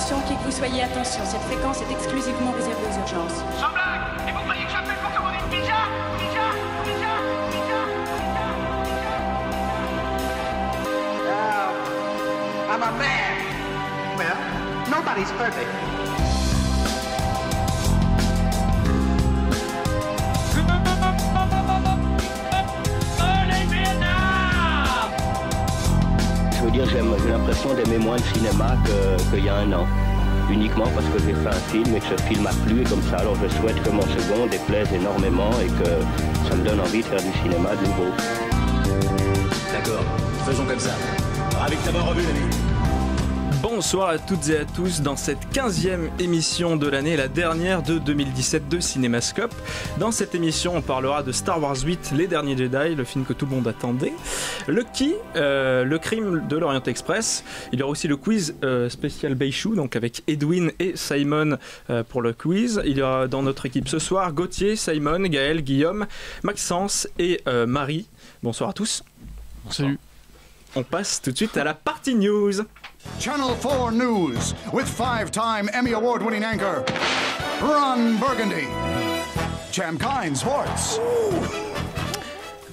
attention, qui que vous soyez, attention, cette fréquence est exclusivement réservée aux urgences. Sans blague. Et vous croyez que j'appelle pour commander une pizza? I'm a man. Well, nobody's perfect. Je veux dire, j'ai l'impression d'aimer moins le cinéma qu'il y a un an. Uniquement parce que j'ai fait un film et que ce film a plu et comme ça, alors je souhaite que mon second déplaise énormément et que ça me donne envie de faire du cinéma de nouveau. D'accord, faisons comme ça. Ravi de t'avoir revu, l'ami. Bonsoir à toutes et à tous dans cette 15e émission de l'année, la dernière de 2017 de Cinémascope. Dans cette émission, on parlera de Star Wars 8, Les Derniers Jedi, le film que tout le monde attendait. Lucky, le crime de l'Orient Express. Il y aura aussi le quiz spécial Beishu, donc avec Edwin et Simon pour le quiz. Il y aura dans notre équipe ce soir Gauthier, Simon, Gaël, Guillaume, Maxence et Marie. Bonsoir à tous. Salut. On passe tout de suite à la partie news. Channel 4 News with 5-time Emmy Award-winning anchor Ron Burgundy. Champ Kind Sports.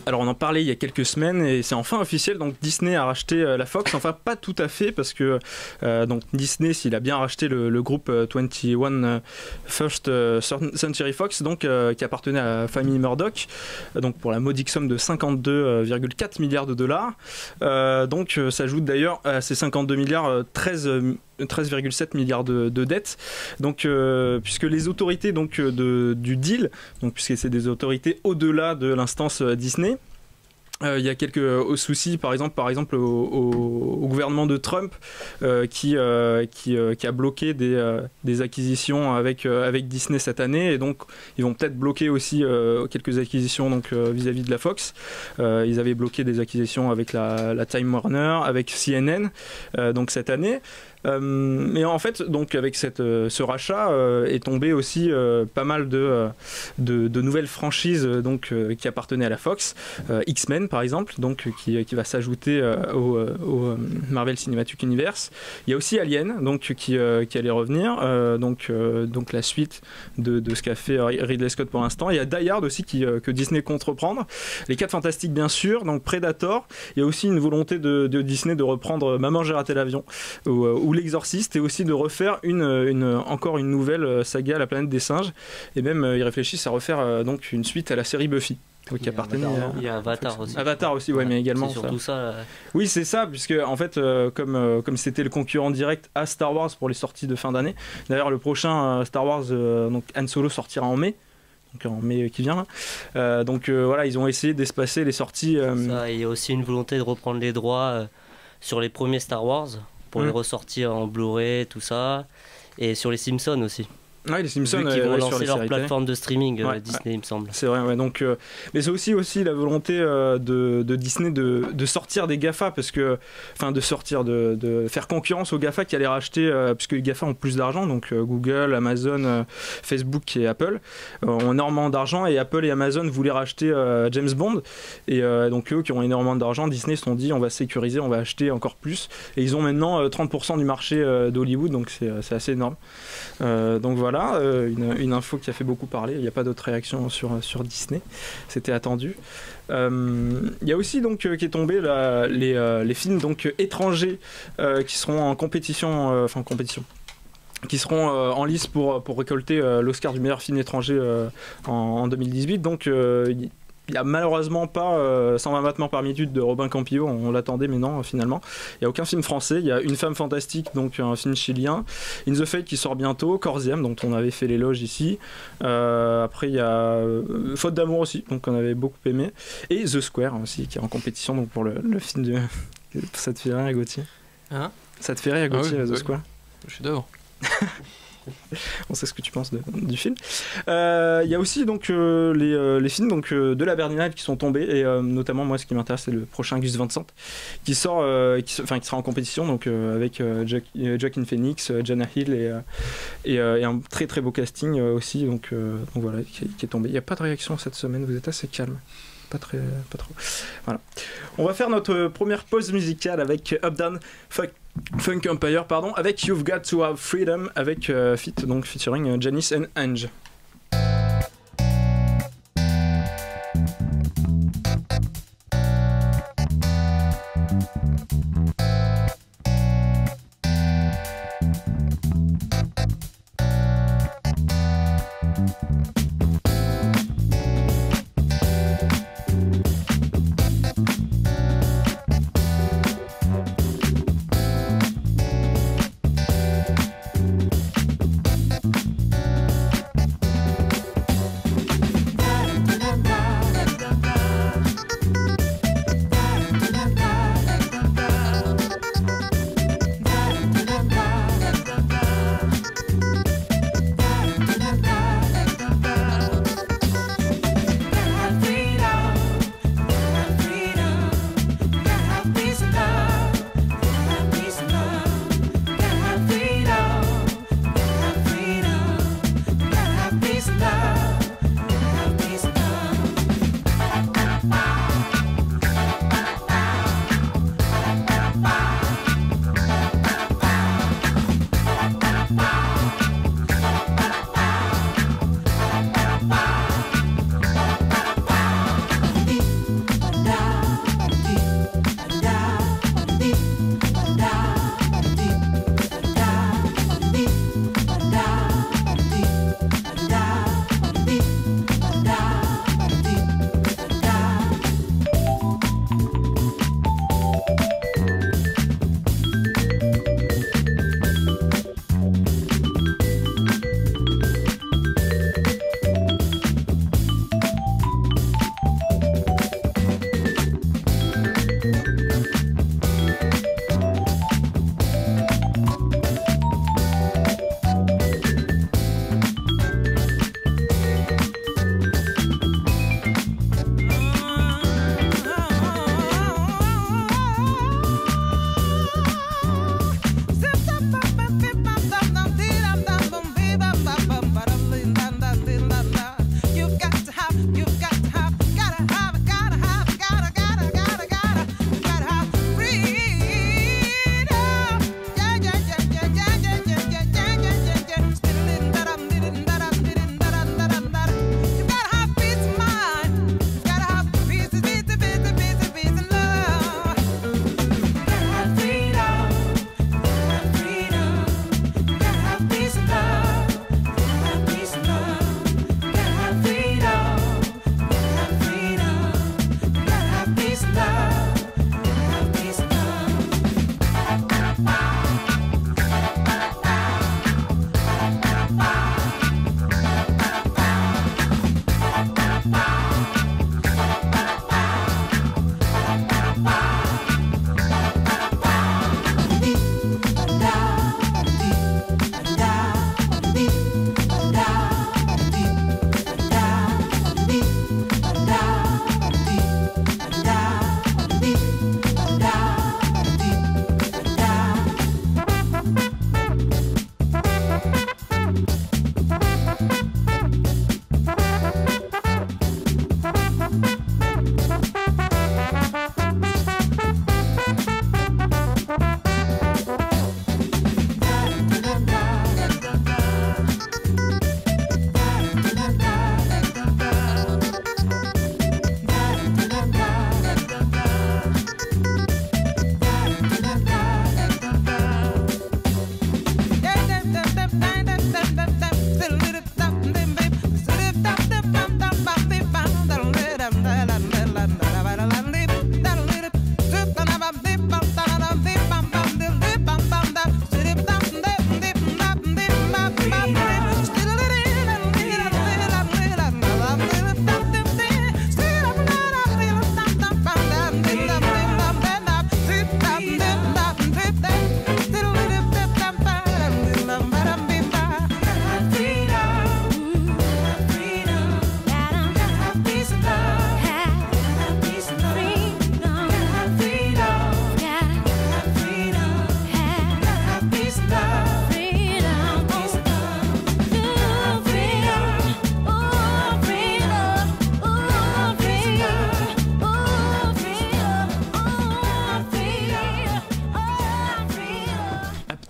Alors on en parlait il y a quelques semaines et c'est enfin officiel, donc Disney a racheté la Fox, enfin pas tout à fait parce que donc Disney, s'il a bien racheté le groupe 21 First Century Fox, donc qui appartenait à la famille Murdoch, donc pour la modique somme de 52,4 milliards de dollars. Donc s'ajoute d'ailleurs à ces 52 milliards 13,7 milliards de dettes, donc puisque les autorités donc du deal, donc puisque c'est des autorités au-delà de l'instance Disney. Il y a quelques soucis, par exemple au gouvernement de Trump qui a bloqué des acquisitions avec Disney cette année, et donc ils vont peut-être bloquer aussi quelques acquisitions donc vis-à-vis de la Fox. Ils avaient bloqué des acquisitions avec la Time Warner, avec CNN donc cette année. Mais en fait, donc avec ce rachat est tombé aussi pas mal de nouvelles franchises donc qui appartenaient à la Fox, X-Men par exemple, donc qui va s'ajouter au Marvel Cinematic Universe. Il y a aussi Alien, donc qui allait revenir, donc la suite de ce qu'a fait Ridley Scott pour l'instant. Il y a Die Hard aussi que Disney compte reprendre. Les 4 Fantastiques bien sûr, donc Predator. Il y a aussi une volonté de Disney de reprendre Maman j'ai raté l'avion ou L'Exorciste, et aussi de refaire encore une nouvelle saga, La planète des singes, et même ils réfléchissent à refaire donc une suite à la série Buffy. Il y a Avatar aussi. Avatar aussi, ouais, mais également. C'est surtout ça. Oui, c'est ça, puisque en fait, comme c'était le concurrent direct à Star Wars pour les sorties de fin d'année. D'ailleurs, le prochain Star Wars, donc Han Solo sortira en mai. Donc en mai qui vient. Donc voilà, ils ont essayé d'espacer les sorties. Ça, il y a aussi une volonté de reprendre les droits sur les premiers Star Wars pour les ressortir en Blu-ray, tout ça, et sur les Simpsons aussi. Ouais, les Simpsons qui vont lancer sur leur plateforme de streaming, Disney, il me semble. C'est vrai, ouais, donc, mais c'est aussi la volonté de Disney de sortir des GAFA, parce que, enfin, de faire concurrence aux GAFA qui allaient racheter, puisque les GAFA ont plus d'argent, donc Google, Amazon, Facebook et Apple ont énormément d'argent, et Apple et Amazon voulaient racheter James Bond, et donc eux qui ont énormément d'argent, Disney se sont dit on va sécuriser, on va acheter encore plus, et ils ont maintenant 30% du marché d'Hollywood, donc c'est assez énorme. Donc voilà, une info qui a fait beaucoup parler. Il n'y a pas d'autres réactions sur Disney, c'était attendu. Il y a aussi donc qui est tombé les films donc étrangers qui seront en compétition, qui seront en lice pour récolter l'Oscar du meilleur film étranger en 2018. Donc il n'y a malheureusement pas 120 battements par minute de Robin Campillo, on l'attendait, mais non, finalement. Il n'y a aucun film français. Il y a Une femme fantastique, donc un film chilien. In the Fate qui sort bientôt. Corsium, dont on avait fait l'éloge ici. Après, il y a Faute d'amour aussi, donc on avait beaucoup aimé. Et The Square aussi, qui est en compétition donc pour le film de. Ça te fait rire, Gauthier? Hein? Ça te fait rire, Gauthier, The Square? Je suis d'abord. On sait ce que tu penses du film. Il y a aussi donc les films donc de la Berlinale qui sont tombés, et notamment moi ce qui m'intéresse c'est le prochain Gus Van Sant qui sort, qui sera en compétition donc avec Joaquin Phoenix, Jana Hill et un très très beau casting aussi donc voilà qui est tombé. Il n'y a pas de réaction cette semaine, vous êtes assez calme. Pas trop. Voilà. On va faire notre première pause musicale avec Up Down Funk Empire, pardon, avec You've Got to Have Freedom, avec donc featuring Janice and Ange.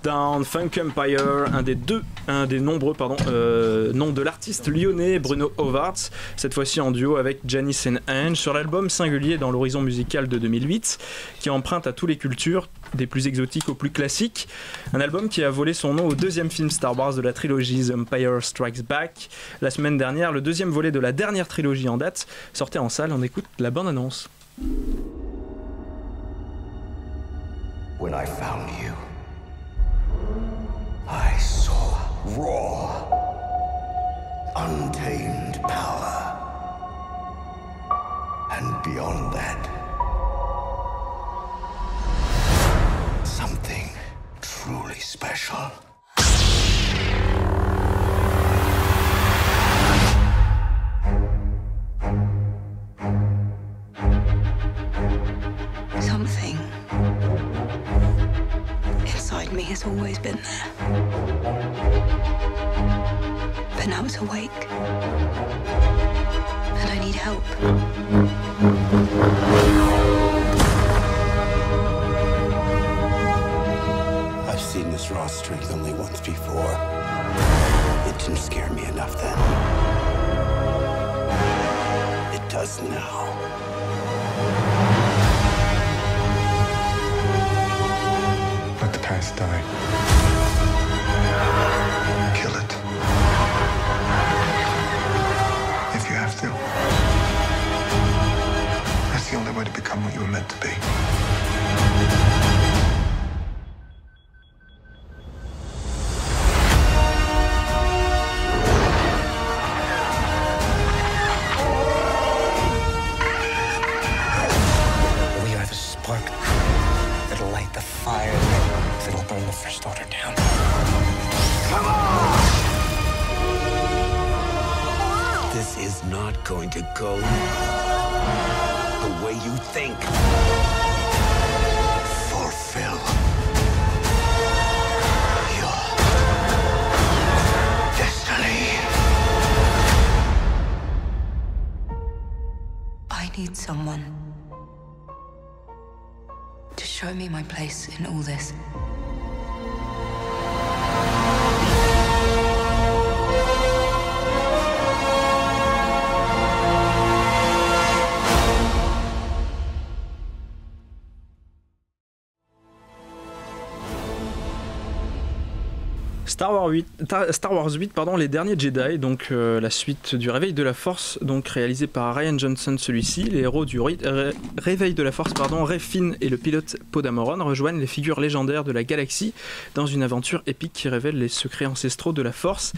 Down, Funk Empire, un des nombreux noms de l'artiste lyonnais Bruno Hovards, cette fois-ci en duo avec Janice and Ange, sur l'album singulier dans l'horizon musical de 2008, qui emprunte à toutes les cultures, des plus exotiques aux plus classiques. Un album qui a volé son nom au deuxième film Star Wars de la trilogie The Empire Strikes Back. La semaine dernière, le deuxième volet de la dernière trilogie en date sortait en salle. On écoute la bande-annonce. When I found you, I saw raw, untamed power. And beyond that, something truly special. Something inside me has always been there. But now it's awake. And I need help. I've seen this raw strength only once before. It didn't scare me enough then. It does now. Let the past die. Kill it. If you have to. That's the only way to become what you were meant to be. We are the spark that'll light the fire that'll burn the First Order down. Come on! This is not going to go the way you think. Fulfill your destiny. I need someone to show me my place in all this. Star Wars 8, Les Derniers Jedi, donc la suite du Réveil de la Force, donc réalisé par Rian Johnson celui-ci. Les héros du Réveil de la Force, Rey, Finn et le pilote Poe Dameron rejoignent les figures légendaires de la galaxie dans une aventure épique qui révèle les secrets ancestraux de la Force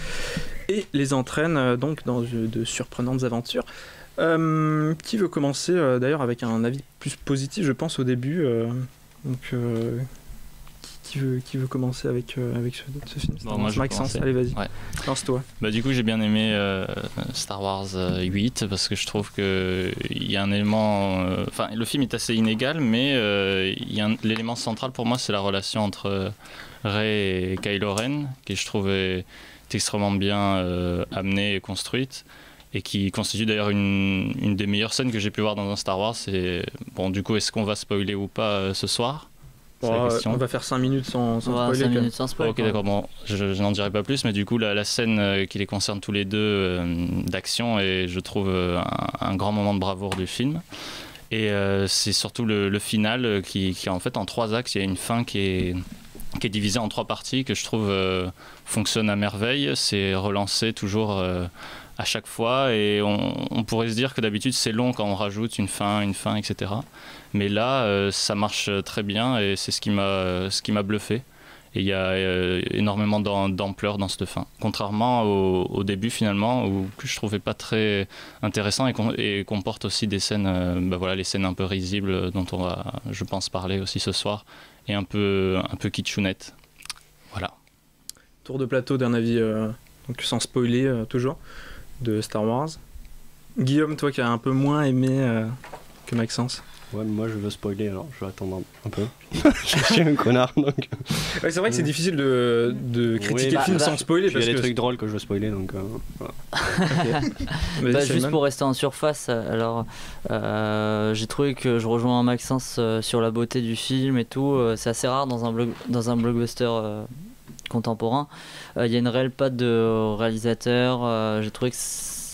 et les entraîne donc dans de surprenantes aventures. Qui veut commencer d'ailleurs avec un avis plus positif, je pense, au début Qui veut commencer avec ce film? Bon, moi, Maxence, allez, vas-y, lance-toi. Du coup, j'ai bien aimé Star Wars 8 parce que je trouve qu'il y a un élément... le film est assez inégal, mais l'élément central pour moi, c'est la relation entre Rey et Kylo Ren, qui je trouve est extrêmement bien amenée et construite, et qui constitue d'ailleurs une des meilleures scènes que j'ai pu voir dans un Star Wars. Du coup, est-ce qu'on va spoiler ou pas ce soir? On va faire 5 minutes sans spoiler. 5 minutes sans spoiler. Ok, d'accord, bon, je n'en dirai pas plus, mais du coup, la scène qui les concerne tous les deux d'action est, je trouve, un grand moment de bravoure du film. Et c'est surtout le final qui en fait, en 3 axes, il y a une fin qui est divisée en 3 parties, que je trouve fonctionne à merveille. C'est relancé toujours à chaque fois, et on pourrait se dire que d'habitude c'est long quand on rajoute une fin, etc. Mais là, ça marche très bien, et c'est ce qui m'a bluffé. Et il y a énormément d'ampleur dans cette fin. Contrairement au début, finalement, que je trouvais pas très intéressant, et comporte aussi des scènes, les scènes un peu risibles dont on va, je pense, parler aussi ce soir, et un peu kitschounettes. Voilà. Tour de plateau d'un avis, donc sans spoiler toujours, de Star Wars. Guillaume, toi qui as un peu moins aimé que Maxence. Ouais, moi je veux spoiler, alors je vais attendre un peu. Je suis un connard donc. Ouais, c'est vrai que c'est difficile de critiquer le film sans spoiler. Il y a des trucs drôles que je veux spoiler donc. Voilà. Okay. Juste pour rester en surface, alors j'ai trouvé que je rejoins Maxence sur la beauté du film et tout. C'est assez rare dans un blockbuster contemporain. Il y a une réelle patte de réalisateur. J'ai trouvé que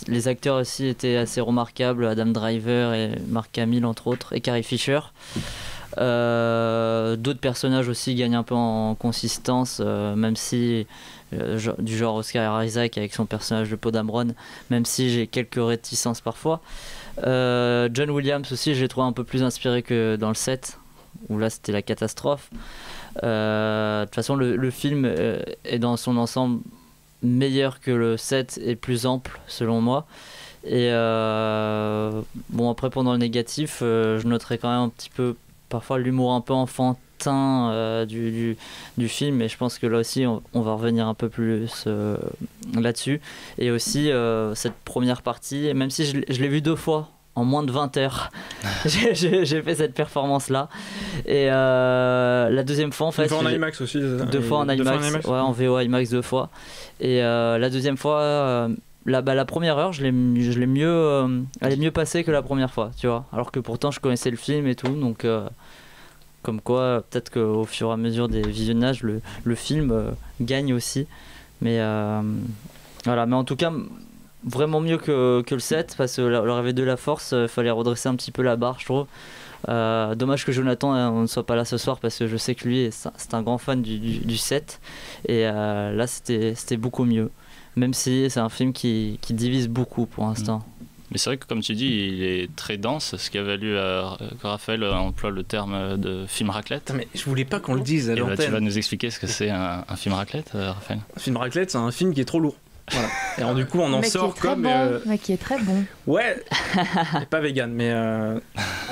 les acteurs aussi étaient assez remarquables, Adam Driver et Mark Hamill entre autres, et Carrie Fisher. D'autres personnages aussi gagnent un peu en consistance, même si du genre Oscar Isaac avec son personnage de Poe Dameron, même si j'ai quelques réticences parfois. John Williams aussi, j'ai trouvé un peu plus inspiré que dans le 7, où là c'était la catastrophe. De toute façon, le film est dans son ensemble meilleur que le 7 et plus ample selon moi. Et bon, après pour dans le négatif, je noterais quand même un petit peu parfois l'humour un peu enfantin du film, et je pense que là aussi on va revenir un peu plus là-dessus. Et aussi cette première partie, même si je l'ai vu 2 fois en moins de 20 heures, j'ai fait cette performance là. Et la deuxième fois en fait, 2 fois en IMAX aussi. 2 fois en IMAX, ouais, en VO IMAX 2 fois. Et la deuxième fois, la première heure, je l'ai mieux, elle est mieux passée que la première fois, tu vois. Alors que pourtant je connaissais le film et tout, donc comme quoi peut-être qu'au fur et à mesure des visionnages, le film gagne aussi. Mais voilà, mais en tout cas vraiment mieux que le 7, parce que le Réveil de la Force, fallait redresser un petit peu la barre, je trouve. Dommage que Jonathan ne soit pas là ce soir, parce que je sais que lui c'est un grand fan du 7, et là c'était beaucoup mieux, même si c'est un film qui divise beaucoup pour l'instant. Mais c'est vrai que comme tu dis, il est très dense, ce qui a valu à Raphaël emploie le terme de film raclette. Attends, mais je voulais pas qu'on le dise à l'antenne. Tu vas nous expliquer ce que c'est un film raclette, Raphaël. Un film raclette, c'est un film qui est trop lourd. Voilà. Et alors du coup on en sort comme mais qui est très bon. Ouais. Pas vegan, mais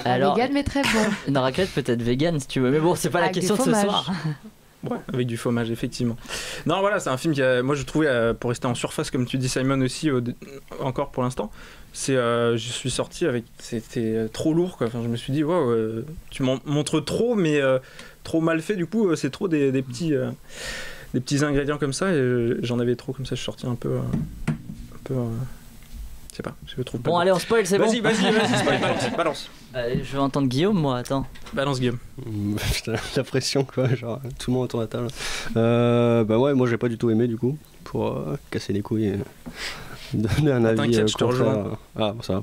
alors vegan mais très bon. Une raclette peut être vegan si tu veux, mais bon, c'est pas la question de ce soir. Ouais, avec du fromage, effectivement. Non, voilà, c'est un film qui moi je trouvais, pour rester en surface comme tu dis Simon aussi, encore pour l'instant, je suis sorti avec, c'était trop lourd quoi. Enfin, je me suis dit wow, tu montres trop, mais trop mal fait, du coup c'est trop des petits ingrédients comme ça, et j'en avais trop, comme ça je suis sorti un peu je sais pas, je trouve pas. Bon, allez, on spoil, c'est bon. Vas-y, spoil, balance. Je vais entendre Guillaume, moi, attends. Balance Guillaume. Putain, la pression quoi, genre tout le monde autour de la table. Bah ouais, moi j'ai pas du tout aimé du coup, pour casser les couilles et donner un avis. T'inquiète, je te rejoins. Ah, bon, ça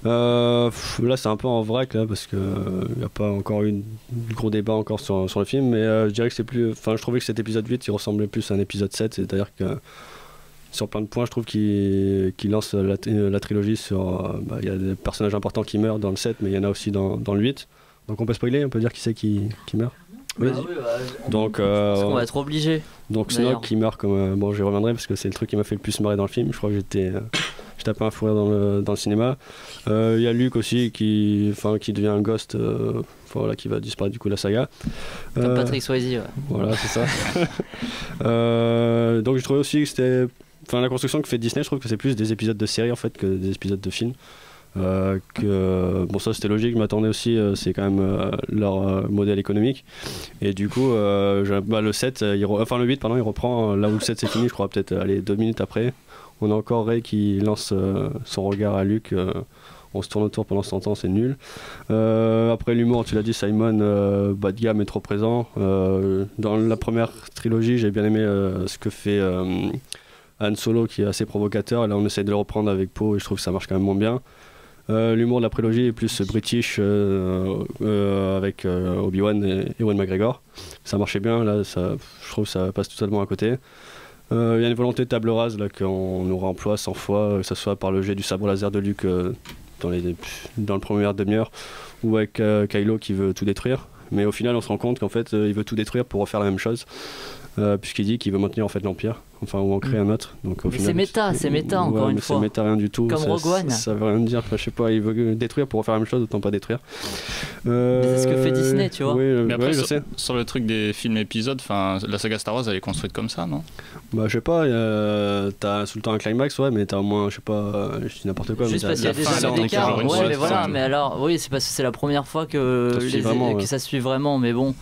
va. Là c'est un peu en vrac là, parce que y a pas encore eu de gros débat encore sur le film, mais je dirais que c'est plus, enfin je trouvais que cet épisode 8 il ressemblait plus à un épisode 7, c'est-à-dire que sur plein de points je trouve qu'il lance la trilogie sur y a des personnages importants qui meurent dans le 7, mais il y en a aussi dans le 8, donc on peut spoiler, on peut dire qui c'est qui meurt. Vas-y. Ah oui, donc parce qu'on va être obligé. Donc Snoke qui meurt comme bon, j'y reviendrai parce que c'est le truc qui m'a fait le plus marrer dans le film. Je crois que j'étais un peu un fou rire dans le cinéma. Il y a Luke aussi qui devient un ghost, voilà, qui va disparaître du coup de la saga. Comme Patrick Swayze. Ouais. Voilà, c'est ça. Donc je trouvais aussi que c'était, enfin la construction que fait Disney, je trouve que c'est plus des épisodes de série en fait que des épisodes de film. Bon, ça c'était logique, je m'attendais aussi, c'est quand même leur modèle économique, et du coup le 7 le 8 pardon, il reprend là où le 7 c'est fini, je crois peut-être 2 minutes après. On a encore Rey qui lance son regard à Luke, on se tourne autour pendant 100 ans, c'est nul. Après l'humour, tu l'as dit Simon, bas de gamme est trop présent. Dans la première trilogie j'ai bien aimé ce que fait Han Solo, qui est assez provocateur, et là on essaie de le reprendre avec Poe et je trouve que ça marche quand même moins bien. L'humour de la prélogie est plus british, avec Obi-Wan et Ewan McGregor. Ça marchait bien, là je trouve que ça passe totalement à côté. Il y a une volonté de table rase là, qu'on nous remploie 100 fois, que ce soit par le jet du sabre laser de Luke dans le première demi-heure, ou avec Kylo qui veut tout détruire. Mais au final on se rend compte qu'en fait il veut tout détruire pour refaire la même chose. puisqu'il dit qu'il veut maintenir en fait l'Empire, enfin ou en créer un autre. Donc, au mais final, c'est méta encore une fois. C'est méta rien du tout. Comme Rogue One. Ça veut rien dire. Enfin, je sais pas, il veut détruire pour refaire la même chose, autant pas détruire. Mais c'est ce que fait Disney, tu vois. Oui, Mais après, je sais. sur le truc des films épisodes, la saga Star Wars elle est construite comme ça, non? Bah je sais pas, t'as tout le temps un climax, ouais, mais t'as au moins, je sais pas, je dis n'importe quoi. Juste parce qu'il y a des années d'écart. Ouais, mais voilà, mais alors, oui, c'est parce que c'est la première fois que ça suit vraiment, mais bon,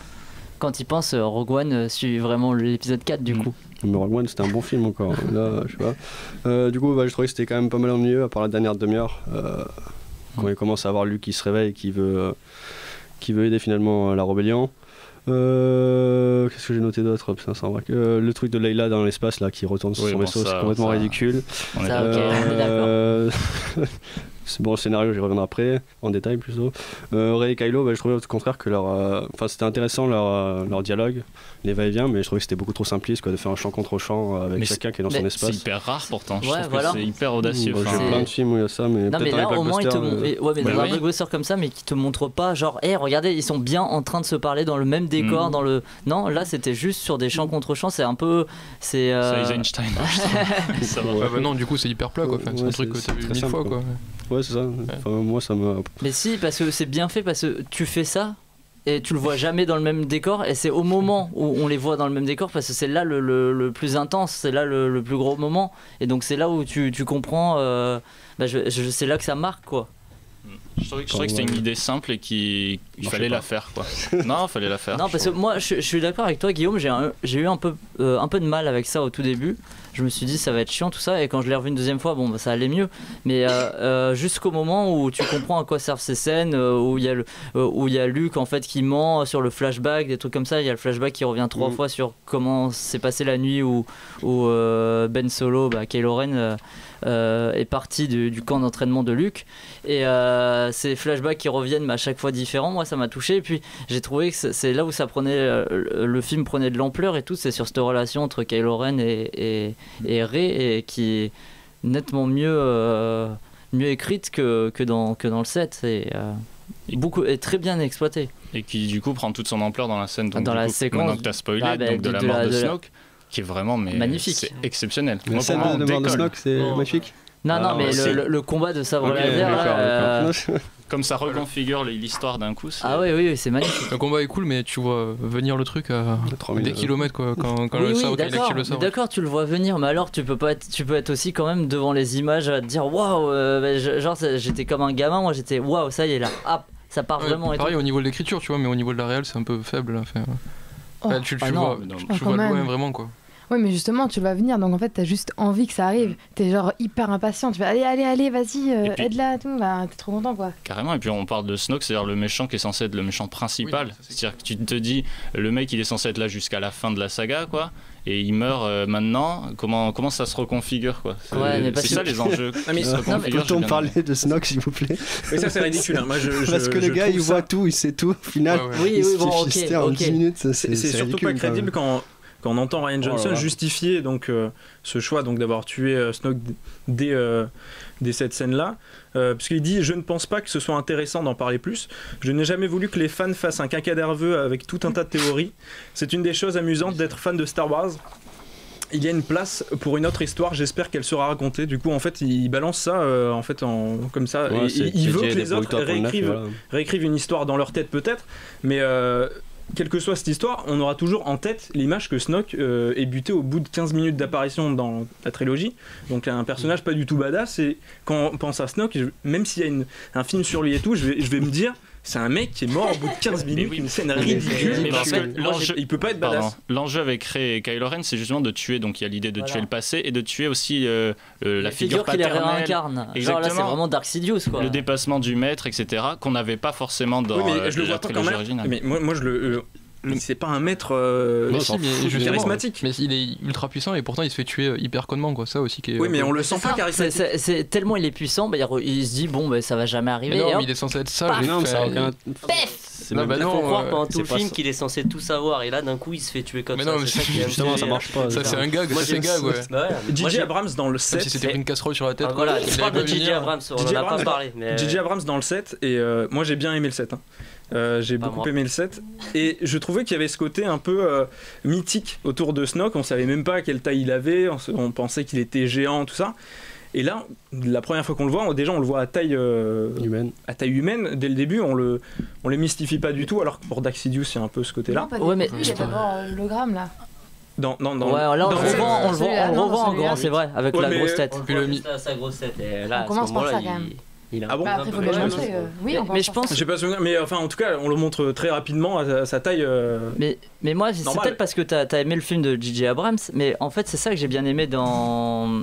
quand il pense, Rogue One suit vraiment l'épisode 4 du coup. Mais Rogue One c'était un bon film encore, là, je sais pas. Du coup, je trouvais que c'était quand même pas mal ennuyeux, à part la dernière demi-heure, quand il commence à avoir Luke qui se réveille et qui veut aider finalement la rébellion. Qu'est-ce que j'ai noté d'autre? Putain, ça le truc de Leila dans l'espace là qui retourne sur son vaisseau, c'est complètement ridicule. On est d'accord. C'est bon, le scénario, j'y reviendrai après, en détail plutôt. Rey et Kylo, je trouvais au contraire que c'était intéressant leur dialogue, les va-et-vient, mais je trouvais que c'était beaucoup trop simpliste quoi, de faire un champ contre champ avec chacun qui est dans son espace. C'est hyper rare pourtant, je trouve que c'est hyper audacieux. J'ai plein de films où il y a ça, mais non, peut-être mais là au moins ils te montrent. Mais dans un blockbuster comme ça, mais qui te montre pas, genre, regardez, ils sont bien en train de se parler dans le même décor, dans le. Non, là c'était juste sur des champs contre champs, c'est un peu. C'est Eisenstein. Ça va. Non, du coup c'est hyper plat quoi, c'est un truc que t'as vu 1000 fois quoi. Ouais, c'est ça. Enfin, moi, ça me. Mais si, parce que c'est bien fait, parce que tu fais ça et tu le vois jamais dans le même décor, et c'est au moment où on les voit dans le même décor, parce que c'est là le plus intense, c'est là le plus gros moment, et donc c'est là où tu comprends. C'est là que ça marque quoi. Je trouvais que c'était une idée simple et qu'il fallait la faire quoi. Non, fallait la faire. Non, parce que moi je suis d'accord avec toi Guillaume, j'ai eu un peu de mal avec ça au tout début. Je me suis dit ça va être chiant tout ça, et quand je l'ai revu une deuxième fois, bon ça allait mieux. Mais jusqu'au moment où tu comprends à quoi servent ces scènes, où il y a Luke en fait qui ment sur le flashback, des trucs comme ça. Il y a le flashback qui revient 3 fois sur comment s'est passé la nuit où Ben Solo, Kylo Ren est parti du camp d'entraînement de Luke, et ces flashbacks qui reviennent à chaque fois différents, moi ça m'a touché, et puis j'ai trouvé que c'est là où le film prenait de l'ampleur et tout, c'est sur cette relation entre Kylo Ren et Rey, et qui est nettement mieux écrite que dans le 7, et très bien exploité, et qui du coup prend toute son ampleur dans la scène, donc dans la séquence maintenant que t'as spoilé, donc de la mort de Snoke, qui est vraiment magnifique, c'est exceptionnel. La scène de mort de Snoke, c'est magnifique. Non, mais le combat de sabre laser, comme ça reconfigure l'histoire d'un coup. Oui, c'est magnifique. Le combat est cool, mais tu vois venir le truc à des kilomètres quoi, quand le sabre active le sabre. D'accord, tu le vois venir, mais alors tu peux être aussi quand même devant les images à te dire waouh, genre j'étais comme un gamin, moi j'étais waouh, ça y est là, hop, ça part vraiment. Pareil au niveau de l'écriture, tu vois, mais au niveau de la réelle c'est un peu faible. Tu vois de loin vraiment quoi. Oui, mais justement, tu vas venir, donc en fait, t'as juste envie que ça arrive. T'es genre hyper impatient. Tu vas allez, vas-y, aide-la, tout. T'es trop content, quoi. Carrément. Et puis on parle de Snoke, c'est-à-dire le méchant qui est censé être le méchant principal. Oui, c'est-à-dire que tu te dis, le mec, il est censé être là jusqu'à la fin de la saga, quoi. Et il meurt maintenant. Comment ça se reconfigure, quoi. C'est ça les enjeux. Peut-on parler de Snoke, s'il vous plaît? Mais ça, c'est ridicule. Hein. Moi, parce que le gars, il voit tout, il sait tout. Au final, oui, bon, en 10 minutes, c'est surtout pas crédible quand on entend Rian Johnson justifier donc ce choix donc d'avoir tué Snoke dès cette scène-là, puisqu'il dit: je ne pense pas que ce soit intéressant d'en parler plus. Je n'ai jamais voulu que les fans fassent un caca nerveux avec tout un tas de théories. C'est une des choses amusantes d'être fan de Star Wars. Il y a une place pour une autre histoire, j'espère qu'elle sera racontée. Du coup, en fait, il balance ça comme ça. Ouais, il veut que les autres réécrivent une histoire dans leur tête, peut-être, mais quelle que soit cette histoire, on aura toujours en tête l'image que Snoke est buté au bout de 15 minutes d'apparition dans la trilogie. Donc un personnage pas du tout badass, et quand on pense à Snoke, même s'il y a un film sur lui et tout, je vais me dire: c'est un mec qui est mort au bout de 15 minutes, une scène ridicule, mais parce que il peut pas être badass. L'enjeu avec Rey et Kylo Ren, c'est justement de tuer, donc il y a l'idée de tuer le passé et de tuer aussi la figure paternelle. Qu'il les réincarne. Genre là, c'est vraiment Dark Sidious, quoi. Le dépassement du maître, etc., qu'on n'avait pas forcément dans la trilogie originale. Mais moi c'est pas un maître charismatique. Mais il est ultra puissant et pourtant il se fait tuer hyper connement, quoi. Ça aussi qui est. Oui, mais on le sent pas charismatique. C'est tellement il est puissant, il se dit bon, ça va jamais arriver. Mais non, mais il est censé être sage. c'est Non, même il faut croire pendant tout c'est le pas film ça. qu'il est censé tout savoir et là d'un coup il se fait tuer comme mais ça. non, mais c'est ça qui est justement, ça marche pas. Ça, c'est un gag, c'est un gag, ouais. J.J. Abrams dans le Comme 7. si c'était pris une casserole sur la tête. Ah, voilà, quoi. tu parles de J.J. Abrams, on en a pas parlé. J.J. Abrams dans le 7, et moi j'ai bien aimé le 7. J'ai beaucoup aimé le 7 et je trouvais qu'il y avait ce côté un peu mythique autour de Snoke. On savait même pas quelle taille il avait, on pensait qu'il était géant, tout ça. Et là, la première fois qu'on le voit, déjà on le voit à taille humaine. Dès le début, on les mystifie pas du tout, alors que pour Daxidius, il y a un peu ce côté-là. Ouais, mais il y a d'abord l'hologramme là. Là on le revoit en grand, c'est vrai, avec la grosse tête. Puis sa grosse tête. Et là, on commence par ça quand même. Ah bon, après, faut le montrer. Oui, mais je pense. J'ai pas souvenir, mais enfin, en tout cas, on le montre très rapidement à sa taille. Mais moi, c'est peut-être parce que t'as aimé le film de J.J. Abrams, mais en fait, c'est ça que j'ai bien aimé dans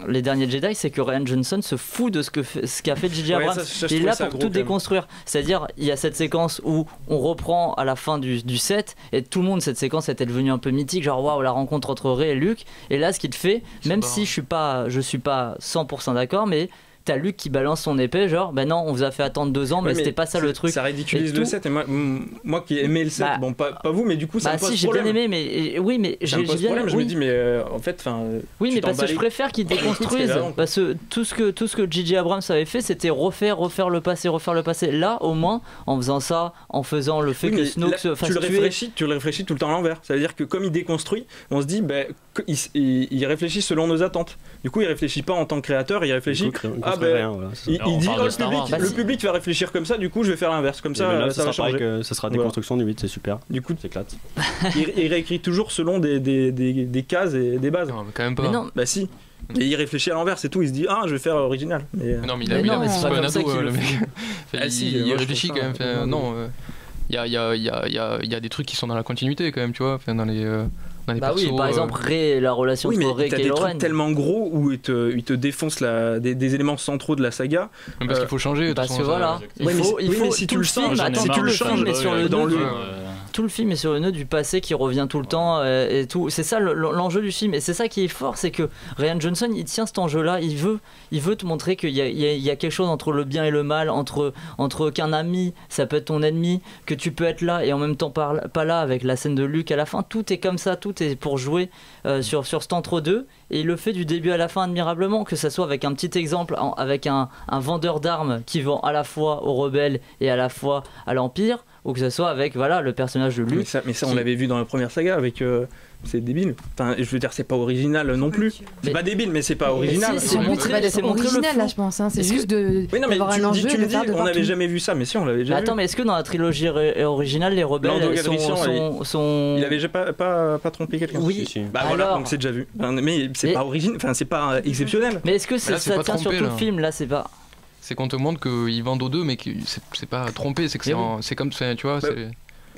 Les Derniers Jedi, c'est que Rian Johnson se fout de ce qu'a fait J.J. Abrams. Il est là pour tout déconstruire. C'est-à-dire, il y a cette séquence où on reprend à la fin du set, et tout le monde, cette séquence était devenue un peu mythique, genre waouh, la rencontre entre Rey et Luke. Et là, ce qu'il te fait, même si je suis pas 100% d'accord, mais t'as Luke qui balance son épée, genre ben non, on vous a fait attendre 2 ans, mais c'était pas ça le truc. Ça ridiculise le 7, et moi qui aimais le 7, bon pas vous, mais du coup ça me pose problème. Si j'ai bien aimé, mais oui, mais j'ai bien problème, je me dis mais en fait, enfin. Oui, mais parce que je préfère qu'ils déconstruisent, parce que tout ce que J.J. Abrams avait fait, c'était refaire le passé. Là, au moins, en faisant ça, en faisant le fait que Snoke se fasse tuer. Tu le réfléchis tout le temps à l'envers. Ça veut dire que comme il déconstruit, on se dit il réfléchit selon nos attentes. Du coup, il réfléchit pas en tant que créateur, il réfléchit. Il dit le public va réfléchir comme ça, du coup je vais faire l'inverse, comme ça ça va changer. Ça sera des constructions du 8, c'est super. Du coup t'éclates. Il réécrit toujours selon des cases et des bases. Non, mais quand même pas. Mais non, bah si. Et il réfléchit à l'envers, c'est tout. Il se dit je vais faire original. Non, mais c'est pas un ado le mec. Il réfléchit quand même. Non, il y a des trucs qui sont dans la continuité quand même, tu vois, dans les. Oui, par exemple, la relation entre Rey et Kylo Ren. T'as des trucs tellement gros où il te défonce des éléments centraux de la saga. Parce qu'il faut changer. Parce que voilà, il faut si tu le changes, tout le film est sur le nœud du passé qui revient tout le temps et tout. C'est ça l'enjeu du film, et c'est ça qui est fort, c'est que Rian Johnson il tient cet enjeu-là. Il veut te montrer qu'il y a quelque chose entre le bien et le mal, entre qu'un ami ça peut être ton ennemi, que tu peux être là et en même temps pas là, avec la scène de Luke à la fin. Tout est comme ça, tout est pour jouer sur cet entre-deux, et il le fait du début à la fin admirablement, que ça soit avec un petit exemple, avec un vendeur d'armes qui vend à la fois aux rebelles et à la fois à l'Empire, ou que ce soit avec le personnage de Luke. Mais ça on l'avait vu dans la première saga avec c'est débile. Enfin, je veux dire, c'est pas original non plus. C'est pas débile, mais c'est pas original. C'est montré original là, je pense. C'est juste d'avoir un enjeu. Tu le dis, on n'avait jamais vu ça, mais si, on l'avait déjà vu. Attends, mais est-ce que dans la trilogie originale, les rebelles sont... Il avait déjà pas trompé quelqu'un? Oui. Bah voilà, donc c'est déjà vu. Mais c'est pas original, enfin c'est pas exceptionnel. Mais est-ce que ça tient sur tout le film là? C'est pas. C'est qu'on te montre qu'ils vendent aux deux, mais que c'est pas trompé, c'est que c'est comme tu vois.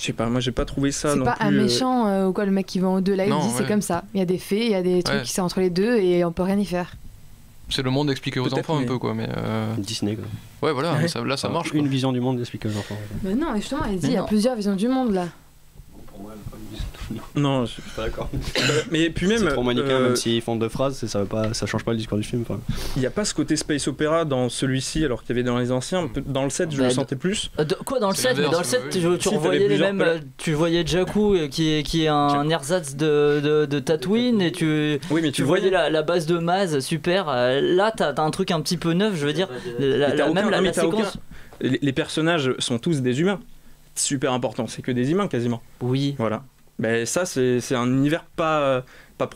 Je sais pas, moi j'ai pas trouvé ça non plus. C'est pas un méchant ou quoi, le mec qui vend aux deux là, il dit c'est comme ça. Il y a des faits, il y a des trucs qui sont entre les deux et on peut rien y faire. C'est le monde expliqué aux enfants un peu quoi, mais. Disney quoi. Ouais, voilà, là ça marche. Une vision du monde expliquée aux enfants. Mais non, justement, il dit il y a plusieurs visions du monde là. Non, je suis pas d'accord. Mais puis même. C'est trop manichéen, même s'ils font 2 phrases, ça change pas le discours du film. Il n'y a pas ce côté space opéra dans celui-ci, alors qu'il y avait dans les anciens. Dans le 7, je le sentais plus. Quoi dans le 7? Mais dans le 7, tu revoyais les mêmes. Tu voyais Jakku qui est un ersatz de Tatooine, et tu voyais la base de Maz, super. Là, t'as un truc un petit peu neuf, je veux dire. La séquence. Les personnages sont tous des humains. Super important, c'est que des humains quasiment. Oui. Voilà. Ben ça c'est un univers pas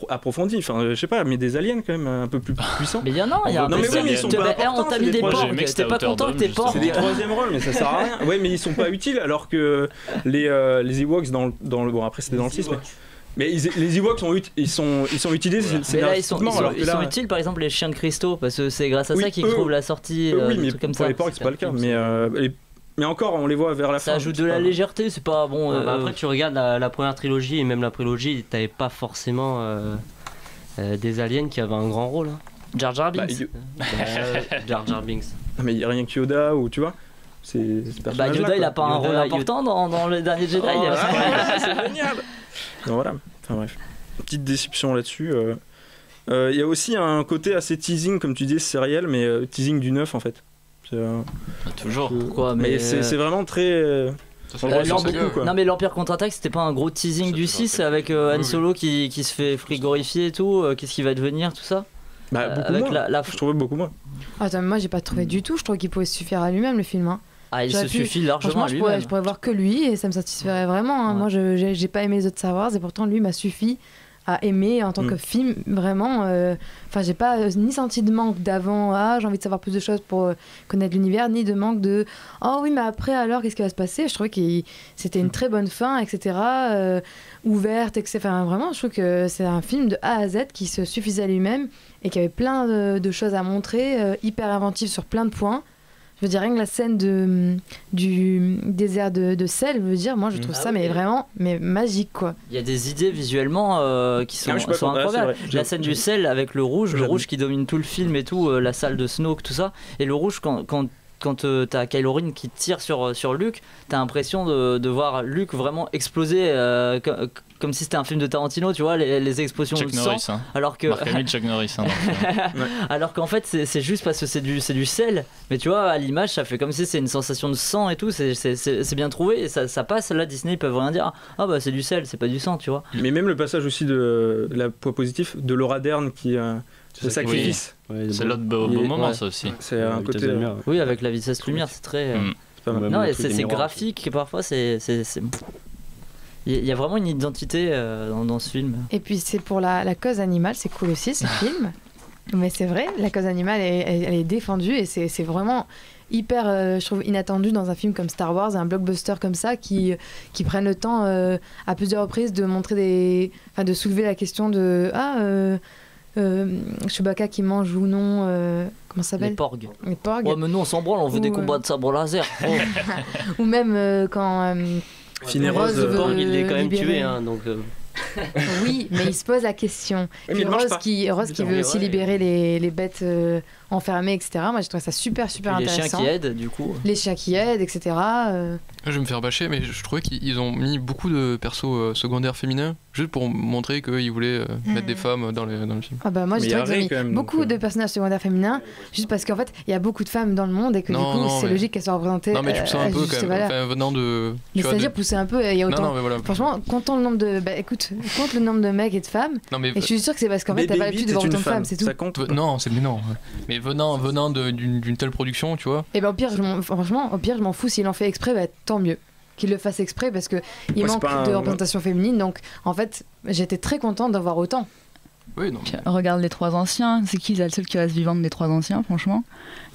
approfondi, enfin je sais pas, mais des aliens quand même un peu plus puissants. Mais il y en a, non mais oui, mais ils sont pas importants. On t'a mis des porcs, t'es pas content que t'es porcs. C'est des troisième rôles, mais ça sert à rien. Ouais, mais ils sont pas utiles, alors que les Ewoks dans le bon après c'était dans le 6 mais les Ewoks ils sont utilisés. Mais là ils sont utiles, par exemple les chiens de cristaux, parce que c'est grâce à ça qu'ils trouvent la sortie. Oui, mais pour les porcs c'est pas le cas, mais encore, on les voit vers la fin. Ça ajoute de la légèreté, c'est pas bon. Après, tu regardes la première trilogie et même la prélogie, t'avais pas forcément des aliens qui avaient un grand rôle. Hein. Jar Jar Binks. Jar Jar Binks. Mais il y a rien que Yoda, ou tu vois. Yoda, il a pas un rôle important dans les derniers Jedi. C'est génial. Donc voilà. Enfin bref, petite déception là-dessus. Il y a aussi un côté assez teasing, comme tu dis, sériel, mais teasing du 9 en fait. Toujours. Pourquoi? Mais c'est vraiment très. Non mais l'Empire contre-attaque, c'était pas un gros teasing du 6 avec Han Solo qui se fait frigorifier et tout, qu'est-ce qu'il va devenir, tout ça? Beaucoup moins. Je trouvais beaucoup moins. Attends, moi j'ai pas trouvé du tout, je trouve qu'il pouvait se suffire à lui-même le film. Ah, il se suffit largement à lui-même. Je pourrais voir que lui et ça me satisferait vraiment. Moi j'ai pas aimé les autres Star Wars et pourtant lui m'a suffi à aimer en tant que film, vraiment. Enfin, j'ai pas ni senti de manque d'avant, j'ai envie de savoir plus de choses pour connaître l'univers, ni de manque de oh oui, mais après, alors, qu'est-ce qui va se passer? Je trouvais que c'était une très bonne fin, etc. Ouverte, etc. Enfin, vraiment, je trouve que c'est un film de A à Z qui se suffisait à lui-même et qui avait plein de choses à montrer, hyper inventif sur plein de points. Je veux dire, rien que la scène du désert de sel, je veux dire, moi je trouve ça vraiment magique, quoi. Il y a des idées visuellement qui sont incroyables. La scène du sel avec le rouge qui domine tout le film et tout, la salle de Snoke, tout ça. Et le rouge, quand t'as Kylo Ren qui tire sur Luke, t'as l'impression de voir Luke vraiment exploser comme si c'était un film de Tarantino, tu vois, les explosions Chuck de sang. Norris, hein. Alors que Marc Hamill, Chuck Norris. alors qu'en fait c'est juste parce que c'est du sel, mais tu vois à l'image ça fait comme si c'est une sensation de sang et tout, c'est bien trouvé et ça passe. Là Disney ils peuvent rien dire, ah bah c'est du sel, c'est pas du sang, tu vois. Mais même le passage aussi de la point positif de Laura Dern qui le sacrifice. Oui. C'est l'autre beau moment, ça aussi. C'est un côté. Oui, avec la vitesse lumière, c'est très. Non, et c'est graphique et parfois c'est. Il y a vraiment une identité dans ce film. Et puis c'est pour la cause animale, c'est cool aussi ce film. Mais c'est vrai, la cause animale, elle est défendue et c'est vraiment hyper, je trouve, inattendu dans un film comme Star Wars, un blockbuster comme ça, qui prennent le temps à plusieurs reprises de montrer de soulever la question de Chewbacca qui mange ou non comment ça s'appelle, les porgs. Ouais, mais nous on s'en branle, on veut des combats de sabre laser. Ou même quand Rose Porg, il est quand même libérer. tué, donc oui, mais il se pose la question. Puis Rose qui veut aussi libérer les bêtes enfermées, etc. Moi, je trouve ça super intéressant. Les chiens qui aident, du coup. Les chiens qui aident, etc. Je vais me faire bâcher, mais je trouvais qu'ils ont mis beaucoup de persos secondaires féminins juste pour montrer qu'ils voulaient mettre des femmes dans le film. Ah bah moi, j'ai trouvé qu'ils ont mis beaucoup de personnages secondaires féminins juste parce qu'en fait, il y a beaucoup de femmes dans le monde et que du coup, c'est logique qu'elles soient représentées. Non, mais tu pousses un peu quand même. Venant de. Mais c'est-à-dire pousser un peu, il y a autant. Non, mais voilà. Franchement, comptons le nombre de. compte le nombre de mecs et de femmes. Non, mais... Et je suis sûre que c'est parce qu'en fait, t'as pas l'habitude de voir autant de femmes, c'est tout. Ça compte. Non, c'est non. Mais venant d'une telle production, tu vois. Et ben au pire, je m'en fous s'il en fait exprès, tant mieux qu'il le fasse exprès parce que il manque de représentation féminine. Donc en fait, j'étais très contente d'en voir autant. Oui, non. Regarde les trois anciens, c'est qui la seule qui reste vivante des trois anciens, franchement.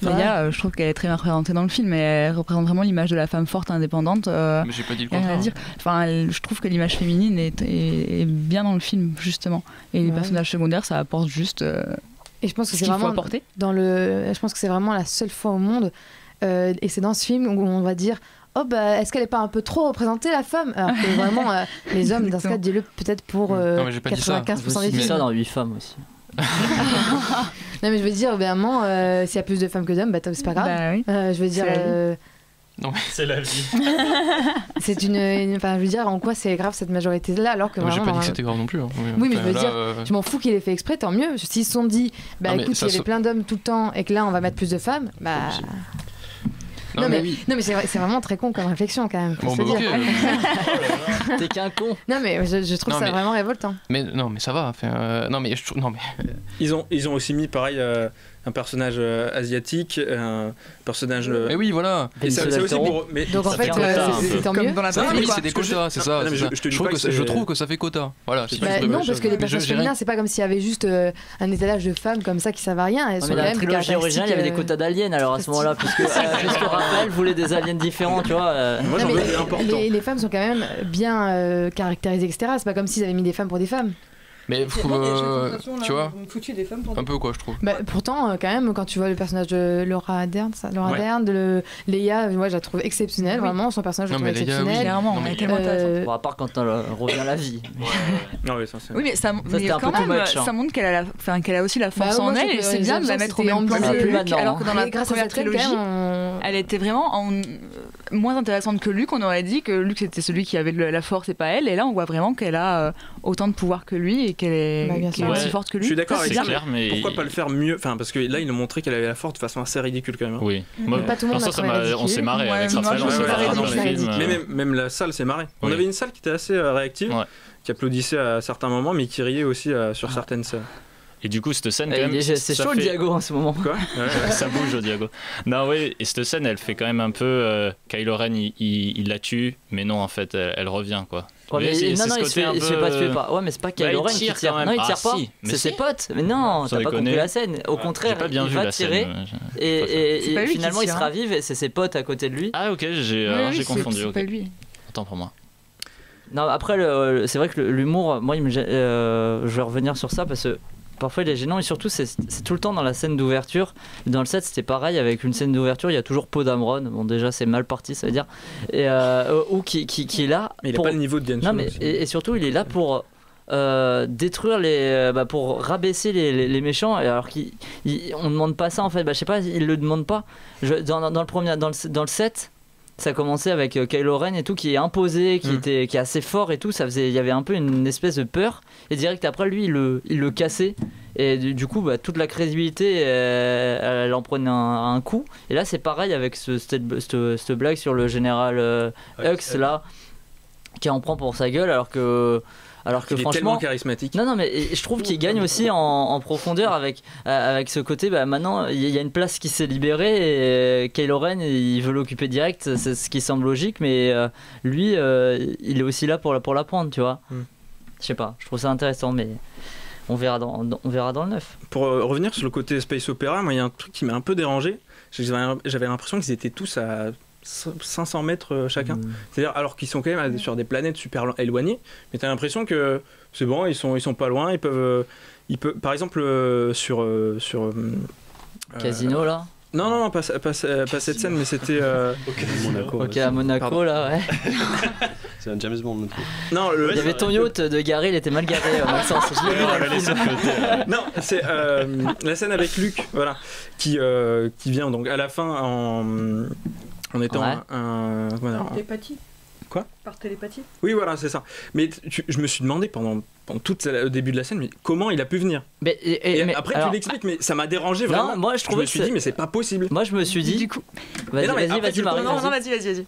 Leia, je trouve qu'elle est très bien représentée dans le film, et elle représente vraiment l'image de la femme forte, indépendante. Mais j'ai pas dit le contraire. Enfin, je trouve que l'image féminine est bien dans le film, justement. Et les personnages secondaires, ça apporte juste. Et je pense que c'est vraiment je pense que c'est vraiment la seule fois au monde, et c'est dans ce film où on va dire. Oh est-ce qu'elle est pas un peu trop représentée, la femme? Alors que vraiment les hommes dans ce cas, dis-le peut-être pour 95% des films. Ça dans 8 femmes aussi. Non mais je veux dire évidemment s'il y a plus de femmes que d'hommes, c'est pas grave. Bah, oui. Je veux dire non mais c'est la vie. C'est enfin je veux dire en quoi c'est grave cette majorité là alors que moi vraiment j'ai pas dit que c'était grave non plus. Oui mais je veux dire je m'en fous qu'il ait fait exprès, tant mieux. S'ils se sont dit écoute il y avait plein d'hommes tout le temps et que là on va mettre plus de femmes, Non mais c'est vraiment très con comme réflexion quand même. Faut se dire. T'es qu'un con. Non mais je trouve ça vraiment révoltant. Mais non mais ça va. Ils ont aussi mis pareil un personnage asiatique, un personnage. Mais oui voilà. Et ça aussi pour. Mais donc en fait c'est tant mieux. C'est des quotas, c'est ça. Je trouve que ça fait quota. Voilà. Non parce que les personnages féminins c'est pas comme s'il y avait juste un étalage de femmes comme ça qui servent à rien. Dans la trilogie originale il y avait des quotas d'aliens alors à ce moment-là puisque Raphaël voulait des aliens différents, tu vois. Moi j'en veux important. Les femmes sont quand même bien caractérisées, etc. C'est pas comme s'ils avaient mis des femmes pour des femmes. Mais tu vois, un peu quoi je trouve. Pourtant quand même quand tu vois le personnage de Laura Dern, de Leia, moi je la trouve exceptionnelle, vraiment son personnage je le trouve exceptionnel. Clairement, à part quand elle revient à la vie. Oui mais ça quand même ça montre qu'elle a aussi la force en elle et c'est bien de la mettre au même plan que Luke, alors que dans la première trilogie elle était vraiment moins intéressante que Luke. On aurait dit que Luke c'était celui qui avait la force et pas elle, et là on voit vraiment qu'elle a autant de pouvoir que lui et qu'elle est aussi forte que lui. Je suis d'accord avec ça, mais pourquoi pas le faire mieux, enfin parce que là ils ont montré qu'elle avait la force de façon assez ridicule quand même. Oui. Pas tout le monde on s'est marré avec Raphaël, mais même la salle s'est marrée. On avait une salle qui était assez réactive, qui applaudissait à certains moments mais qui riait aussi sur certaines scènes. Et du coup, cette scène, quand même. C'est chaud le Diago en ce moment. Quoi ça bouge au Diago. Non, oui, et cette scène, elle fait quand même un peu. Kylo Ren, il la tue, mais non, en fait, elle revient, quoi. Ouais, mais il se fait pas tuer par. Ouais, mais c'est pas Kylo Ren qui tire. Non, il tire pas. C'est ses potes. Mais non, t'as pas compris la scène. Au contraire, il va tirer. Et finalement, il se ravive et c'est ses potes à côté de lui. Ah, ok, j'ai confondu. C'est pas lui. Autant pour moi. Non, après, c'est vrai que l'humour, moi, je vais revenir sur ça parce que. Parfois il est gênant et surtout c'est tout le temps dans la scène d'ouverture. Dans le set c'était pareil, avec une scène d'ouverture il y a toujours Poe Dameron. Bon déjà c'est mal parti ça veut dire. Et, ou qui est là. Mais il n'a pas le niveau de Diane Solo. Et surtout il est là pour détruire pour rabaisser les méchants, alors qu'on ne demande pas ça en fait. Je sais pas, il le demande pas. Dans le set. Ça commençait avec Kylo Ren et tout qui est imposé, qui est assez fort et tout. Il y avait un peu une espèce de peur. Et direct après lui, il le cassait. Et du coup, toute la crédibilité, elle en prenait un coup. Et là, c'est pareil avec cette blague sur le général Hux là, qui en prend pour sa gueule, alors que il est tellement charismatique. Non, mais je trouve qu'il gagne aussi en profondeur avec ce côté. Maintenant, il y a une place qui s'est libérée et Kylo Ren, il veut l'occuper direct. C'est ce qui semble logique, mais lui, il est aussi là pour la prendre, tu vois. Je sais pas, je trouve ça intéressant, mais on verra dans le 9. Pour revenir sur le côté space opéra, moi, il y a un truc qui m'a un peu dérangé. J'avais l'impression qu'ils étaient tous à 500 mètres chacun, c'est-à-dire alors qu'ils sont quand même sur des planètes super éloignées, mais t'as l'impression que c'est bon, ils sont pas loin, ils peuvent par exemple sur Casino là. Non, pas cette scène, mais c'était à Monaco là, ouais. C'est un James Bond. Non, il y avait ton yacht de garé, il était mal garé dans le sens. Non, c'est la scène avec Luke, voilà, qui vient donc à la fin en étant par télépathie. Quoi ? Par télépathie. Oui, voilà, c'est ça. Mais je me suis demandé pendant tout au début de la scène, mais comment il a pu venir ? Mais après, tu l'expliques, mais ça m'a dérangé vraiment. Non, moi, je me suis dit, mais c'est pas possible. Moi, je me suis dit. Du coup. Vas-y, Marie. Non, vas-y.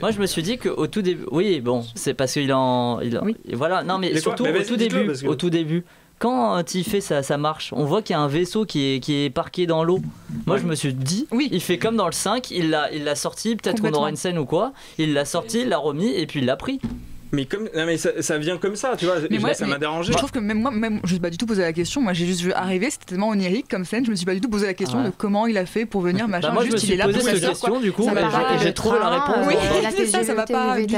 Moi, je me suis dit qu'au tout début. Oui, bon, c'est parce qu'il Oui. Voilà, non, mais surtout au tout début. Quand il fait sa marche, on voit qu'il y a un vaisseau qui est parqué dans l'eau. Moi, je me suis dit, il fait comme dans le 5, il l'a sorti, peut-être qu'on aura une scène ou quoi. Il l'a sorti, il l'a remis et puis il l'a pris. Mais ça vient comme ça, tu vois. Ça m'a dérangé. Je trouve que même moi, je me suis pas du tout posé la question. Moi, j'ai juste vu arriver, c'était tellement onirique comme scène. Je me suis pas du tout posé la question de comment il a fait pour venir, machin. Moi, je me suis posé cette question, du coup, j'ai trouvé la réponse. Oui, ça va pas du tout.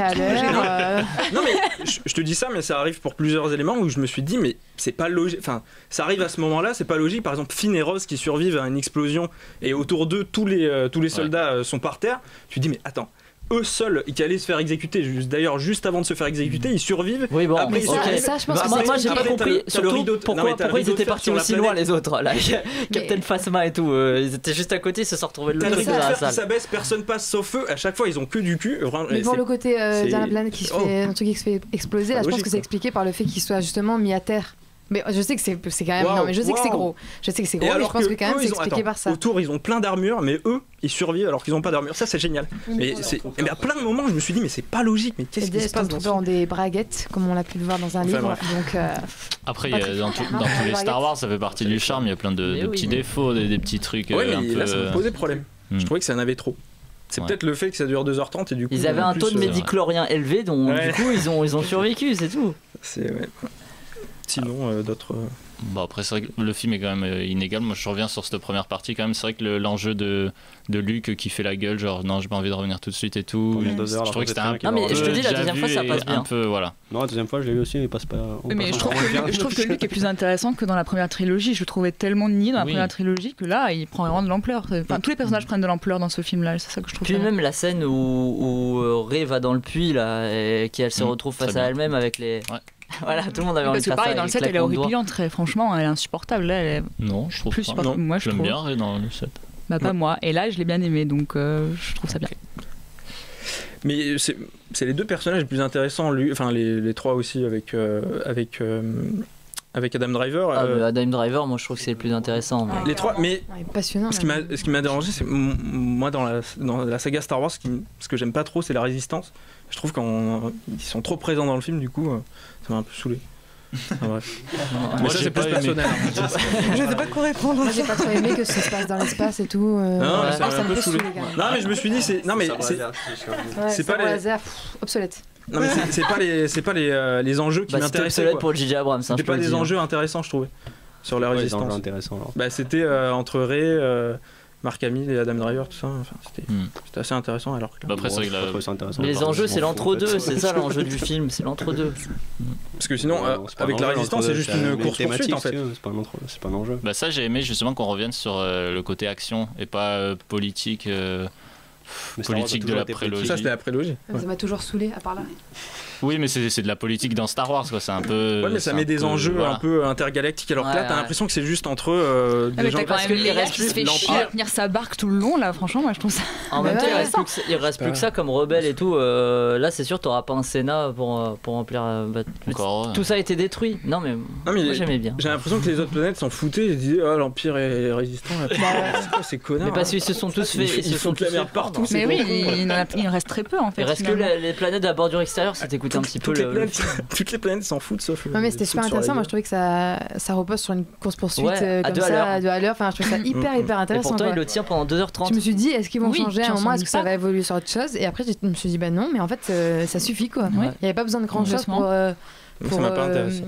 Non, mais je te dis ça, mais ça arrive pour plusieurs éléments où je me suis dit, mais c'est pas logique. Enfin, ça arrive à ce moment-là, c'est pas logique. Par exemple, Finn et Rose qui survivent à une explosion et autour d'eux, tous les soldats sont par terre. Tu te dis, mais attends. Eux seuls qui allaient se faire exécuter, d'ailleurs juste avant de se faire exécuter, ils survivent. Oui, bon, après, ça, je pense que moi j'ai pas compris surtout pourquoi ils étaient partis aussi loin les autres là. Captain Phasma et tout, ils étaient juste à côté, ils se sont retrouvés le truc dans la salle. Ça baisse, personne passe sauf eux, à chaque fois ils ont que du cul. Mais pour le côté dans la planète qui se fait un truc qui se fait exploser, là je pense que c'est expliqué par le fait qu'il soit justement mis à terre. Mais je sais que c'est quand même non mais je sais que c'est gros. Je sais que c'est gros, mais je pense que quand même c'est expliqué par ça. Autour ils ont plein d'armure, mais eux ils survivent alors qu'ils ont pas d'armure. Ça c'est génial. Mais à plein de moments je me suis dit mais c'est pas logique. Mais qu'est-ce qui se passe dans des braguettes comme on l'a pu le voir dans un livre. Donc après dans tous les Star Wars ça fait partie du charme. Il y a plein de petits défauts, des petits trucs. Ouais mais là ça me posait problème. Je trouvais que ça en avait trop. C'est peut-être le fait que ça dure 2h30 et du coup ils avaient un taux de médichlorien élevé donc du coup ils ont survécu, c'est tout. C'est sinon d'autres Bon après c'est vrai que le film est quand même inégal. Moi je reviens sur cette première partie quand même. C'est vrai que l'enjeu de Luke qui fait la gueule genre non j'ai pas envie de revenir tout de suite et tout. Je trouvais que c'était un peu... Non mais je te dis la deuxième fois ça passe bien. Un peu, voilà. Non la deuxième fois je l'ai vu aussi mais il passe pas. Mais je trouve que Luke est plus intéressant que dans la première trilogie. Je le trouvais tellement niais dans la première trilogie que là il prend vraiment de l'ampleur. Enfin tous les personnages prennent de l'ampleur dans ce film là. C'est ça que je trouve. Puis même la scène où Rey va dans le puits là et qu'elle se retrouve face à elle-même avec les... Voilà, tout le monde avait envie de faire ça. Pareil, dans le set, elle est horripilante, très franchement, elle est insupportable. Là, elle est non, je trouve plus pas. supportable. Moi, je l'aime bien dans le set. Bah, pas moi. Et là, je l'ai bien aimé, donc je trouve ça bien. Mais c'est les deux personnages les plus intéressants, enfin les trois aussi avec avec Adam Driver. Adam Driver, moi je trouve que c'est le plus intéressant. Les trois, mais passionnant. Ce qui m'a dérangé, c'est moi dans la saga Star Wars, ce que j'aime pas trop, c'est la Résistance. Je trouve qu'ils sont trop présents dans le film, du coup, ça m'a un peu saulé. Ah, bref. Moi, ça c'est plus personnel. Je sais pas quoi répondre. Moi j'ai pas trop aimé que ça se passe dans l'espace et tout. Non, ça me saoulé. Non, mais je me suis dit, c'est pas les hasard obsolète. Non, mais c'est pas les enjeux qui m'intéressaient. C'était pour J.J. Abrams. C'était pas des enjeux intéressants, je trouvais, sur la Résistance. C'était entre Rey, Mark Hamill et Adam Driver, tout ça. Enfin, c'était assez intéressant. Alors que après, c'est les enjeux, c'est l'entre-deux, c'est ça l'enjeu du film, c'est l'entre-deux. Parce que sinon, avec la Résistance, c'est juste une course-poursuite en fait. C'est pas un enjeu. Bah, ça, j'ai aimé justement qu'on revienne sur le côté action et pas politique. Politique de la prélogie. Ça, c'était la prélogie. Ça m'a toujours saoulé, à part là. Oui, mais c'est de la politique dans Star Wars, quoi. C'est un peu. Ouais, mais ça met des enjeux un peu intergalactiques. Alors que là, t'as l'impression que c'est juste entre des gens. Parce qu'il reste qui se fait chier à tenir sa barque tout le long, là. Franchement, moi, je trouve ça. En même temps, il reste plus que ça comme rebelle et tout. Là, c'est sûr, t'auras pas un Sénat pour remplir. Tout ça a été détruit. Non, mais moi, j'aimais bien. J'ai l'impression que les autres planètes s'en foutaient. Ils disaient, oh, l'Empire est résistant. C'est quoi ces connards? Mais parce qu'ils se sont tous fait. Ils foutent la merde partout. Mais oui, il en reste très peu en fait. Il reste que les planètes à bordure extérieure, si t'écoutes un petit peu toutes les planètes s'en foutent sauf. Non, mais c'était super intéressant. Moi, je trouvais que ça repose sur une course-poursuite comme ça, à 2 à l'heure. Enfin, je trouve ça hyper intéressant. Et pourtant, il le tient pendant 2h30. Je me suis dit, est-ce qu'ils vont changer à un moment? Est-ce que ça va évoluer sur autre chose? Et après, je me suis dit, bah non, mais en fait, ça suffit quoi. Il n'y avait pas besoin de grand-chose pour. Ça m'a pas intéressé.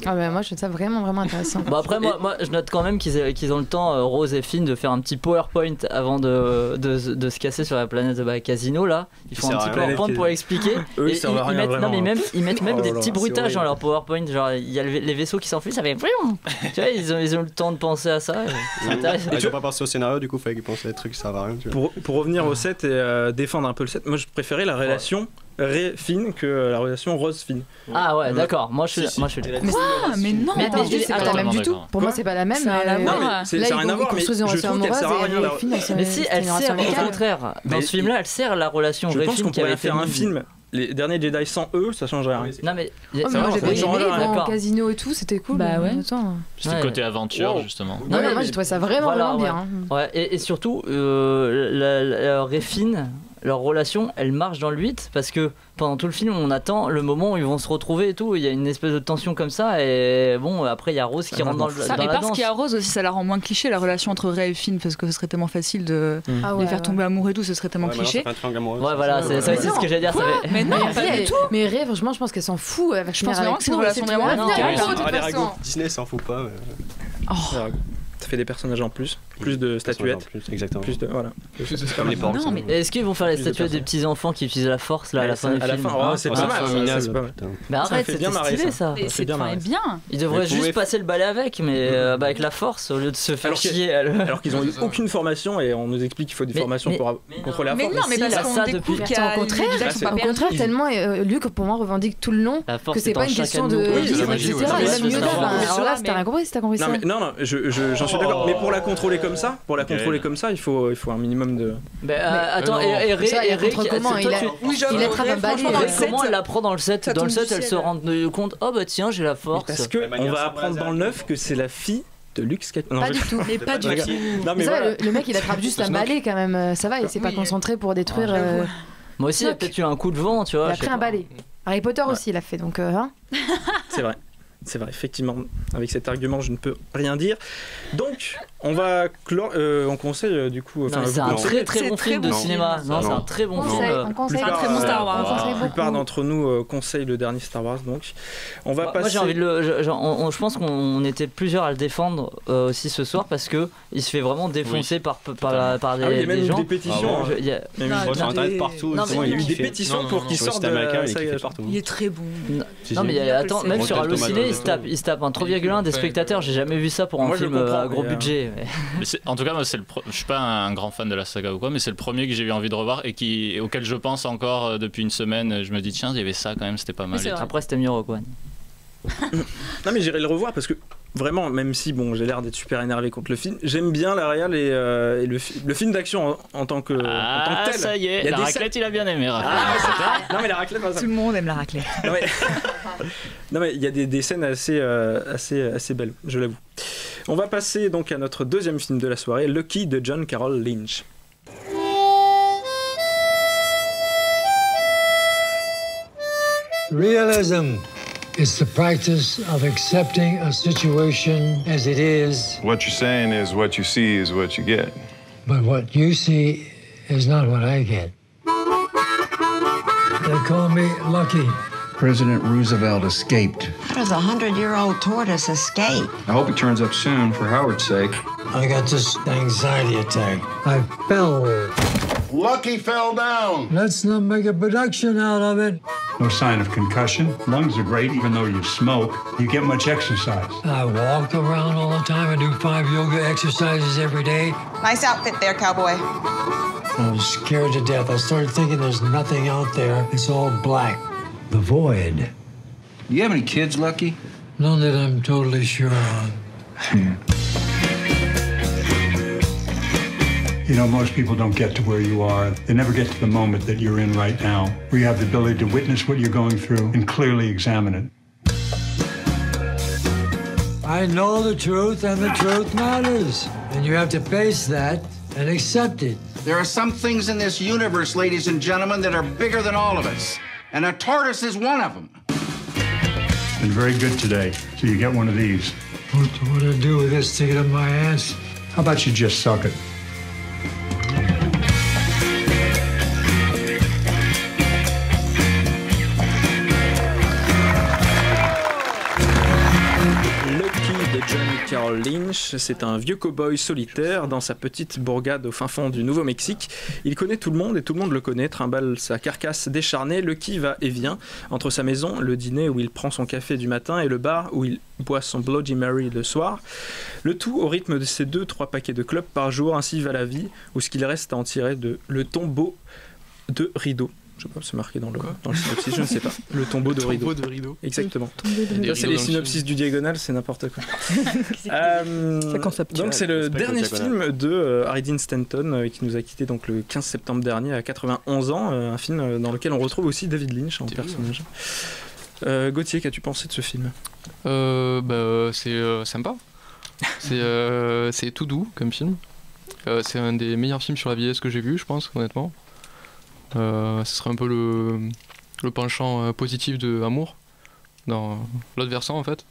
Ah bah moi je trouve ça vraiment intéressant. Bon après moi je note quand même qu'ils ont le temps, Rose et Finn, de faire un petit PowerPoint avant de se casser sur la planète Casino là. Ils font un petit PowerPoint pour expliquer. Eux ils servent à rien vraiment. Non mais ils mettent même des petits bruitages dans leur PowerPoint, genre il y a les vaisseaux qui s'enfuient, ça fait. Tu vois, ils ont le temps de penser à ça. C'est intéressant. Ils ont pas pensé au scénario, du coup fallait qu'ils pensent à des trucs qui servent à rien. Pour revenir au set et défendre un peu le set, moi je préférais la relation Rey-Finn que la relation Rose-Finn. Ah ouais, d'accord. Moi je suis. Quoi? Mais non. Mais attends, c'est pas la même du tout. Pour moi, c'est pas la même. C'est rien à voir, mais je trouve qu'elle sert à rien. Mais si, elle sert au contraire. Dans ce film-là, elle sert la relation Rey-Finn. Je pense qu'on pourrait faire un film. Les derniers Jedi sans eux, ça changerait rien. Non mais moi j'ai bien aimé quand Casino et tout, c'était cool. Bah ouais. C'était le côté aventure justement. Non mais moi j'ai trouvé ça vraiment bien. Ouais, et surtout Rey-Finn, leur relation, elle marche dans le 8 parce que pendant tout le film, on attend le moment où ils vont se retrouver et tout. Il y a une espèce de tension comme ça. Et bon, après, il y a Rose qui rentre dans la danse. Et parce qu'il y a Rose aussi, ça la rend moins cliché la relation entre Rey et Finn parce que ce serait tellement facile de les faire tomber amoureux et tout. Ce serait tellement cliché. Ouais, voilà, c'est ça aussi ce que j'allais dire. Mais non, pas du tout. Mais Rey, franchement, je pense qu'elle s'en fout. Je pense vraiment que c'est une relation vraiment Disney s'en fout pas. Ça fait des personnages en plus de statuettes. Exactement. Plus de voilà. Comme les porcs. Est-ce qu'ils vont faire les statuettes des petits enfants qui utilisent la force là à la fin du film? C'est pas mal. Mais arrête, c'est stylé ça. C'est bien. Ils devraient juste passer le balai avec, mais avec la force au lieu de se faire chier. Alors qu'ils ont eu aucune formation et on nous explique qu'il faut des formations pour contrôler la force. Mais non, mais parce qu'on découvre qu'il y a au contraire tellement Luke pour moi revendique tout le long que c'est pas une question de vivre, etc. Alors là, t'as rien compris si t'as compris ça. Non, j'en suis d'accord. Mais pour la contrôler comme ça, il faut un minimum de. Attends, et Rey comment il attrape un balai. Comment elle l'apprend dans le 7? Dans le 7, elle se rend compte, oh bah tiens, j'ai la force. Parce que on va apprendre dans le 9 que c'est la fille de Luke Skywalker. Pas du tout. Mais pas du tout. Le mec il attrape juste un balai quand même. Ça va, il s'est pas concentré pour détruire. Moi aussi, il a peut-être eu un coup de vent, tu vois. Il a pris un balai. Harry Potter aussi, il a fait donc. C'est vrai. C'est vrai, effectivement, avec cet argument, je ne peux rien dire. Donc, on va clore. On conseille du coup. C'est un très bon film de cinéma. Non, c'est un très bon film. On conseille un très bon Star Wars. La plupart d'entre nous conseillent le dernier Star Wars. Donc, on va passer. Moi, j'ai envie de je pense qu'on était plusieurs à le défendre aussi ce soir parce que il se fait vraiment défoncer par des gens. Il y a même eu des pétitions. Il y a sur Internet partout. Il y a eu des pétitions pour qu'il sorte de la saga. Il est très bon. Non, mais attends, même sur Allociné, il se tape un 3,1 des spectateurs. J'ai jamais vu ça pour un film à gros budget. En tout cas, moi, je suis pas un grand fan de la saga ou quoi, mais c'est le premier que j'ai eu envie de revoir et auquel je pense encore depuis une semaine. Je me dis tiens, il y avait ça quand même, c'était pas mal. Après, c'était mieux Rogue One. Non, mais j'irai le revoir parce que vraiment, même si bon, j'ai l'air d'être super énervé contre le film, j'aime bien la réal et le film d'action en tant que tel. Ça y est, la raclette, il a bien aimé. Non mais la raclette, tout le monde aime la raclette. Non mais il y a des scènes assez belles, je l'avoue. On va passer donc à notre deuxième film de la soirée, Lucky de John Carroll Lynch. Realism is the practice of accepting a situation as it is. What you're saying is what you see is what you get. But what you see is not what I get. They call me lucky. President Roosevelt escaped. How does a 100-year-old tortoise escape? I hope he turns up soon for Howard's sake. I got this anxiety attack. I fell. Lucky fell down. Let's not make a production out of it. No sign of concussion. Lungs are great even though you smoke. You get much exercise. I walk around all the time. I do 5 yoga exercises every day. Nice outfit there, cowboy. I was scared to death. I started thinking there's nothing out there. It's all black. The void. Do you have any kids, Lucky? None that I'm totally sure of. You know, most people don't get to where you are. They never get to the moment that you're in right now, where you have the ability to witness what you're going through and clearly examine it. I know the truth, and the truth matters. And you have to face that and accept it. There are some things in this universe, ladies and gentlemen, that are bigger than all of us. And a tortoise is one of them. Been very good today, so you get one of these. What do I do with this? Stick it up my ass? How about you just suck it? Carroll Lynch, c'est un vieux cow-boy solitaire dans sa petite bourgade au fin fond du Nouveau-Mexique. Il connaît tout le monde et tout le monde le connaît, trimballe sa carcasse décharnée, Lucky va et vient entre sa maison, le dîner où il prend son café du matin et le bar où il boit son Bloody Mary le soir. Le tout au rythme de ses 2-3 paquets de clopes par jour, ainsi va la vie, où ce qu'il reste à en tirer de le tombeau de rideau. Je sais pas, c'est marqué dans le synopsis, je ne sais pas. Le tombeau de rideau. Tombeau de rideau. Exactement. Ça, c'est les synopsis du Diagonal, c'est n'importe quoi. Donc c'est le dernier film de Harry Dean Stanton qui nous a quitté donc le 15 septembre dernier à 91 ans. Un film dans lequel on retrouve aussi David Lynch en personnage. Gauthier, qu'as-tu pensé de ce film ? C'est sympa. C'est tout doux comme film. C'est un des meilleurs films sur la vieillesse que j'ai vu, je pense, honnêtement. Ce serait un peu le penchant positif de Amour dans l'autre versant en fait.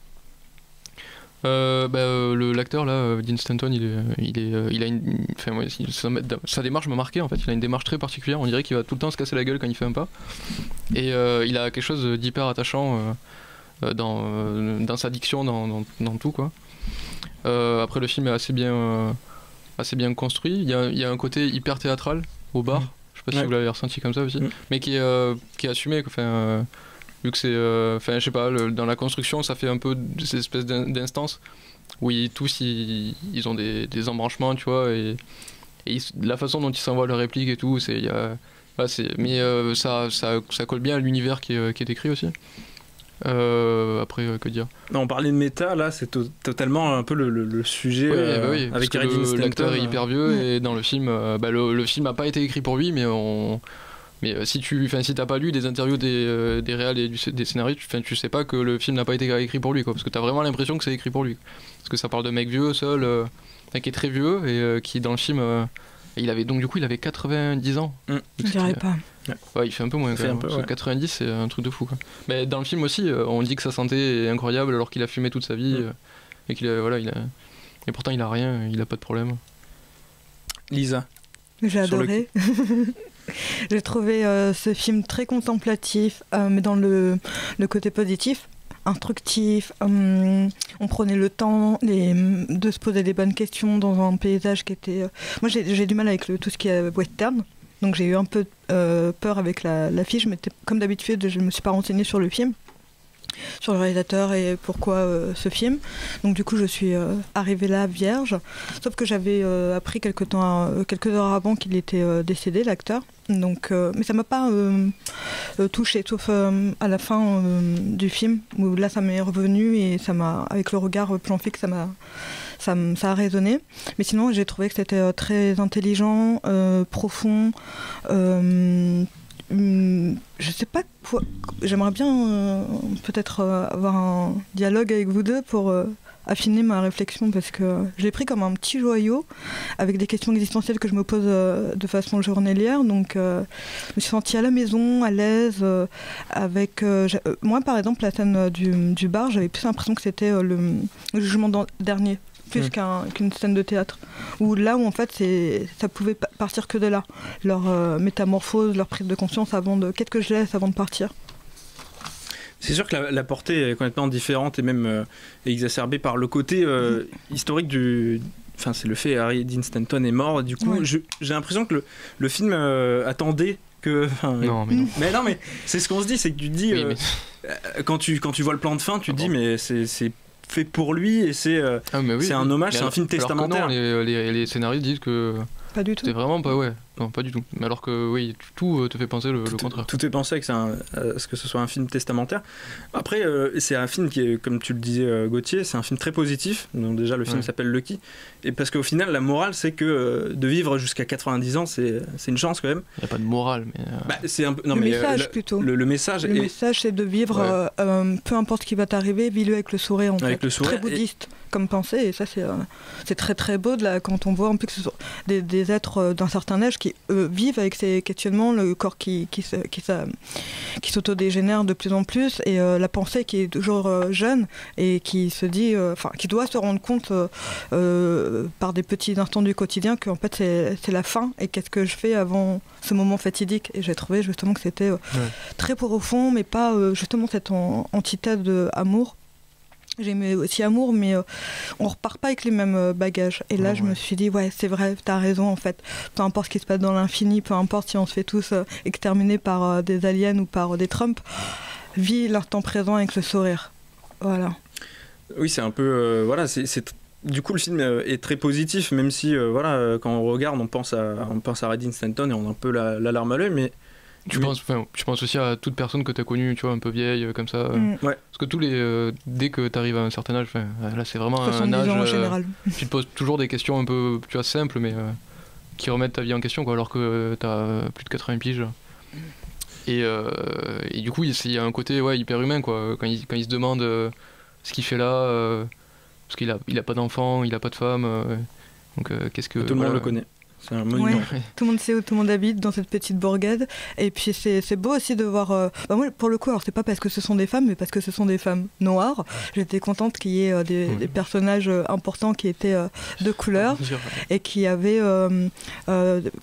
L'acteur là, Dean Stanton, il a une, sa démarche m'a marqué en fait. Il a une démarche très particulière. On dirait qu'il va tout le temps se casser la gueule quand il fait un pas. Et il a quelque chose d'hyper attachant dans sa diction, dans tout quoi. Après le film est assez bien construit. Il y a un côté hyper théâtral au bar. Je sais pas si vous l'avez ressenti comme ça aussi, mais qui est assumé. Vu que c'est, je sais pas, dans la construction, ça fait un peu ces espèces d'instances où tous ils ont des embranchements, tu vois, et la façon dont ils s'envoient leurs répliques et tout, ça colle bien à l'univers qui est décrit aussi. Après, que dire ? Non, on parlait de méta, là, c'est totalement un peu le sujet avec Harry Dean Stanton. L'acteur est hyper vieux et dans le film, le film n'a pas été écrit pour lui, mais si t'as pas lu des interviews des réals et des scénaristes, tu sais pas que le film n'a pas été écrit pour lui, quoi, parce que t'as vraiment l'impression que c'est écrit pour lui. Parce que ça parle de mec vieux, seul, qui est très vieux et qui dans le film... il avait 90 ans. Je dirais pas. Ouais, il fait un peu moins quand même. Parce que 90, c'est un truc de fou, quoi. Mais dans le film aussi, on dit que sa santé est incroyable alors qu'il a fumé toute sa vie et qu'il et pourtant il a rien, il a pas de problème. Lisa. J'ai adoré. J'ai trouvé ce film très contemplatif, mais dans le côté positif. Instructif, on prenait le temps de se poser des bonnes questions dans un paysage qui était... Moi j'ai du mal avec tout ce qui est western, donc j'ai eu un peu peur avec l'affiche, mais comme d'habitude je ne me suis pas renseignée sur le film, sur le réalisateur et pourquoi ce film. Donc du coup je suis arrivée là vierge, sauf que j'avais appris quelques heures avant qu'il était décédé, l'acteur. Donc, mais ça m'a pas touchée, sauf à la fin du film où là ça m'est revenu et ça m'a, avec le regard plan fixe, ça a résonné. Mais sinon j'ai trouvé que c'était très intelligent, profond, je sais pas quoi. J'aimerais bien peut-être avoir un dialogue avec vous deux pour affiner ma réflexion, parce que je l'ai pris comme un petit joyau avec des questions existentielles que je me pose de façon journalière. Donc je me suis sentie à la maison, à l'aise avec moi par exemple la scène du bar, j'avais plus l'impression que c'était le jugement dernier plus qu'une scène de théâtre, où là où en fait ça pouvait partir que de là, leur métamorphose, leur prise de conscience avant de qu'est-ce que je laisse avant de partir. C'est sûr que la portée est complètement différente et même exacerbée par le côté historique du... Enfin, c'est le fait Harry Dean Stanton est mort. Du coup, j'ai l'impression que le film attendait que... Non, mais non. Mais non, mais c'est ce qu'on se dit, c'est que tu te dis... quand tu vois le plan de fin, tu te dis, mais c'est fait pour lui et c'est un hommage, c'est un film testamentaire. Les scénarios disent que... Pas du tout. C'est vraiment pas, non, pas du tout. Mais alors que oui, tout te fait penser le contraire. Tout est pensé à ce que ce soit un film testamentaire. Après, c'est un film qui est, comme tu le disais Gauthier, c'est un film très positif. Donc déjà le film s'appelle Lucky. Et parce qu'au final, la morale, c'est que de vivre jusqu'à 90 ans, c'est une chance quand même. Il n'y a pas de morale, mais... c'est un peu... non, le message plutôt. Le message. Le message, c'est de vivre, peu importe ce qui va t'arriver, vis-le avec le sourire en fait. Le sourire, très bouddhiste comme pensée, et ça c'est très très beau quand on voit en plus que ce sont des êtres d'un certain âge qui vivent avec ces questionnements, le corps qui s'autodégénère de plus en plus, et la pensée qui est toujours jeune et qui se dit, qui doit se rendre compte par des petits instants du quotidien qu'en fait c'est la fin, et qu'est-ce que je fais avant ce moment fatidique. Et j'ai trouvé justement que c'était très profond, mais pas justement cette antithèse de amour. J'aimais aussi Amour, mais on repart pas avec les mêmes bagages. Et là, je me suis dit, c'est vrai, t'as raison en fait. Peu importe ce qui se passe dans l'infini, peu importe si on se fait tous exterminer par des aliens ou par des Trump, vis l'instant présent avec le sourire. Voilà. Oui, c'est un peu... du coup, le film est très positif, même si, quand on regarde, on pense à Ray Dean Stanton et on a un peu la larme à l'œil, mais... Tu penses aussi à toute personne que tu as connue, tu vois, un peu vieille, comme ça. Parce que dès que tu arrives à un certain âge, là c'est vraiment un âge. En général. Tu te poses toujours des questions un peu, tu vois, simples, mais qui remettent ta vie en question, quoi, alors que tu as plus de 80 piges. Et du coup, il y a un côté hyper humain, quoi, quand il se demande ce qu'il fait là, parce qu'il a pas d'enfant, il a pas de femme. Donc qu'est-ce que. Tout le monde le connaît. C'est un monument. Tout le monde sait où tout le monde habite dans cette petite bourgade. Et puis c'est beau aussi de voir... moi, pour le coup, alors c'est pas parce que ce sont des femmes, mais parce que ce sont des femmes noires. J'étais contente qu'il y ait des personnages importants qui étaient de couleur et qui avaient...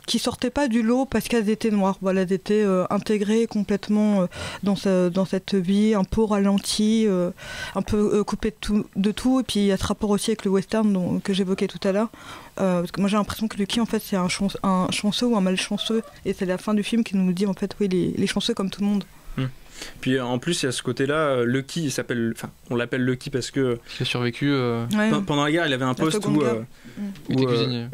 qui sortaient pas du lot parce qu'elles étaient noires. Voilà, elles étaient intégrées complètement dans cette vie un peu ralentie, un peu coupée de tout. Et puis il y a ce rapport aussi avec le western que j'évoquais tout à l'heure. Parce que moi j'ai l'impression que Lucky en fait c'est un chanceux ou un malchanceux, et c'est la fin du film qui nous dit en fait les chanceux comme tout le monde. Puis en plus il y a ce côté-là, Lucky, on l'appelle Lucky parce que il a survécu pendant la guerre, il avait un poste où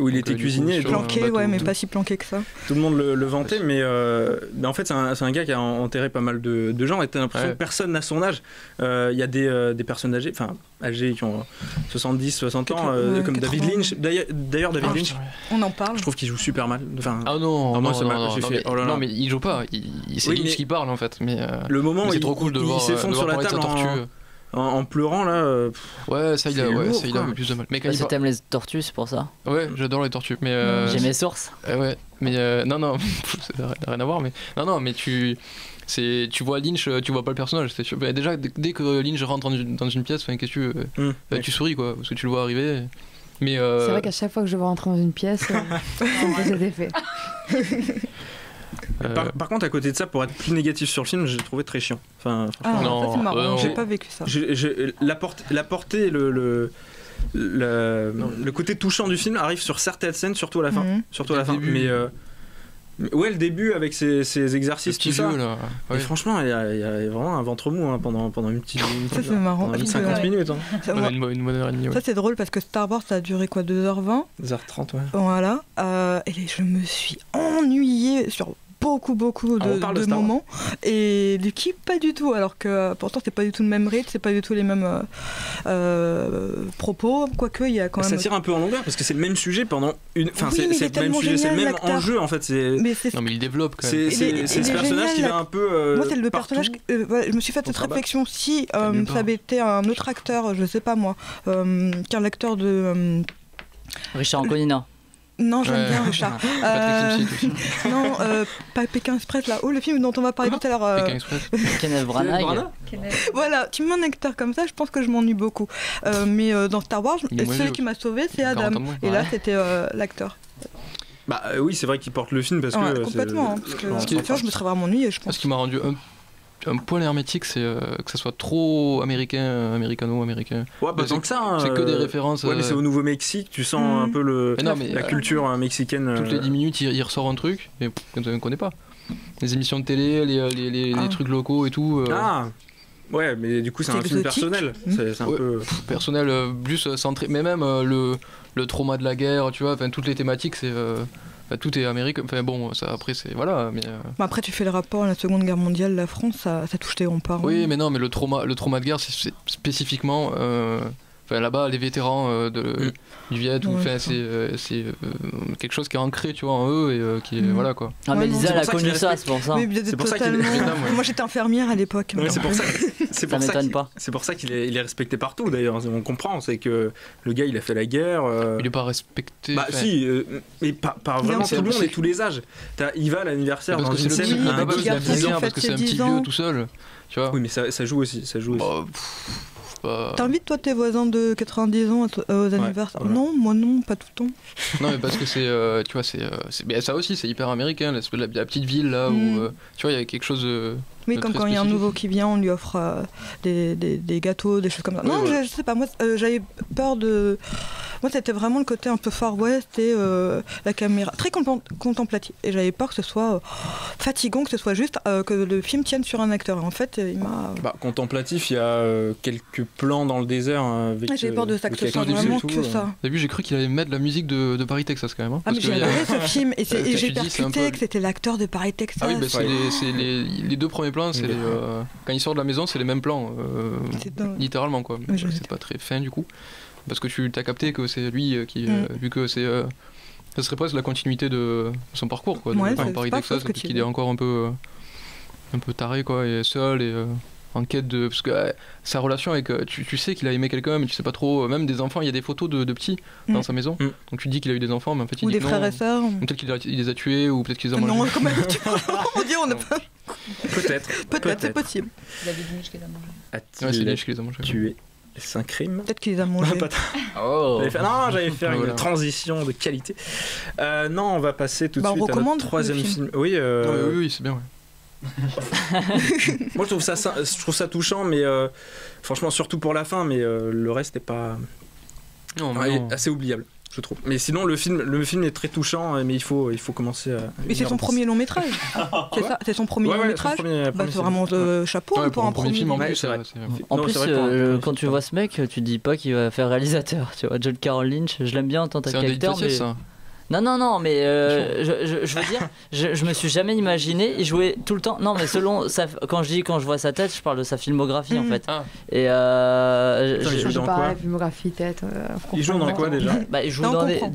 il était cuisinier, planqué, mais pas si planqué que ça. Tout le monde le vantait, mais en fait c'est un gars qui a enterré pas mal de gens, et t'as l'impression que personne n'a son âge. Il y a des personnes âgées qui ont 70, 60 ans, comme David Lynch. D'ailleurs David Lynch, on en parle. Je trouve qu'il joue super mal. Non, mais il joue pas. C'est Lynch qui parle en fait. Mais le moment où c'est trop cool de voir, s'effondre sur la table en pleurant là. Ça il a eu plus de mal. Mais si t'aimes les tortues, c'est pour ça. Ouais, j'adore les tortues. Mais j'ai mes sources. Mais non, ça n'a rien à voir. Mais non, mais tu vois Lynch, tu vois pas le personnage. Déjà, dès que Lynch rentre dans une pièce, qu'est-ce que tu souris, quoi, parce que tu le vois arriver. Mais c'est vrai qu'à chaque fois que je vois rentrer dans une pièce, ça me fait cet effet. Par contre, à côté de ça, pour être plus négatif sur le film, j'ai trouvé très chiant. Ça c'est marrant, j'ai pas vécu ça. La portée, le côté touchant du film arrive sur certaines scènes, surtout à la fin. Mais le début avec ces exercices, tout ça. Là. Et franchement, il y a vraiment un ventre mou pendant une petite ça c'est marrant. 50 minutes. Une bonne heure et demie. Ça c'est drôle parce que Star Wars ça a duré 2h20 2h30, Voilà. Et je me suis ennuyée sur beaucoup de moments. Et Lucky, pas du tout. Alors que pourtant, c'est pas du tout le même rythme, c'est pas du tout les mêmes propos. Quoique, il y a quand même. Ça tire un peu en longueur parce que c'est le même sujet pendant une. Enfin, c'est le même sujet, c'est le même enjeu en fait. Non, mais il développe quand même. C'est ce personnage qui va un peu. Moi, c'est le personnage. Je me suis fait cette réflexion. Si ça avait été un autre acteur, je sais pas moi, qu'un acteur de. Richard Anconina. Non, j'aime bien Richard. Non, pas Pékin Express, là. Oh, le film dont on va parler tout à l'heure. Pékin Express. Kenneth Branagh. Voilà, tu mets un acteur comme ça, je pense que je m'ennuie beaucoup. Mais dans Star Wars, celui qui m'a sauvé, c'est Adam. Et là, c'était l'acteur. Bah oui, c'est vrai qu'il porte le film parce que. Complètement. Parce que je me serais vraiment ennuyé, je pense. Ce qui m'a rendu un poil hermétique, c'est que ça soit trop américano-américain. Ouais, bah tant que ça. C'est que des références. Ouais, mais c'est au Nouveau-Mexique, tu sens un peu la culture mexicaine. Toutes les 10 minutes, il ressort un truc, et on ne connaît pas. Les émissions de télé, les trucs locaux et tout. Ah ouais, mais du coup, c'est un film personnel. C'est un peu. Personnel, plus centré. Mais même le trauma de la guerre, tu vois, toutes les thématiques, c'est. Tout est américain. Enfin bon, ça après c'est voilà. Mais après tu fais le rapport à la Seconde Guerre mondiale, la France, ça touche tes grands-parents. Oui, mais non, mais le trauma de guerre, c'est spécifiquement. Là-bas, les vétérans du Viet, c'est quelque chose qui est ancré, tu vois, en eux et qui est voilà quoi. Ah mais Lisa elle a connu ça, c'est pour ça. Oui, c'est pour ça qu'il Moi j'étais infirmière à l'époque. Ouais, c'est pour ça. Ça m'étonne pas. C'est pour ça qu'il est respecté partout d'ailleurs. On comprend, c'est que le gars il a fait la guerre. Il est pas respecté. Bah si, mais pas vraiment tout le monde et tous les âges. Il va à l'anniversaire dans une scène. Parce que c'est un petit vieux tout seul, tu vois. Oui, mais ça joue aussi. T'invites toi tes voisins de 90 ans aux anniversaires? Voilà. Non, moi non, pas tout le temps. Non, mais parce que c'est, tu vois, mais ça aussi, c'est hyper américain, la petite ville là où, tu vois, il y a quelque chose. Oui, comme quand il y a un nouveau qui vient, on lui offre des gâteaux, des choses comme ça. Oui, non, je sais pas, moi j'avais peur de. Moi c'était vraiment le côté un peu Far West et la caméra très contemplative. Et j'avais peur que ce soit fatigant, que ce soit juste que le film tienne sur un acteur. Et en fait, il m'a. Contemplatif, il y a quelques plans dans le désert. J'avais peur de ça, que ce soit vraiment que ça. Au début, j'ai cru qu'il allait mettre la musique de Paris, Texas quand même. Hein, mais j'ai adoré ce film et j'ai percuté que c'était l'acteur de Paris, Texas. Ah oui, c'est les deux premiers plans, c'est quand il sort de la maison, c'est les mêmes plans, littéralement quoi. C'est pas très fin du coup, parce que tu t'as capté que c'est lui qui, vu que c'est, ça serait presque la continuité de son parcours quoi, de Paris, Texas, qu'il est encore un peu taré quoi, et seul et en quête de, parce que sa relation avec, tu sais qu'il a aimé quelqu'un, mais tu sais pas trop, même des enfants, il y a des photos de petits dans sa maison, donc tu te dis qu'il a eu des enfants, mais en fait il ou dit des frères et sœurs, peut-être qu'il les a tués ou peut-être qu'il les a mangés. Non, quand même, on dit on n'a pas. Peut-être, c'est possible. David Lynch qui les a mangés. C'est Lynch qui les a mangés. Tué. C'est un crime. Peut-être qu'il les a mangés. J'allais faire une transition de qualité. Non, on va passer tout de suite à notre troisième film. Oui, oui, c'est bien. Ouais. Moi je trouve ça touchant, mais franchement surtout pour la fin, mais le reste est pas assez oubliable, je trouve. Mais sinon le film est très touchant, mais il faut commencer à. Mais c'est son premier long métrage. C'est son premier long métrage. C'est vraiment chapeau pour un premier film. En plus, quand tu vois ce mec, tu dis pas qu'il va faire réalisateur. Tu vois, John Carroll Lynch, je l'aime bien en tant qu'acteur. Non, mais je veux dire, je me suis jamais imaginé, il jouait tout le temps. Non, mais selon quand je vois sa tête, je parle de sa filmographie en fait. Et je joue pas la filmographie tête. Il joue dans quoi déjà?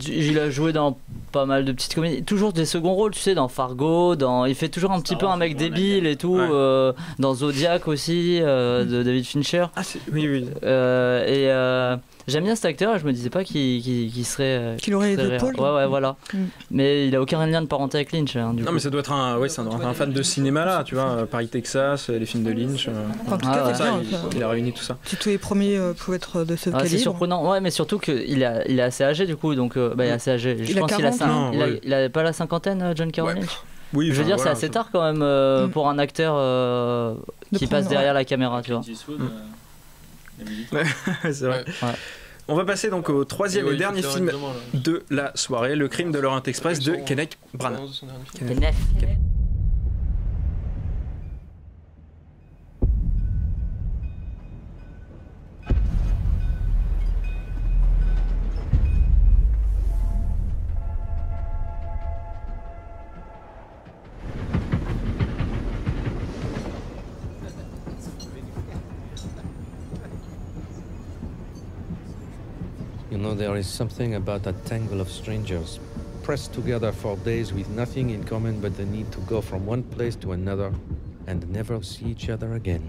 Il a joué dans pas mal de petites comédies, toujours des seconds rôles, tu sais, dans Fargo, il fait toujours un petit peu un mec débile et tout, dans Zodiac aussi, de David Fincher. Oui. J'aime bien cet acteur et je me disais pas qu'il serait. Qu'il aurait les épaules. Ouais, voilà. Mais il a aucun lien de parenté avec Lynch. Hein, non, mais ça doit être un fan de cinéma là, tu vois, Paris, Texas, les films de Lynch. En tout cas, c'est bien. Il a réuni tout ça. Tous les premiers pouvaient être de ce calibre. C'est surprenant, ouais, mais surtout qu'il est assez âgé du coup, donc il est assez âgé. Je pense qu'il a pas la cinquantaine, John Carroll Lynch. Oui, je veux dire, c'est assez tard quand même pour un acteur qui passe derrière la caméra, tu vois. C'est vrai. Ouais. On va passer donc au troisième et dernier film de la soirée, Le Crime de l'Orient Express de Kenneth Branagh. You know, there is something about that tangle of strangers, pressed together for days with nothing in common but the need to go from one place to another and never see each other again.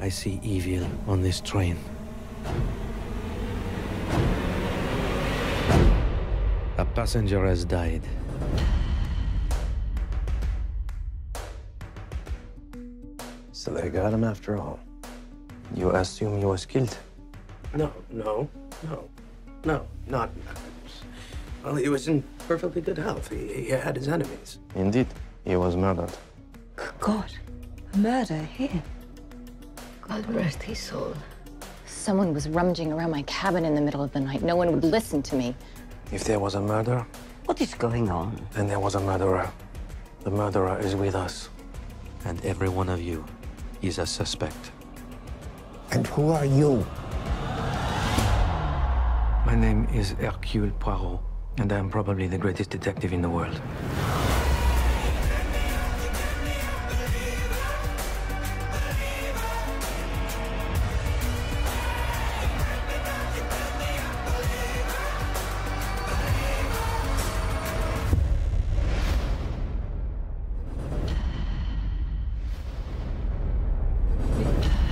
I see evil on this train. A passenger has died. So they got him after all. You assume he was killed? No, not. Well, he was in perfectly good health. He had his enemies. Indeed, he was murdered. God, murder here. God rest his soul. Someone was rummaging around my cabin in the middle of the night. No one would listen to me. If there was a murder, What is going on? then there was a murderer. The murderer is with us. And every one of you is a suspect. And who are you? My name is Hercule Poirot, and I am probably the greatest detective in the world.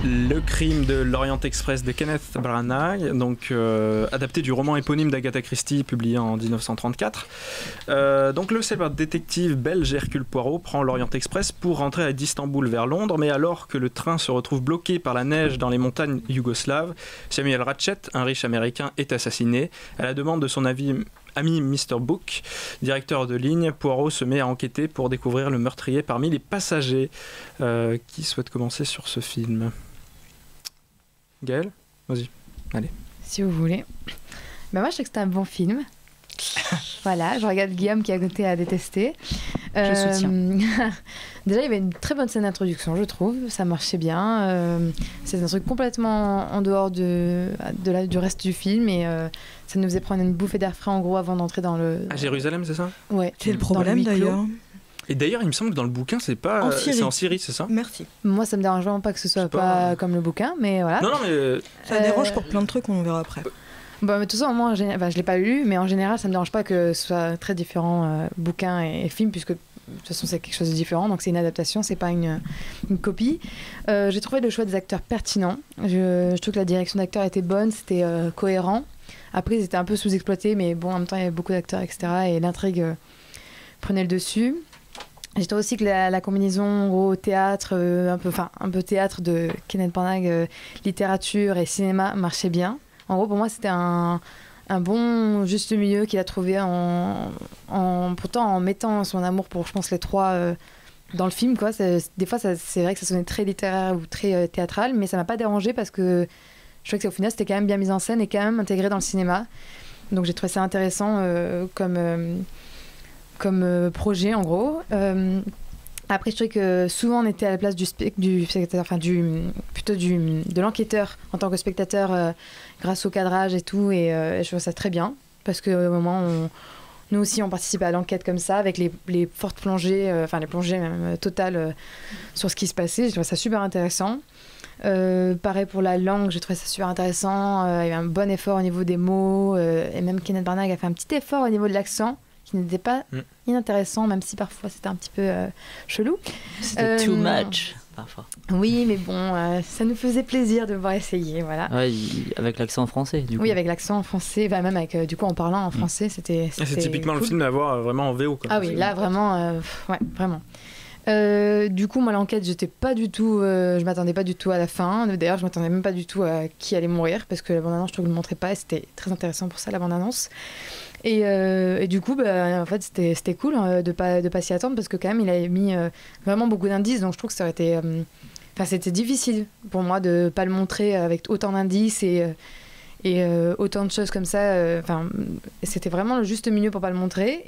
Le crime de l'Orient Express de Kenneth Branagh, donc adapté du roman éponyme d'Agatha Christie publié en 1934. Donc le célèbre détective belge Hercule Poirot prend l'Orient Express pour rentrer d'Istanbul vers Londres, mais alors que le train se retrouve bloqué par la neige dans les montagnes yougoslaves, Samuel Ratchet, un riche américain, est assassiné. À la demande de son ami Mr. Book, directeur de ligne, Poirot se met à enquêter pour découvrir le meurtrier parmi les passagers. Qui souhaite commencer sur ce film ? Gaël ? Vas-y, allez. Si vous voulez. Ben moi, je sais que c'était un bon film. Voilà, je regarde Guillaume qui a côté à détester. Je soutiens. Déjà, il y avait une très bonne scène d'introduction, je trouve. Ça marchait bien. C'est un truc complètement en dehors du reste du film. Et ça nous faisait prendre une bouffée d'air frais, en gros, avant d'entrer dans le... À Jérusalem, c'est ça ? Ouais. C'est le problème, d'ailleurs. Et d'ailleurs, il me semble que dans le bouquin, c'est pas... C'est en Syrie, c'est ça ? Merci. Moi, ça me dérange vraiment pas que ce soit pas comme le bouquin, mais voilà. Non, mais... Ça dérange pour plein de trucs, on verra après. Bah, mais tout ça, moi, je l'ai pas lu, mais en général, ça me dérange pas que ce soit très différent, bouquin et film, puisque de toute façon, c'est quelque chose de différent, donc c'est une adaptation, c'est pas une copie. J'ai trouvé le choix des acteurs pertinent. Je trouve que la direction d'acteurs était bonne, c'était cohérent. Après, ils étaient un peu sous-exploités, mais bon, en même temps, il y avait beaucoup d'acteurs, etc. Et l'intrigue prenait le dessus. J'ai trouvé aussi que la combinaison au théâtre, un peu théâtre de Kenneth Branagh, littérature et cinéma marchait bien. En gros, pour moi, c'était un bon juste milieu qu'il a trouvé pourtant en mettant son amour pour, je pense, les trois dans le film, quoi. Des fois, c'est vrai que ça sonnait très littéraire ou très théâtral, mais ça m'a pas dérangé parce que je trouvais qu'au final, c'était quand même bien mis en scène et quand même intégré dans le cinéma. Donc j'ai trouvé ça intéressant comme projet, en gros. Après, je trouvais que souvent on était à la place du spectateur, enfin de l'enquêteur en tant que spectateur grâce au cadrage et tout, et je trouve ça très bien parce qu'au moment nous aussi on participait à l'enquête comme ça avec les fortes plongées, les plongées même totales sur ce qui se passait. Je trouvais ça super intéressant. Pareil pour la langue, j'ai trouvé ça super intéressant. Il y avait un bon effort au niveau des mots, et même Kenneth Branagh a fait un petit effort au niveau de l'accent qui n'était pas inintéressant, même si parfois c'était un petit peu chelou. C'était too much, parfois. Oui, mais bon, ça nous faisait plaisir de voir essayer, voilà. Ouais, avec l'accent français, du coup. Oui, avec l'accent français, même avec, du coup, en parlant en français, c'était c'est typiquement cool. Le film à voir vraiment en VO, quoi. Ah oui, là, vraiment, ouais, vraiment. Du coup, moi, l'enquête, je m'attendais pas du tout à la fin. D'ailleurs, je m'attendais même pas du tout à qui allait mourir, parce que la bande-annonce, je trouve, ne le montrait pas, et c'était très intéressant pour ça, la bande-annonce. Et du coup, en fait, c'était cool de pas s'y attendre, parce que quand même, il avait mis vraiment beaucoup d'indices, donc je trouve que ça aurait été... c'était difficile pour moi de pas le montrer avec autant d'indices et autant de choses comme ça. C'était vraiment le juste milieu pour pas le montrer.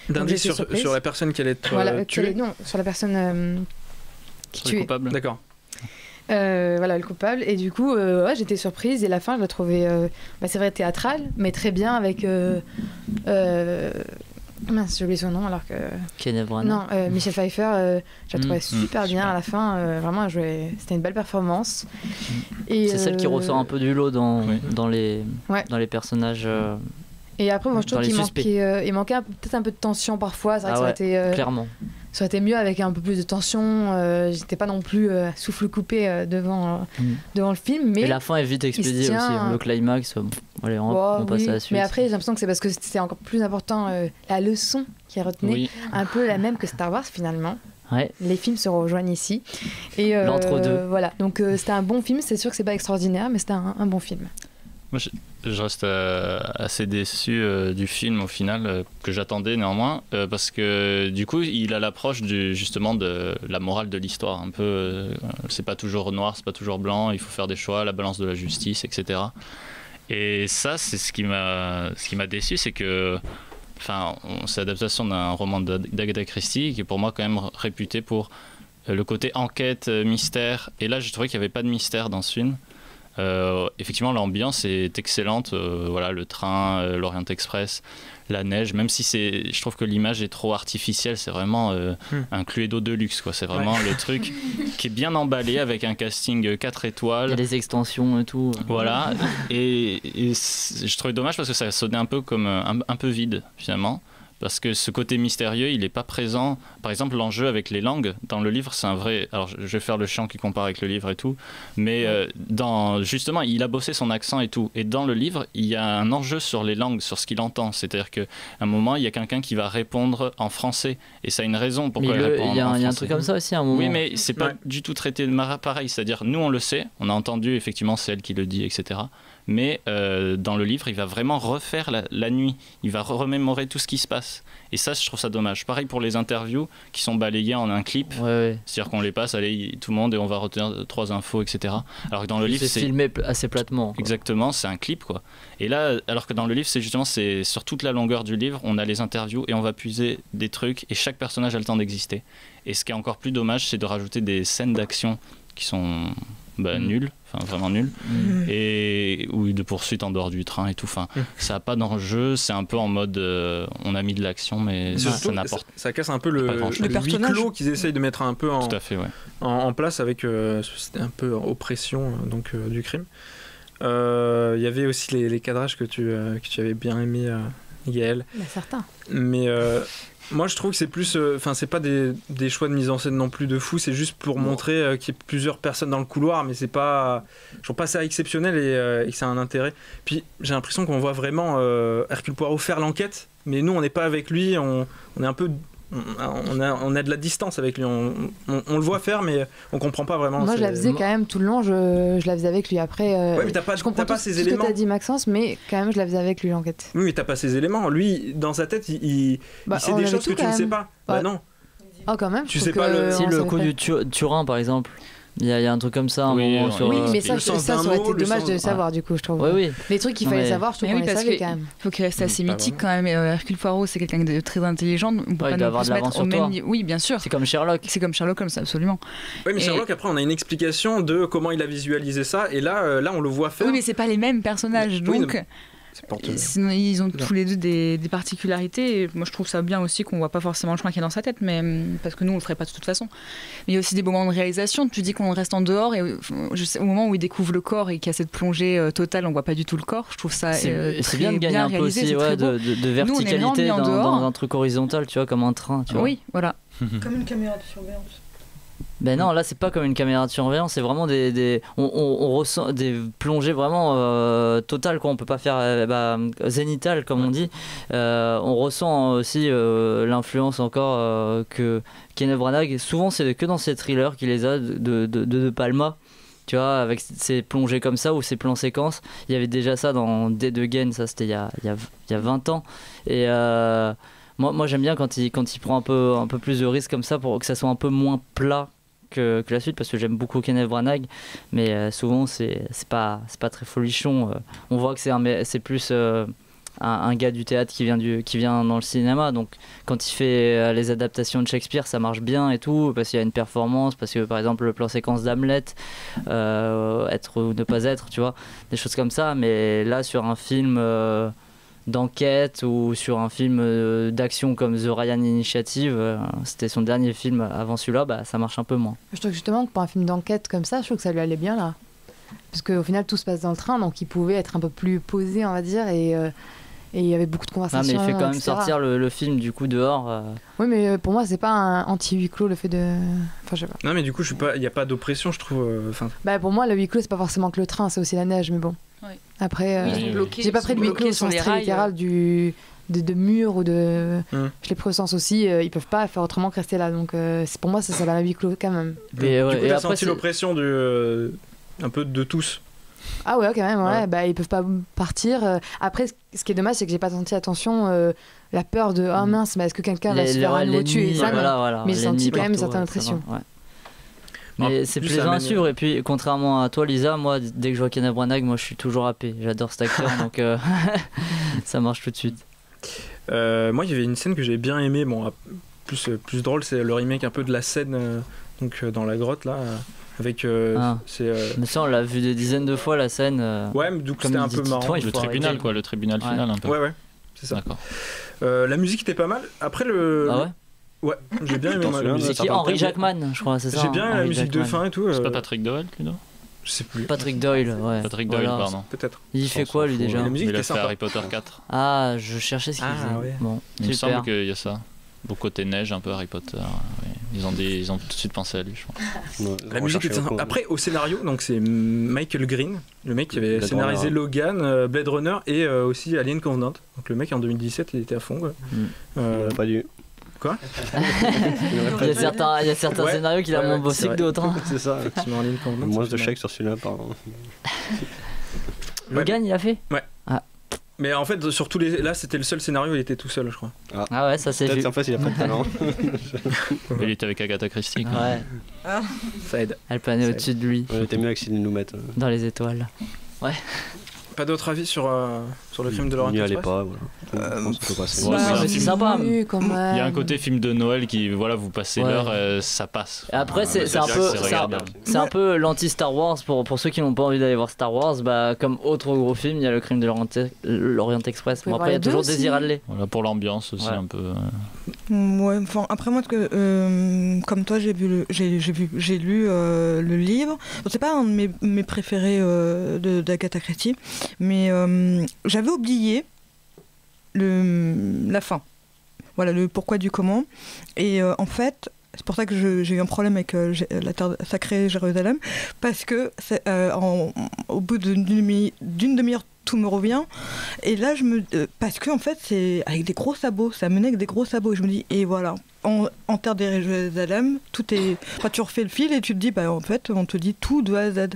D'indices sur la personne qui allait être tuée. Non, sur la personne qui tuait. Coupable. D'accord. Le coupable. Et du coup, j'étais surprise. Et la fin, je la trouvais, c'est vrai, théâtrale, mais très bien avec Mince, j'ai oublié son nom alors que. Kenneth Branagh. Non, Michelle Pfeiffer, je la trouvais super bien à la fin. Vraiment, c'était une belle performance. Et c'est celle qui ressort un peu du lot dans les personnages. Et après, moi, je trouve qu'il manquait peut-être un peu de tension parfois. C'est vrai que ça aurait été. Clairement. Ça aurait été mieux avec un peu plus de tension. J'étais pas non plus souffle coupé devant le film. Mais et la fin est vite expédiée aussi. Le climax, allez, on passe à la suite. Mais après, j'ai l'impression que c'est parce que c'était encore plus important la leçon qui retenait, un peu la même que Star Wars finalement. Ouais. Les films se rejoignent ici. Et l'entre-deux. Voilà, donc c'était un bon film. C'est sûr que c'est pas extraordinaire, mais c'était un bon film. Moi, je reste assez déçu du film au final, que j'attendais néanmoins, parce que du coup, il a l'approche justement de la morale de l'histoire. Un peu, c'est pas toujours noir, c'est pas toujours blanc, il faut faire des choix, la balance de la justice, etc. Et ça, c'est ce qui m'a déçu, c'est que, c'est l'adaptation d'un roman d'Agatha Christie, qui est pour moi quand même réputé pour le côté enquête, mystère. Et là, j'ai trouvé qu'il n'y avait pas de mystère dans ce film. Effectivement, l'ambiance est excellente. Voilà, le train, l'Orient Express, la neige. Même si je trouve que l'image est trop artificielle, c'est vraiment un Cluedo de luxe, quoi. C'est vraiment le truc qui est bien emballé avec un casting 4 étoiles. Il y a des extensions et tout. Voilà. Et je trouvais dommage parce que ça sonnait un peu comme un peu vide finalement. Parce que ce côté mystérieux, il n'est pas présent. Par exemple, l'enjeu avec les langues, dans le livre, c'est un vrai... Alors, je vais faire le chiant qui compare avec le livre et tout, mais justement, il a bossé son accent et tout. Et dans le livre, il y a un enjeu sur les langues, sur ce qu'il entend. C'est-à-dire qu'à un moment, il y a quelqu'un qui va répondre en français. Et ça a une raison pourquoi il répond en français. Il y a un truc comme ça aussi à un moment. Oui, mais c'est pas du tout traité de pareil. C'est-à-dire, nous, on le sait, on a entendu, effectivement, c'est elle qui le dit, etc. Mais dans le livre, il va vraiment refaire la nuit. Il va remémorer tout ce qui se passe. Et ça, je trouve ça dommage. Pareil pour les interviews qui sont balayées en un clip. Ouais. C'est-à-dire qu'on les passe, allez, tout le monde, et on va retenir 3 infos, etc. Alors que dans le livre, c'est filmé assez platement. Quoi. Exactement, c'est un clip, quoi. Et là, alors que dans le livre, c'est sur toute la longueur du livre, on a les interviews et on va puiser des trucs, et chaque personnage a le temps d'exister. Et ce qui est encore plus dommage, c'est de rajouter des scènes d'action qui sont nulles. Enfin, vraiment nul, ou de poursuite en dehors du train et tout. Enfin, ça n'a pas d'enjeu, c'est un peu en mode on a mis de l'action, mais ça n'apporte. Ça casse un peu le huis clos qu'ils essayent de mettre un peu en place avec c'était un peu oppression du crime. Il y avait aussi les cadrages que tu avais bien aimé, Gaëlle. Certains. Mais moi je trouve que c'est plus c'est pas des choix de mise en scène non plus de fou, c'est juste pour montrer qu'il y a plusieurs personnes dans le couloir, mais c'est pas, je trouve pas ça exceptionnel et que ça a un intérêt. Puis j'ai l'impression qu'on voit vraiment Hercule Poirot faire l'enquête, mais nous on n'est pas avec lui, on est un peu on a de la distance avec lui, on le voit faire mais on comprend pas vraiment. Moi je la faisais quand même tout le long, je la faisais avec lui après. Ouais, mais je comprends pas ces éléments. Ce que t'as dit Maxence, mais quand même je la faisais avec lui l'enquête. Oui mais t'as pas ces éléments, lui dans sa tête il sait des choses que tu ne sais pas. Bah non. Oh quand même. Tu sais pas si le coup du Turin par exemple. Il y a un truc comme ça, un moment sur... Oui, mais ça aurait été dommage de le savoir, du coup, je trouve. Oui. Les trucs qu'il fallait savoir, je trouve qu'on les savait quand même. Il faut qu'il reste assez mythique quand même. Hercule Poirot, c'est quelqu'un de très intelligent. On peut pas il doit avoir de l'avance sur toi. Oui, bien sûr. C'est comme Sherlock. C'est comme Sherlock Holmes, absolument. Oui, mais Sherlock, après, on a une explication de comment il a visualisé ça, et là on le voit faire. Oui, mais c'est pas les mêmes personnages, donc... Sinon, ils ont tous les deux des particularités. Et moi, je trouve ça bien aussi qu'on voit pas forcément le chemin qui est dans sa tête, mais parce que nous, on le ferait pas de toute façon. Mais il y a aussi des moments de réalisation. Tu dis qu'on reste en dehors et au moment où il découvre le corps et qu'il y a cette plongée totale, on voit pas du tout le corps. Je trouve ça c'est bien de gagner un peu aussi de verticalité dans un truc horizontal, tu vois, comme un train. Tu vois. Oui, voilà. Comme une caméra de surveillance. Ben non, là c'est pas comme une caméra de surveillance, c'est vraiment on ressent des plongées vraiment totales, quoi. On peut pas faire zénitales comme on dit. On ressent aussi l'influence encore que Kenneth Branagh. Souvent c'est que dans ces thrillers qu'il les a de Palma. Tu vois, avec ces plongées comme ça ou ces plans séquences. Il y avait déjà ça dans Dead Again, ça c'était il y a 20 ans. Et moi j'aime bien quand il prend un peu plus de risques comme ça pour que ça soit un peu moins plat que la suite, parce que j'aime beaucoup Kenneth Branagh, mais souvent c'est pas très folichon. On voit que c'est plus un gars du théâtre qui vient dans le cinéma, donc quand il fait les adaptations de Shakespeare ça marche bien et tout, parce qu'il y a une performance, parce que par exemple le plan séquence d'Hamlet, être ou ne pas être, tu vois, des choses comme ça. Mais là sur un film d'enquête ou sur un film d'action comme The Ryan Initiative, c'était son dernier film avant celui-là, bah, ça marche un peu moins. Je trouve justement que pour un film d'enquête comme ça, je trouve que ça lui allait bien là. Parce qu'au final, tout se passe dans le train, donc il pouvait être un peu plus posé, on va dire, et il y avait beaucoup de conversations. Non, mais il fait quand même etc. sortir le film du coup dehors. Oui, mais pour moi, c'est pas un anti-huis clos le fait de. Enfin, je sais pas. Non, mais du coup, il n'y a pas d'oppression, je trouve. Bah, pour moi, le huis clos, c'est pas forcément que le train, c'est aussi la neige, mais bon. Oui. Après, bloqués, j'ai pas pris de huis clos au sens très littéral de murs ou de. Je l'ai pris au sens aussi, ils peuvent pas faire autrement que rester là. Donc, pour moi, ça va à huis clos quand même. Mais, du coup, t'as senti l'oppression un peu de tous. Ah ouais, quand même, ouais. Bah, ils peuvent pas partir. Après, ce qui est dommage, c'est que j'ai pas senti la peur de oh mince, mais est-ce que quelqu'un va se faire à nouveau tuer ça, voilà, mais j'ai senti quand même une certaine oppression. Mais c'est plaisant à suivre, et puis contrairement à toi Lisa, moi dès que je vois Kenneth Branagh, moi je suis toujours happé, j'adore cet acteur donc ça marche tout de suite. Moi il y avait une scène que j'ai bien aimée, bon plus drôle, c'est le remake un peu de la scène donc dans la grotte là. Avec mais ça on l'a vu des dizaines de fois la scène. Ouais, mais du coup c'était un peu marrant. Le tribunal quoi, le tribunal final un peu. Ouais, c'est ça. D'accord. La musique était pas mal. Après le. Ah ouais. Ouais, j'ai bien aimé la musique. C'est qui Henry Jackman, je crois, c'est ça. J'ai bien la musique de fin et tout. C'est pas Patrick Doyle plutôt? Je sais plus. Patrick Doyle, ouais. Patrick Doyle, pardon. Peut-être. Il fait quoi lui déjà? La musique il a était fait sympa. Harry Potter 4. Ah, je cherchais ce qu'il faisait. Ouais. Bon, il me super. semble qu'il y a ça. Au côté neige, un peu Harry Potter. Ouais. Ils ont tout de suite pensé à lui, je crois. La musique était sympa. Après, au scénario, donc c'est Michael Green, le mec qui avait scénarisé Logan, Blade Runner et aussi Alien Covenant. Donc le mec en 2017, il était à fond. Quoi. Pas dû. Quoi? Il y a certains scénarios qu'il a moins bossé que d'autres. C'est ça. Moins de chèques sur celui-là, pardon. Logan, il a fait? Ouais. Ah. Mais en fait, sur tous là, c'était le seul scénario, il était tout seul, je crois. Ah ouais, ça c'est peut-être en fait, il a pas de talent. Il était avec Agatha Christie. Ouais. Ça aide. Elle planait au-dessus de lui. Ouais, était mieux avec Sidney Lumet. Dans les étoiles. Ouais. Pas d'autre avis sur le film de Laurent N'y allez Express? pas, voilà. C'est sympa. Il y a un côté film de Noël qui, voilà, vous passez l'heure, ça passe. Après, c'est un peu l'anti-Star Wars pour ceux qui n'ont pas envie d'aller voir Star Wars. Bah, comme autre gros film, il y a le crime de l'Orient Express. Bon, après, il y a toujours Désiré. Voilà, pour l'ambiance aussi, un peu. Ouais, enfin, après moi, comme toi, j'ai lu le livre. Bon, c'est pas un de mes préférés d'Agatha Christie, mais j'avais oublié la fin. Voilà, le pourquoi du comment. Et en fait, c'est pour ça que j'ai eu un problème avec la terre sacrée Jérusalem, parce que au bout d'une demi-heure, tout me revient. Et là, parce que en fait, c'est avec des gros sabots, ça menait avec des gros sabots. Et je me dis, et voilà, en terre de Jérusalem, tout est. Enfin, tu refais le fil et tu te dis, bah en fait, on te dit tout de A à Z.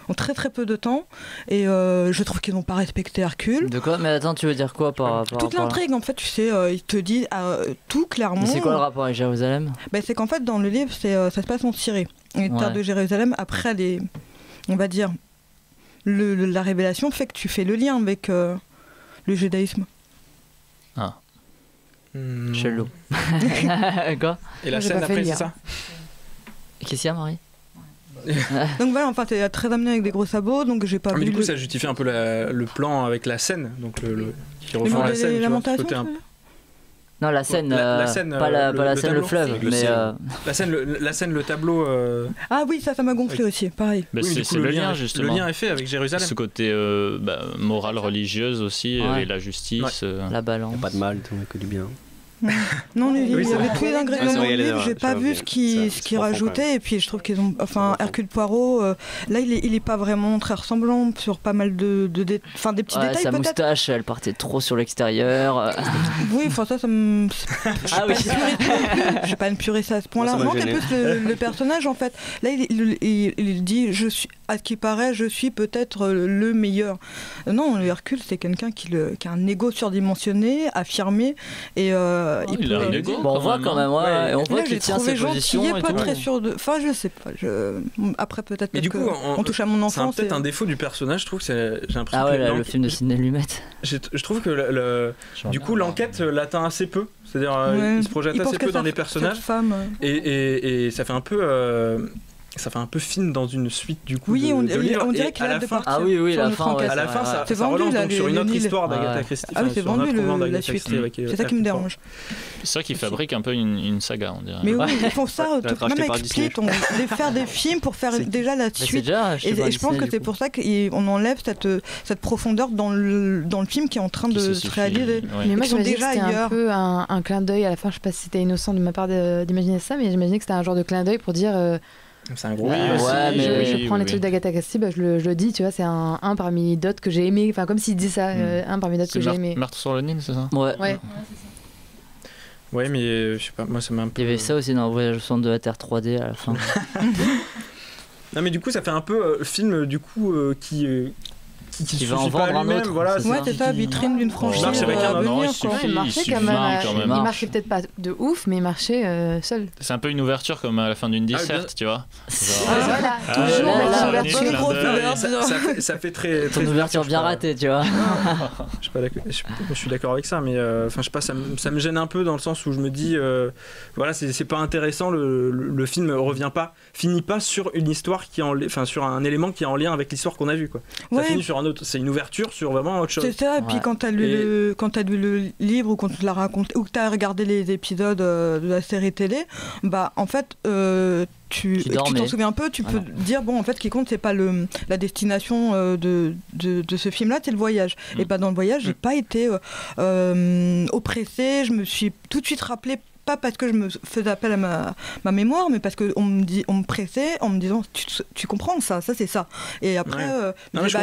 En très très peu de temps, et je trouve qu'ils n'ont pas respecté Hercule. De quoi? Mais attends, tu veux dire quoi par toute l'intrigue, en fait, tu sais, il te dit tout clairement. Mais c'est quoi le rapport avec Jérusalem? Ben, c'est qu'en fait, dans le livre, ça se passe en Syrie. Les terres de Jérusalem, après, on va dire, la révélation fait que tu fais le lien avec le judaïsme. Ah. Chelou. Quoi? Et la scène après, c'est ça? Qu'est-ce qu'il y a, Marie? Donc voilà, enfin t'es très amené avec des gros sabots, donc j'ai pas vu. Mais du coup, ça justifie un peu le plan avec la scène, donc qui refont la scène. Non, la scène, pas la scène, le fleuve, mais la scène, le tableau. Ah oui, ça m'a gonflé aussi, pareil. Bah, c'est le lien justement. Le lien est fait avec Jérusalem. Ce côté morale religieuse aussi, et la justice. La balance. Pas de mal, que du bien. Non, il y avait tous les ingrédients dans le livre, j'ai pas vu ce qu'ils rajoutaient, et puis je trouve qu'ils ont. Enfin, Hercule Poirot, là il est pas vraiment très ressemblant sur pas mal de des petits détails. Sa moustache, elle partait trop sur l'extérieur. Oui, enfin ça me. Ah oui. Je suis pas une puriste à ce point-là. Non, c'est plus le personnage en fait. Là, il dit, à ce qui paraît, je suis peut-être le meilleur. Non, Hercule, c'est quelqu'un qui a un ego surdimensionné, affirmé, et il a un ego. Bon, on voit quand même, et on voit qu'il tient ses positions. Il est pas très sûr de. Enfin, je sais pas. Après, peut-être. Mais du coup, on touche à mon enfance. C'est peut-être un défaut du personnage. Je trouve que j'ai l'impression. Ah ouais, le film de Sidney Lumet. Je trouve que du coup, l'enquête l'atteint assez peu. C'est-à-dire, il se projette assez peu dans les personnages. Femme, et ça fait un peu. ça fait un peu film dans une suite du coup. Oui, on livres, dirait qu'il a hâte de partir. Ah oui, la fin. À la fin, ça vendu, relance là, donc sur une autre Nil. histoire d'Agatha Christie. Ah oui, c'est vendu la suite. C'est ça qui me dérange. C'est vrai qu'ils fabriquent un peu une saga, on dirait. Mais oui, ils font ça, même avec Split, on voulait faire des films pour faire déjà la suite. Et je pense que c'est pour ça qu'on enlève cette profondeur dans le film qui est en train de se réaliser. Mais moi, j'imaginais que c'était un peu un clin d'œil à la fin. Je sais pas si c'était innocent de ma part d'imaginer ça, mais j'imaginais que c'était un genre de clin d'œil pour dire. C'est un gros je prends les trucs d'Agatha Christie, je le dis, tu vois, c'est un parmi d'autres que j'ai aimé, enfin comme s'il disait ça, un parmi d'autres que j'ai aimé. Meurtre sur le Nil, c'est ça? Ouais. Ouais, mais je sais pas, moi ça m'a un peu. Il y avait ça aussi dans Voyage au centre de la Terre 3D à la fin. Non, mais du coup, ça fait un peu film du coup qui va en vendre un autre. Voilà, c'est ça, vitrine d'une franchise. Il marchait quand même. Il marchait peut-être pas de ouf, mais il marchait seul. C'est un peu une ouverture comme à la fin d'une disserte, tu vois. Ça fait très. Ton ouverture bien ratée, tu vois. Je suis d'accord avec ça, mais je sais pas, ça me gêne un peu dans le sens où je me dis, voilà, c'est pas intéressant. Le film finit pas sur une histoire sur un élément qui est en lien avec l'histoire qu'on a vue, quoi. Ça finit sur un autre. C'est une ouverture sur vraiment autre chose. C'est ça, et puis quand t'as lu le livre ou quand tu l'as raconté ou que t'as regardé les épisodes de la série télé, en fait tu t'en souviens un peu, tu peux dire bon, en fait ce qui compte c'est pas la destination de ce film là, c'est le voyage. Et dans le voyage j'ai pas été oppressée, je me suis tout de suite rappelé, pas parce que je me faisais appel à ma mémoire, mais parce qu'on me pressait en me disant tu comprends ça c'est ça. Et après,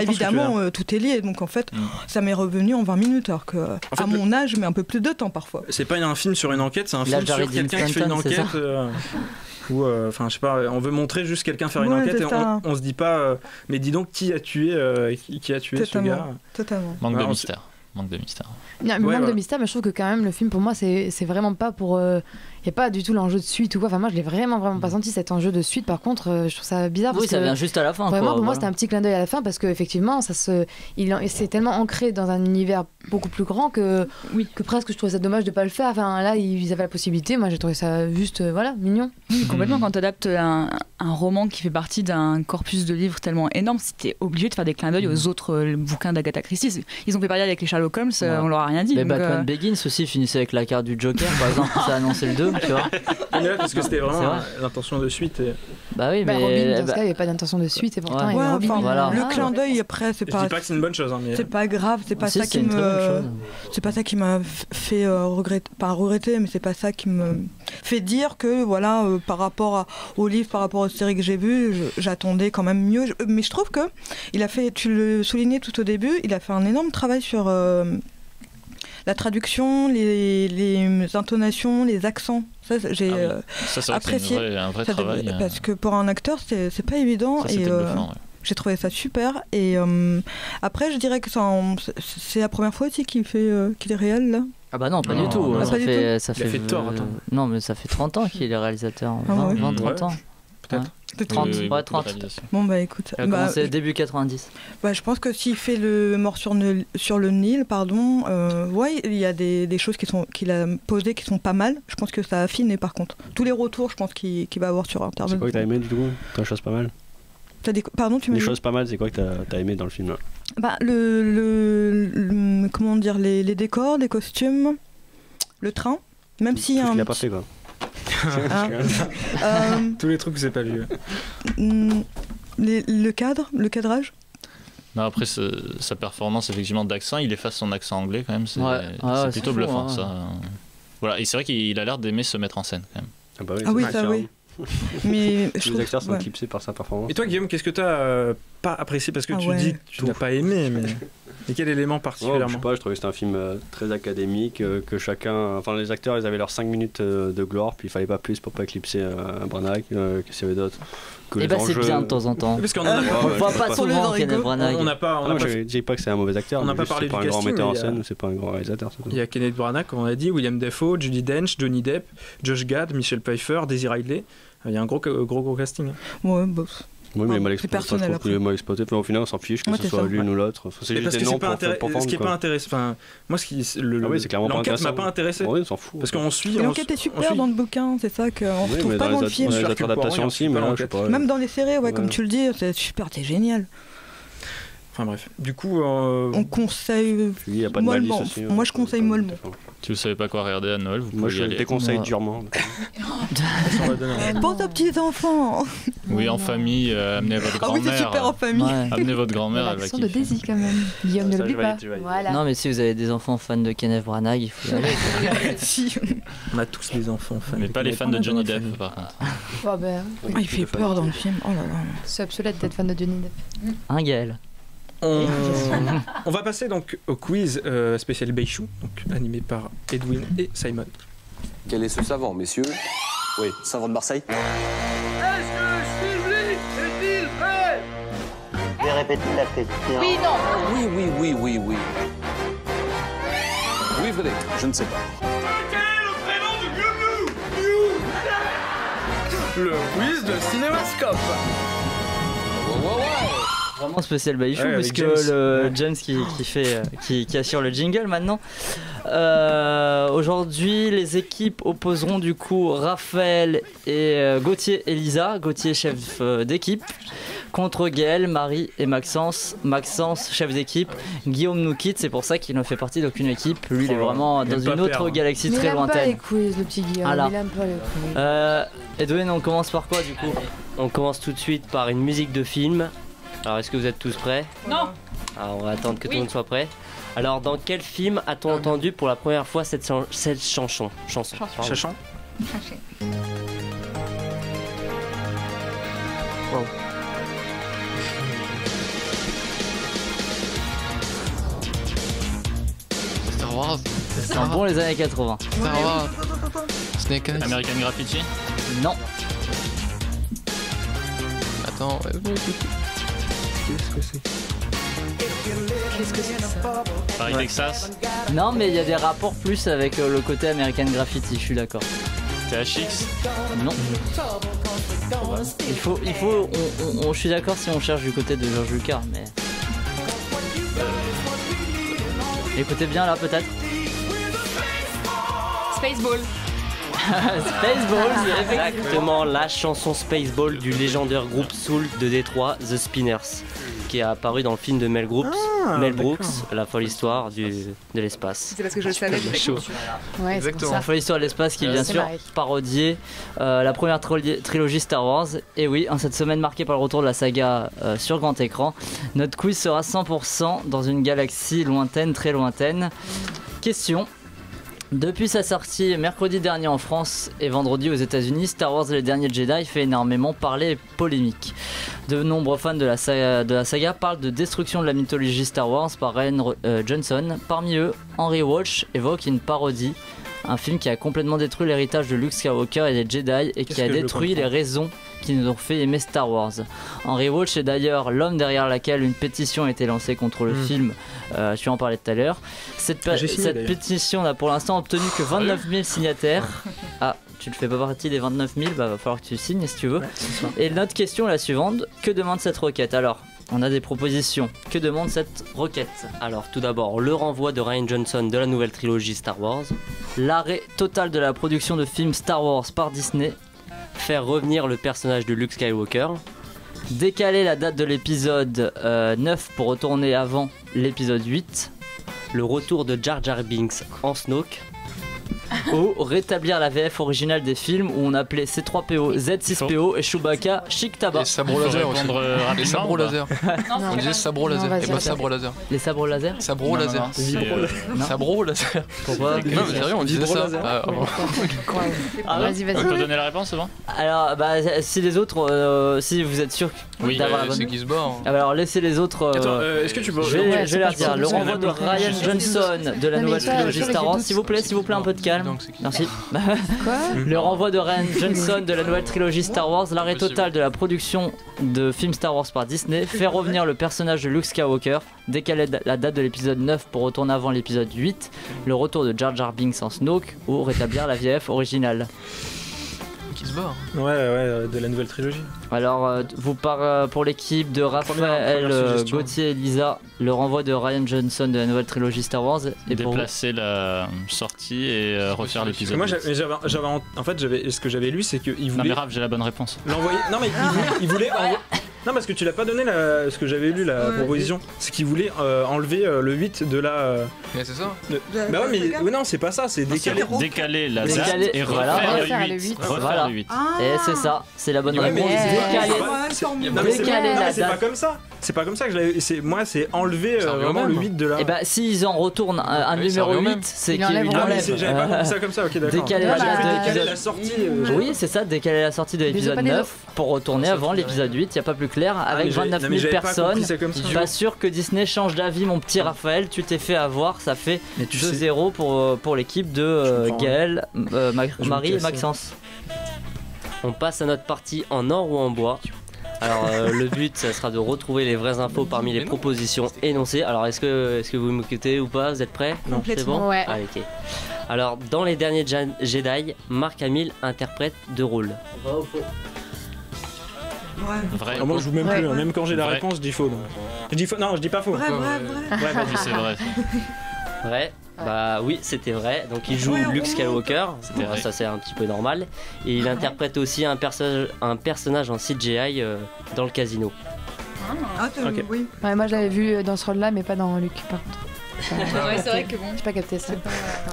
évidemment, tout est lié. Donc en fait, ça m'est revenu en 20 minutes, alors que à mon âge, je mets un peu plus de temps parfois. C'est pas un film sur une enquête, c'est un film sur quelqu'un qui fait une enquête. Ou je sais pas, on veut montrer juste quelqu'un faire une enquête et on se dit pas mais dis donc qui a tué ce gars. Totalement. Manque de mystère. Manque de mystère, mais je trouve que quand même le film pour moi c'est vraiment pas pour il n'y a pas du tout l'enjeu de suite ou quoi. Enfin, moi je l'ai vraiment pas senti cet enjeu de suite. Par contre, je trouve ça bizarre. Oui, ça vient juste à la fin. Vraiment, pour moi c'était un petit clin d'œil à la fin parce qu'effectivement c'est tellement ancré dans un univers beaucoup plus grand que presque je trouvais ça dommage de pas le faire. Enfin là ils avaient la possibilité. Moi j'ai trouvé ça juste mignon. Complètement. Quand tu adaptes un roman qui fait partie d'un corpus de livres tellement énorme, c'était obligé de faire des clins d'œil aux autres bouquins d'Agatha Christie. Ils ont fait pareil avec les Sherlock Holmes, on leur a rien dit. Mais Batman Begins aussi finissait avec la carte du Joker par exemple, ça a annoncé le 2. Tu vois. Parce que c'était vraiment l'intention de suite. Bah oui, mais Robin, dans ce cas, il n'y avait pas d'intention de suite et pourtant il y avait Robin. Le clin d'œil après, c'est pas. Je dis pas que c'est une bonne chose. Mais... C'est pas grave, c'est pas ça qui me. C'est pas ça qui m'a fait regretter, mais c'est pas ça qui me fait dire que par rapport au livre, par rapport aux séries que j'ai vues, j'attendais quand même mieux. Mais je trouve que il a fait, tu le soulignais tout au début, il a fait un énorme travail sur. La traduction, les intonations, les accents, ça j'ai apprécié. C'est un vrai travail. Parce que pour un acteur, c'est pas évident. Ça, et bluffant, j'ai trouvé ça super. Et après, je dirais que c'est la première fois aussi qu'il est réel là. Ah bah non, pas du tout. Ça fait tort, attends. Non, mais ça fait 30 ans qu'il est réalisateur. 20-30 ans. Peut-être. 30. Bon bah écoute, c'est début 90. Je pense que s'il fait le Mort sur le Nil, pardon, il y a des choses qu'il a posées qui sont pas mal. Je pense que ça a affiné par contre. Tous les retours, je pense qu'il va avoir sur Internet. C'est quoi que t'as aimé du coup? T'as des choses pas mal. Pardon, tu m'as dit? Des choses pas mal, c'est quoi que t'as aimé dans le film là? Comment dire, les décors, les costumes, le train, même si il a pas fait quoi. Tous les trucs que j'ai pas vus. Le cadrage. Non, après sa performance effectivement d'accent, il efface son accent anglais quand même, c'est plutôt bluffant ça. Voilà, et c'est vrai qu'il a l'air d'aimer se mettre en scène quand même. Ah oui, ça oui. Mais les acteurs sont éclipsés par sa performance. Et toi Guillaume, qu'est-ce que t'as pas apprécié parce que tu dis que tu n'as pas aimé, mais quel élément particulièrement? Je sais pas, je trouvais que c'était un film très académique, que chacun, enfin les acteurs ils avaient leurs 5 minutes de gloire, puis il fallait pas plus pour pas éclipser Branagh, qu'est-ce qu'il y avait d'autre. Et c'est bien de temps en temps. Parce qu'on on voit pas souvent Kenneth Branagh. Je dis pas que c'est un mauvais acteur. On n'a pas parlé du casting. C'est pas un grand metteur en scène, c'est pas un grand réalisateur. Il y a Kenneth Branagh, comme on a dit, William Dafoe, Judi Dench, Johnny Depp, Josh Gad, Michel Pfeiffer, Daisy Ridley. Il y a un gros casting. Ouais, bof. Oui, mais mal exploité. Je trouve qu'il est mal exploité. Enfin, au final, on s'en fiche que ce soit l'une ou l'autre. Enfin, c'est juste des noms pour vendre. Ce qui est pas intéressant. Enfin, moi, l'enquête m'a pas intéressé. Oui, on s'en fout. Parce qu'on suit. L'enquête est super dans le bouquin, c'est ça qu'on retrouve pas dans le film. Dans les autres adaptations aussi, mais là, je sais pas. Même dans les séries, ouais, comme tu le dis, c'est super, c'est génial. Enfin bref, du coup... On conseille mollement. Moi je conseille mollement. Si vous savez pas quoi regarder à Noël, vous pouvez y aller. Moi je déconseille durement. Pense aux petits enfants. Oui, en famille, amenez votre grand-mère. Ah oui, c'est super en famille. Amenez votre grand-mère. L'accent de Daisy quand même. Guillaume ne l'oublie pas. Voilà. Non mais si vous avez des enfants fans de Kenneth Branagh, il faut y aller. Si. On a tous des enfants fans. Mais pas les fans de Johnny Depp par contre. Oh ben. Il fait peur dans le film. Oh là là. C'est obsolète d'être fan de Johnny Depp. Un Gaël. On va passer donc au quiz spécial Beischou, donc animé par Edwin et Simon. Quel est ce savant, messieurs? Oui, savant de Marseille. Est-ce que Stevie est-il prêt? Je vais répéter la question. Oui, non. Oui. Oui, Frédéric, je ne sais pas. Quel est le prénom du Gnu? Le quiz de Cinémascope. Vraiment spécial Baïchou, puisque James qui assure le jingle maintenant. Aujourd'hui, les équipes opposeront du coup Raphaël et Gauthier et Lisa. Gauthier, chef d'équipe, contre Gaël, Marie et Maxence. Maxence, chef d'équipe. Guillaume nous quitte, c'est pour ça qu'il ne fait partie d'aucune équipe. Lui, il est vraiment dans une autre galaxie très lointaine. Il aime pas les quiz, le petit Guillaume. Alors, il aime pas les quiz. Edwin, on commence par quoi du coup? On commence tout de suite par une musique de film. Alors, est-ce que vous êtes tous prêts? Non. Alors, on va attendre que tout le monde soit prêt. Alors, dans quel film a-t-on entendu pour la première fois cette chanson? Chanson. Wow. Star Wars. C'est un bon les années 80. Star Wars. Snake Eyes. American Graffiti. Non. Attends, Qu'est-ce que c'est ça? Paris, Texas. Non, mais il y a des rapports plus avec le côté American Graffiti, je suis d'accord. THX. Non. Je suis d'accord si on cherche du côté de George Lucas, mais... Écoutez bien là, peut-être. Spaceball. Spaceball, c'est exactement la chanson Spaceball du légendaire groupe Soul de Détroit, The Spinners, qui est apparu dans le film de Mel Brooks, La folle histoire de l'espace. C'est parce que je le savais. Ouais, exactement. La folle histoire de l'espace qui est bien sûr parodiée la première trilogie Star Wars. Et oui, en cette semaine marquée par le retour de la saga sur grand écran, notre quiz sera 100% dans une galaxie lointaine, très lointaine. Question. Depuis sa sortie mercredi dernier en France et vendredi aux États-Unis, Star Wars et les derniers Jedi fait énormément parler et polémique. De nombreux fans de la saga parlent de destruction de la mythologie Star Wars par Rian Johnson. Parmi eux, Henry Walsh évoque une parodie, un film qui a complètement détruit l'héritage de Luke Skywalker et des Jedi et qui a détruit les raisons qui nous ont fait aimer Star Wars. Henry Walsh est d'ailleurs l'homme derrière laquelle une pétition a été lancée contre le film, tu en parlais tout à l'heure. Cette pétition n'a pour l'instant obtenu que 29 000 signataires. Ah, tu ne fais pas partie des 29 000, bah va falloir que tu signes si tu veux. Et notre question est la suivante, que demande cette requête? Alors, on a des propositions. Que demande cette requête? Alors, tout d'abord, le renvoi de Rian Johnson de la nouvelle trilogie Star Wars. L'arrêt total de la production de films Star Wars par Disney. Faire revenir le personnage de Luke Skywalker. Décaler la date de l'épisode 9 pour retourner avant l'épisode 8. Le retour de Jar Jar Binks en Snoke. Ou rétablir la VF originale des films où on appelait C3PO Z6PO et Chewbacca Chic Tabac. Les sabres laser aussi. Les sabres laser. On disait sabres laser. Et pas sabres laser. Les sabres laser. Sabres laser. Sabres laser. Pourquoi? Non mais sérieux, on disait ça. Vas-y. On peut donner la réponse souvent? Alors si les autres, si vous êtes sûr d'avoir la bonne. C'est qui se bat. Alors laissez les autres. Attends, est-ce que tu peux? Je vais leur dire. Le renvoi de Rian Johnson de la nouvelle trilogie Star Wars. S'il vous plaît, un peu de calme. Merci. Quoi? Le renvoi de Rian Johnson de la nouvelle trilogie Star Wars, l'arrêt total de la production de films Star Wars par Disney, faire revenir le personnage de Luke Skywalker, décaler la date de l'épisode 9 pour retourner avant l'épisode 8, le retour de Jar Jar Binks en Snoke ou rétablir la VF originale. Qui se bat. Ouais, de la nouvelle trilogie. Alors, pour l'équipe de Raphaël, Gauthier et Lisa, le renvoi de Rian Johnson de la nouvelle trilogie Star Wars. Et déplacer la sortie et refaire l'épisode. Moi, ce que j'avais lu, c'est qu'il voulait. Non, mais Raph, j'ai la bonne réponse. L'envoyer. Non, mais il voulait. Non, parce que tu l'as pas donné ce que j'avais lu, la proposition. C'est qu'il voulait enlever le 8 de la. Mais c'est ça. Bah ouais, mais non, c'est pas ça, c'est décaler la date et refaire le 8. Voilà. Et c'est ça, c'est la bonne réponse. Décaler la date. C'est pas comme ça. C'est pas comme ça que je l'avais. Moi, c'est enlever vraiment le 8 de la. Et bah, s'ils en retournent un numéro 8, c'est qu'ils l'enlèvent. J'avais pas compris ça comme ça, ok, d'accord. Décaler la sortie. Oui, c'est ça, décaler la sortie de l'épisode 9 pour retourner avant l'épisode 8, y a pas plus clair. Avec 29 000 personnes, pas sûr que Disney change d'avis, mon petit Raphaël. Tu t'es fait avoir, ça fait 2-0 pour l'équipe de Gaël, Marie et Maxence. On passe à notre partie en or ou en bois. Alors le but, ça sera de retrouver les vraies infos parmi les propositions énoncées. Alors est-ce que vous m'écoutez ou pas? Vous êtes prêts? Non, c'est bon. Ouais. Allez, ok. Alors dans les derniers Jedi, Mark Hamill interprète 2 rôles. Vrai ou faux? Vrai. Moi je joue même plus, même quand j'ai la réponse je dis faux. Je dis faux, non je dis pas faux. Vrai. Oui, c'est vrai. Vrai. Bah oui, c'était vrai. Donc il joue Luke Skywalker, ça c'est un petit peu normal. Et il interprète aussi un personnage en CGI dans le casino. Okay. Oui. Ouais, moi je l'avais vu dans ce rôle-là, mais pas dans Luke par contre. Ouais, c'est vrai que bon. J'ai pas capté ça.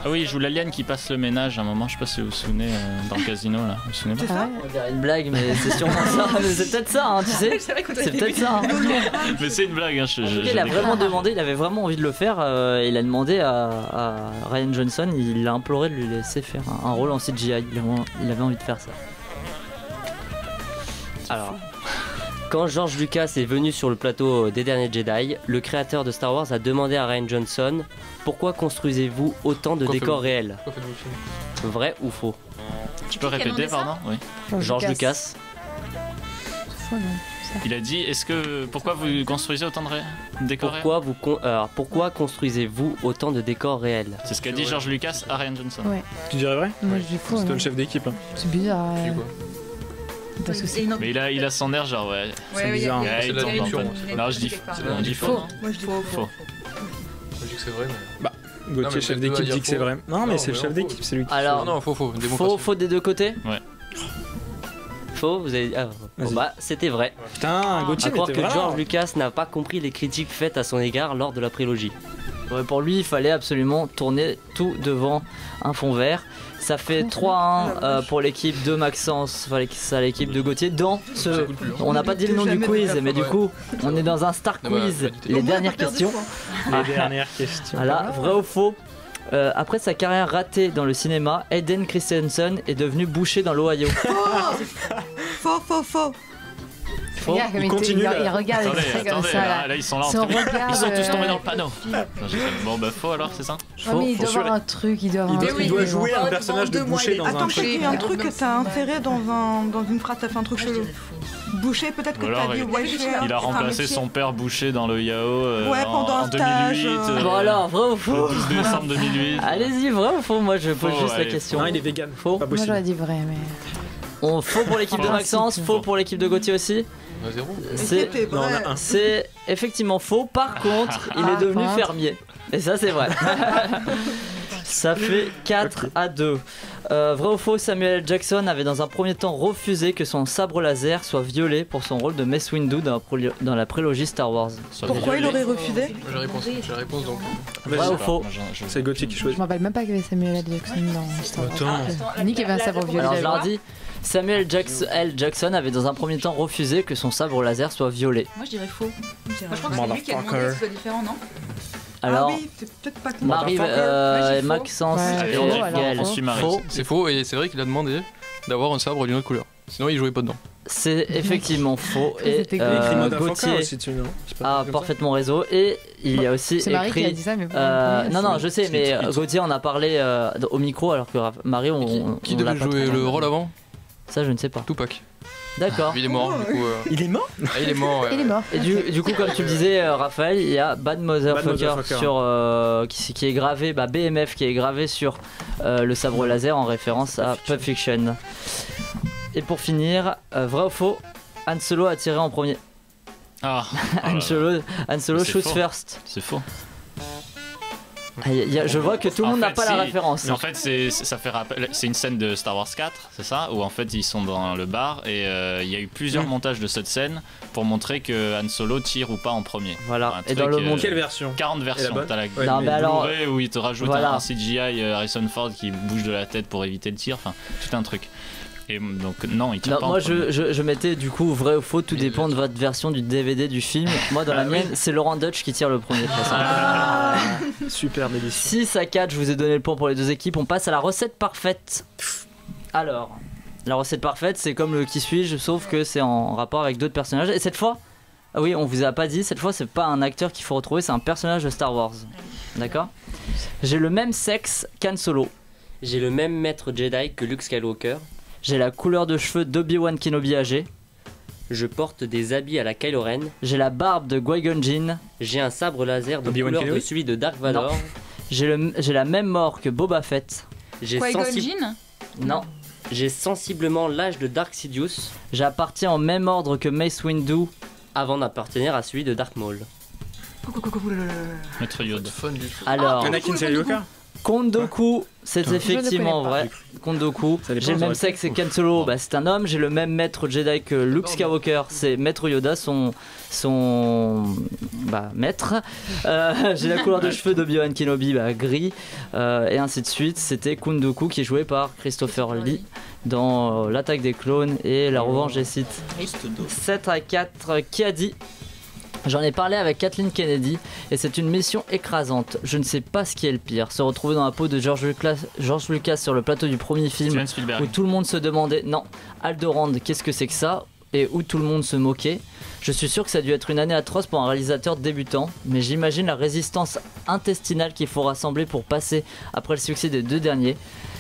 Ah oui, il joue l'alien qui passe le ménage à un moment, je sais pas si vous vous souvenez, dans le casino là. Vous vous souvenez pas? On dirait une blague, mais c'est sûrement ça. C'est peut-être ça, hein, tu sais. C'est peut-être ça. Hein. Mais c'est une blague, hein. Il a vraiment demandé, il avait vraiment envie de le faire. Il a demandé à Rian Johnson, il a imploré de lui laisser faire un rôle en CGI. Il avait envie de faire ça. Alors. Quand George Lucas est venu sur le plateau des derniers Jedi, le créateur de Star Wars a demandé à Rian Johnson « Pourquoi construisez-vous autant de décors réels ?» Vrai ou faux? Tu peux répéter, pardon? Oui. George Lucas. Il a dit pourquoi vous construisez autant de décors réels? Pourquoi construisez-vous autant de décors réels? C'est ce qu'a dit George Lucas à Rian Johnson. Ouais. Tu dirais vrai? Moi je dis faux. C'est toi le chef d'équipe. Hein. C'est bizarre. Parce que mais il a son air genre c'est bizarre. C'est la dimension. Non, je dis faux. Moi je dis faux. Je dis que c'est vrai, mais. Bah, Gauthier, chef d'équipe, dit que c'est vrai. Non, mais c'est le chef d'équipe, c'est lui qui. Alors, non, faux des deux côtés? Ouais. Faux, vous avez dit. Bah, c'était vrai. Putain, Gauthier, à croire que George Lucas n'a pas compris les critiques faites à son égard lors de la prélogie. Ouais, pour lui, il fallait absolument tourner tout devant un fond vert. Ça fait 3-1 pour l'équipe de Maxence, enfin l'équipe de Gauthier. Dans ce, on n'a pas dit le nom du quiz, mais du coup, on est dans un Star Quiz. Les dernières questions. Les dernières questions. Voilà, vrai ou faux? Après sa carrière ratée dans le cinéma, Hayden Christensen est devenu boucher dans l'Ohio. Faux. Il continue. Il regarde comme ça. Là, ils sont là en train ils sont tous tombés dans le panneau. Bon, bah, faux alors, c'est ça? Faux, mais il doit avoir un truc. Il doit jouer un personnage de boucher dans un truc. Attends, il y a un truc que t'as inséré dans une phrase, t'as fait un truc chelou. Boucher, peut-être que t'as dit il a remplacé son père boucher dans le Yao pendant en 2008. Bon alors, vrai ou faux? Le 12 décembre 2008. Allez-y, vrai ou faux? Moi, je pose juste la question. Non, il est vegan. Faux? Moi, j'aurais dit vrai, mais. Faux pour l'équipe de Maxence, faux pour l'équipe de Gauthier aussi. C'est effectivement faux. Par contre, il est devenu fermier. Et ça, c'est vrai. Ça fait 4-2. Vrai ou faux, Samuel L. Jackson avait dans un premier temps refusé que son sabre laser soit violé pour son rôle de Mace Windu dans la prélogie Star Wars. Pourquoi il aurait refusé? J'ai la réponse donc. Vrai ou faux? C'est Gauthier qui choisit. Je me rappelle même pas qu'il y avait Samuel L. Jackson dans Star Wars. Ni qu'il y avait un sabre violet. Alors je leur dis, Samuel L. Jackson avait dans un premier temps refusé que son sabre laser soit violé. Moi je dirais faux. Moi, je crois que c'est lui qui a demandé que ce soit différent, non? Ah Alors, oui, c'est peut-être pas que Marie, Maxence et Gaël. Faux. C'est faux et c'est vrai qu'il a demandé d'avoir un sabre d'une autre couleur. Sinon il jouait pas dedans. C'est effectivement faux et Gauthier a parfaitement raison et il y a aussi c'est Marie écrit. Qui a dit ça, mais non, je sais, mais Gauthier en a parlé au micro alors que Marie Qui devait jouer le rôle avant? Ça je ne sais pas. Tupac. D'accord. Il est mort du coup. Il est mort? Il est mort. Il est mort. Et du coup, comme tu le disais, Raphaël, il y a Bad Motherfucker sur qui est gravé, BMF qui est gravé sur le sabre laser en référence à Pulp Fiction. Et pour finir, vrai ou faux, Han Solo a tiré en premier. Ah. Han Solo shoots first. C'est faux. Je vois que tout le monde n'a pas la référence. Mais en fait, ça fait rappel. C'est une scène de Star Wars 4, c'est ça, où en fait ils sont dans le bar et il y a eu plusieurs montages de cette scène pour montrer que Han Solo tire ou pas en premier. Voilà. Et dans le monde, quelle version? 40 versions. T'as la Blu-ray où ils te rajoutent un CGI Harrison Ford qui bouge de la tête pour éviter le tir. Enfin, tout un truc. Et donc non, il tire pas. Moi je mettais du coup vrai ou faux, tout dépend de votre version du DVD du film. Moi dans la mienne, c'est Laurent Dutch qui tire le premier. Super délicieux. 6-4, je vous ai donné le point pour les deux équipes. On passe à la recette parfaite. Alors, la recette parfaite, c'est comme le qui suis-je, sauf que c'est en rapport avec d'autres personnages. Et cette fois, oui, on vous a pas dit, cette fois c'est pas un acteur qu'il faut retrouver, c'est un personnage de Star Wars. D'accord? J'ai le même sexe qu'Han Solo. J'ai le même maître Jedi que Luke Skywalker. J'ai la couleur de cheveux d'Obi-Wan Kenobi âgé. Je porte des habits à la Kylo Ren. J'ai la barbe de Qui-Gon Jinn. J'ai un sabre laser de couleur de celui de Dark Vador. J'ai la même mort que Boba Fett. Qui-Gon Jinn ? Non. J'ai sensiblement l'âge de Dark Sidious. J'appartiens au même ordre que Mace Windu. Avant d'appartenir à celui de Dark Maul. Maître Yoda. Alors, Anakin Skywalker. Count Dooku, c'est effectivement vrai. Count Dooku. J'ai le même sexe que Han Solo, c'est un homme. J'ai le même maître Jedi que Luke Skywalker, c'est Maître Yoda, son maître. J'ai la couleur de cheveux d'Obi-Wan Kenobi, gris, et ainsi de suite. C'était Count Dooku qui est joué par Christopher Lee dans L'attaque des clones et La revanche des Sith. 7-4, qui a dit? J'en ai parlé avec Kathleen Kennedy et c'est une mission écrasante. Je ne sais pas ce qui est le pire. Se retrouver dans la peau de George Lucas sur le plateau du premier film où tout le monde se demandait Alderaan, qu'est-ce que c'est que ça? Et où tout le monde se moquait. Je suis sûr que ça a dû être une année atroce pour un réalisateur débutant, mais j'imagine la résistance intestinale qu'il faut rassembler pour passer après le succès des deux derniers.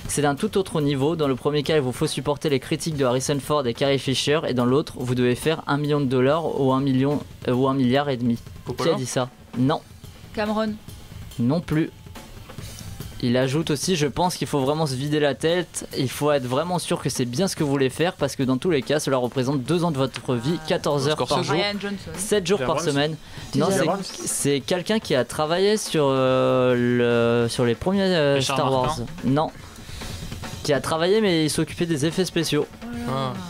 C'est d'un tout autre niveau. Dans le premier cas, il vous faut supporter les critiques de Harrison Ford et Carrie Fisher, et dans l'autre, vous devez faire $1 million ou 1 milliard et demi. Qui a dit ça? Non. Cameron. Non plus. Il ajoute aussi, je pense qu'il faut vraiment se vider la tête, il faut être vraiment sûr que c'est bien ce que vous voulez faire, parce que dans tous les cas, cela représente 2 ans de votre vie, 14 heures par jour, 7 jours par semaine. Non, c'est quelqu'un qui a travaillé sur les premiers Star Wars. Non. Qui a travaillé, mais il s'occupait des effets spéciaux.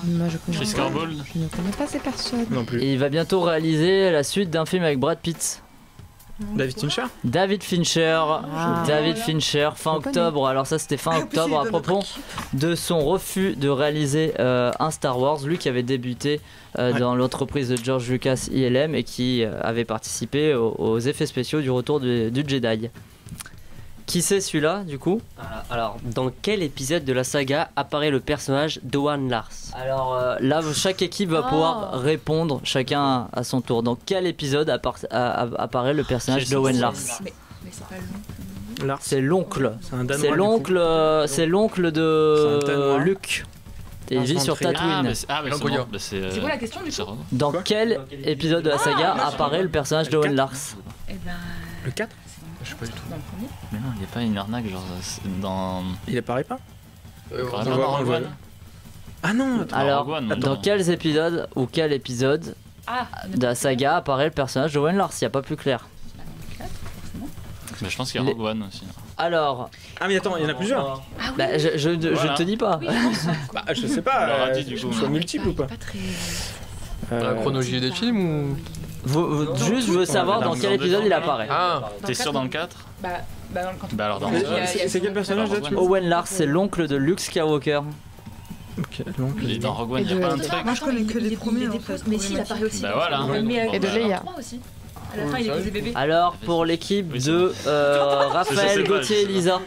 Moi, Chris Carboll. Je ne connais pas ces personnes. Non plus. Et il va bientôt réaliser la suite d'un film avec Brad Pitt. David Fincher. David Fincher, fin octobre. Alors ça c'était fin octobre à propos de son refus de réaliser un Star Wars, lui qui avait débuté dans l'entreprise de George Lucas ILM et qui avait participé aux effets spéciaux du retour du Jedi. Qui c'est celui-là du coup? Alors, dans quel épisode de la saga apparaît le personnage d'Owen Lars? Alors là, chaque équipe va pouvoir répondre chacun à son tour. Dans quel épisode apparaît le personnage d'Owen Lars? Mais c'est pas le nom. C'est l'oncle. C'est l'oncle de Luke. Et il vit sur Tatooine. C'est quoi la question du coup? Dans quel épisode de la saga apparaît le personnage d'Owen Lars? Le 4? Je sais pas du tout. Dans le premier? Mais non, il n'y a pas une arnaque genre dans. Il apparaît pas? Vraiment dans Rogue. Ah non, attends. Alors, dans quels épisodes ou quel épisode de la saga apparaît le personnage de Owen Lars? Il n'y a pas plus clair. Mais je pense qu'il y a Rogue One aussi. Alors. Ah, mais attends, il y en a plusieurs. Je te dis pas. Je sais pas. Soit multiple ou pas? La chronologie des films ou. Juste, je veux savoir dans quel épisode il apparaît. T'es sûr dans le 4? Alors dans le 4. C'est quel personnage là? Owen Lars, c'est l'oncle de Luke Skywalker. Ok, l'oncle. Et dans Rogue One, il n'y a pas un truc? Moi je connais que les premiers. Mais si, il apparaît aussi. Bah voilà. Et de Leia. À la fin, il est posé bébé. Alors, pour l'équipe de Raphaël, Gauthier et Lisa.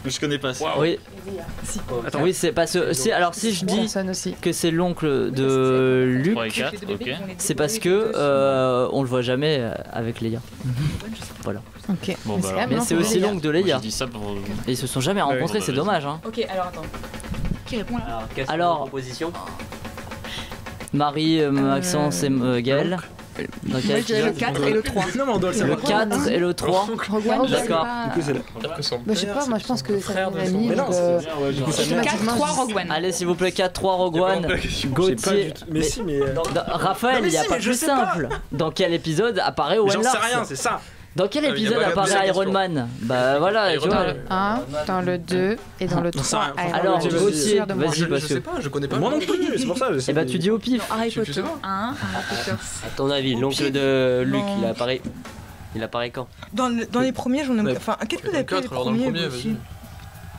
Je connais pas ça. Oui. Attends. Oui, c'est parce que alors si je dis que c'est l'oncle de Luke, 3 et 4, ok. c'est parce que on le voit jamais avec Leia. Voilà. Ok. Bon, bah, mais c'est aussi l'oncle de Leia. J'ai dit ça pour. Et ils se sont jamais rencontrés, c'est dommage. Hein. Ok, alors attends. Qui répond là? Alors, Marie, Maxence et Gaël. Dans Moi, je dirais le 4 et le 3. Non, mais on doit le Le savoir. 4 et le 3. D'accord. Du coup, c'est là. Je sais pas, moi je pense que ça m'a mis. Mais non, du coup, ça 4-3 Rogue One. Allez, s'il vous plaît, 4-3 Rogue One. Gauthier. Mais si, mais. Raphaël, il n'y a pas plus simple. Dans quel épisode apparaît Owen J'en Lars? sais rien, c'est ça. Dans quel Ah, mais y a épisode pas apparaît la Iron question. Man? Bah voilà, tu vois. Dans le 1, dans le 2 et dans le 3. Alors, Gauthier, vas-y, Je parce sais que. pas, je connais pas. Moi non plus, c'est pour ça. Eh bah, tu dis au pif. Harry Tu Potter. sais pas 1, Harry Potter. À ton avis, l'oncle de Luke, il apparaît quand? Dans les premiers, j'en ai. Enfin, qu'est-ce que vous avez fait les 4, alors dans le premiers premier, aussi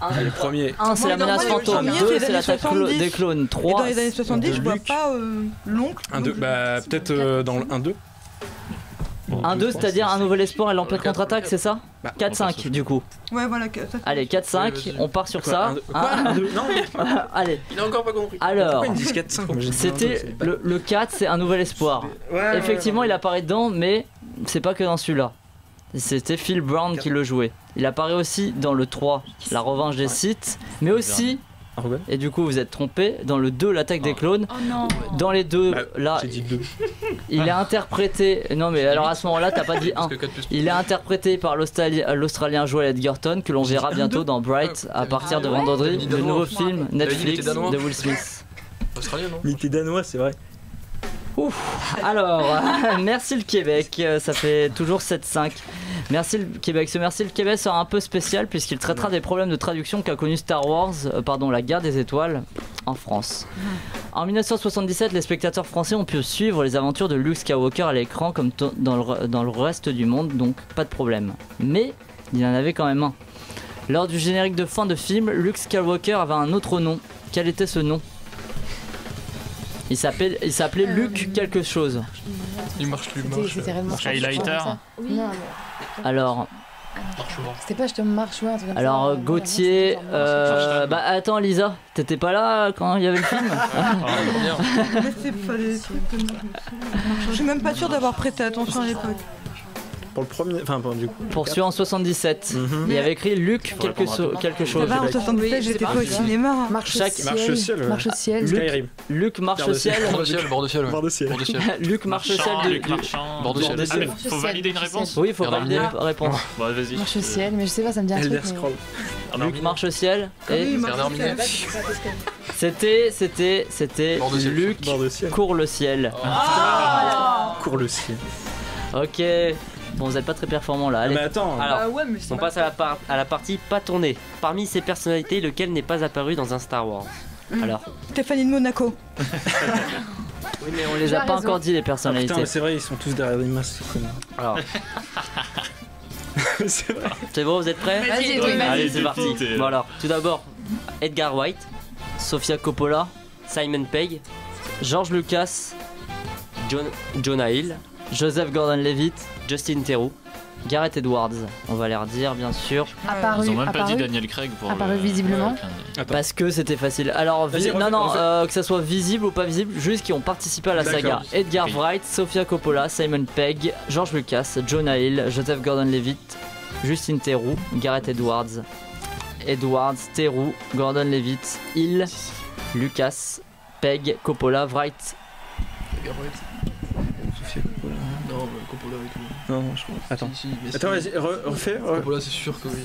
vas-y. Le premier. 1, c'est la menace fantôme. premier, 2, c'est les c'est l'attaque années 70. des clones. Et 3. dans les années 70, je vois pas l'oncle. 1-2, bah peut-être dans le 1-2. 1-2, c'est-à-dire un nouvel espoir et l'Empire contre-attaque, c'est ça? 4-5 du coup. Ouais, voilà. Allez, 4-5, on part sur ça. Quoi, 1-2 Non, Allez. Il a encore pas compris. Alors, pourquoi ils me disent 4-5? c'était le 4, c'est un nouvel espoir. Effectivement, il apparaît dedans, mais c'est pas que dans celui-là. C'était Phil Brown qui le jouait. Il apparaît aussi dans le 3, La Revanche des Sith, mais aussi, et du coup vous êtes trompé, dans le 2, L'attaque des clones. Oh non. Dans les deux, là, J'ai dit 2. il est interprété. Non, mais alors à ce moment-là, t'as pas dit 1. Il est interprété par l'Australien Joel Edgerton, que l'on verra bientôt dans Bright à partir de vendredi, le nouveau film Netflix de Will Smith. Australien, non? Il était danois, c'est vrai. Ouf. Alors, merci le Québec, ça fait toujours 7-5. Merci le Québec. Ce Merci le Québec sera un peu spécial puisqu'il traitera des problèmes de traduction qu'a connu Star Wars, la guerre des étoiles en France. En 1977, les spectateurs français ont pu suivre les aventures de Luke Skywalker à l'écran comme dans le reste du monde, donc pas de problème. Mais il y en avait quand même un. Lors du générique de fin de film, Luke Skywalker avait un autre nom. Quel était ce nom ? Il s'appelait Luke quelque chose. Il marche, lui marche. C'était réellement Highlighter. Non, Alors, c'était pas je te marche ou un truc comme ça. alors Gauthier, bah attends Lisa, t'étais pas là quand il y avait le film? Mais c'est pas des trucs que je suis même pas sûre d'avoir prêté attention à l'époque. Pour le premier, enfin du coup. Pour celui en 77, il y avait écrit Luc quelque chose. Ça va, en 77, j'étais pas au cinéma. Marche au ciel. Marche au ciel. Skyrim. Luc marche au ciel. Bord de ciel. Luc marche au ciel. Bord de ciel. Faut valider une réponse. Oui, il faut valider une réponse. Bon, vas-y. Marche au ciel, mais je sais pas, ça me dit un truc. Elder Scroll. Luc marche au ciel. Et Bernard Minet. c'était Luc court le ciel. Cours le ciel. Ok. Bon, vous êtes pas très performant là. Allez. Mais attends. Alors, ouais, mais c'est on passe à la partie pas tournée. Parmi ces personnalités, lequel n'est pas apparu dans un Star Wars? Alors, Stéphanie de Monaco. Oui, mais on les a pas encore dit les personnalités. Putain, c'est vrai, ils sont tous derrière des masques. alors C'est vrai. c'est bon, vous êtes prêts? Vas-y, oui, vas-y. Allez, c'est parti. Bon alors, tout d'abord, Edgar Wright, Sofia Coppola, Simon Pegg, George Lucas, Jonah Hill, Joseph Gordon-Levitt, Justin Theroux, Gareth Edwards. On va les redire bien sûr. Ils ont même pas dit Daniel Craig pour. Apparu visiblement. Parce que c'était facile. Alors, que ça soit visible ou pas visible, juste qui ont participé à la saga. Edgar Wright, Sofia Coppola, Simon Pegg, George Lucas, Jonah Hill, Joseph Gordon-Levitt, Justin Theroux, Gareth Edwards, Theroux, Gordon-Levitt, Hill, Lucas, Pegg, Coppola, Wright. Non, Coppola avec lui. Non, je crois. Attends. Attends, vas-y, refais. Coppola, c'est sûr que oui.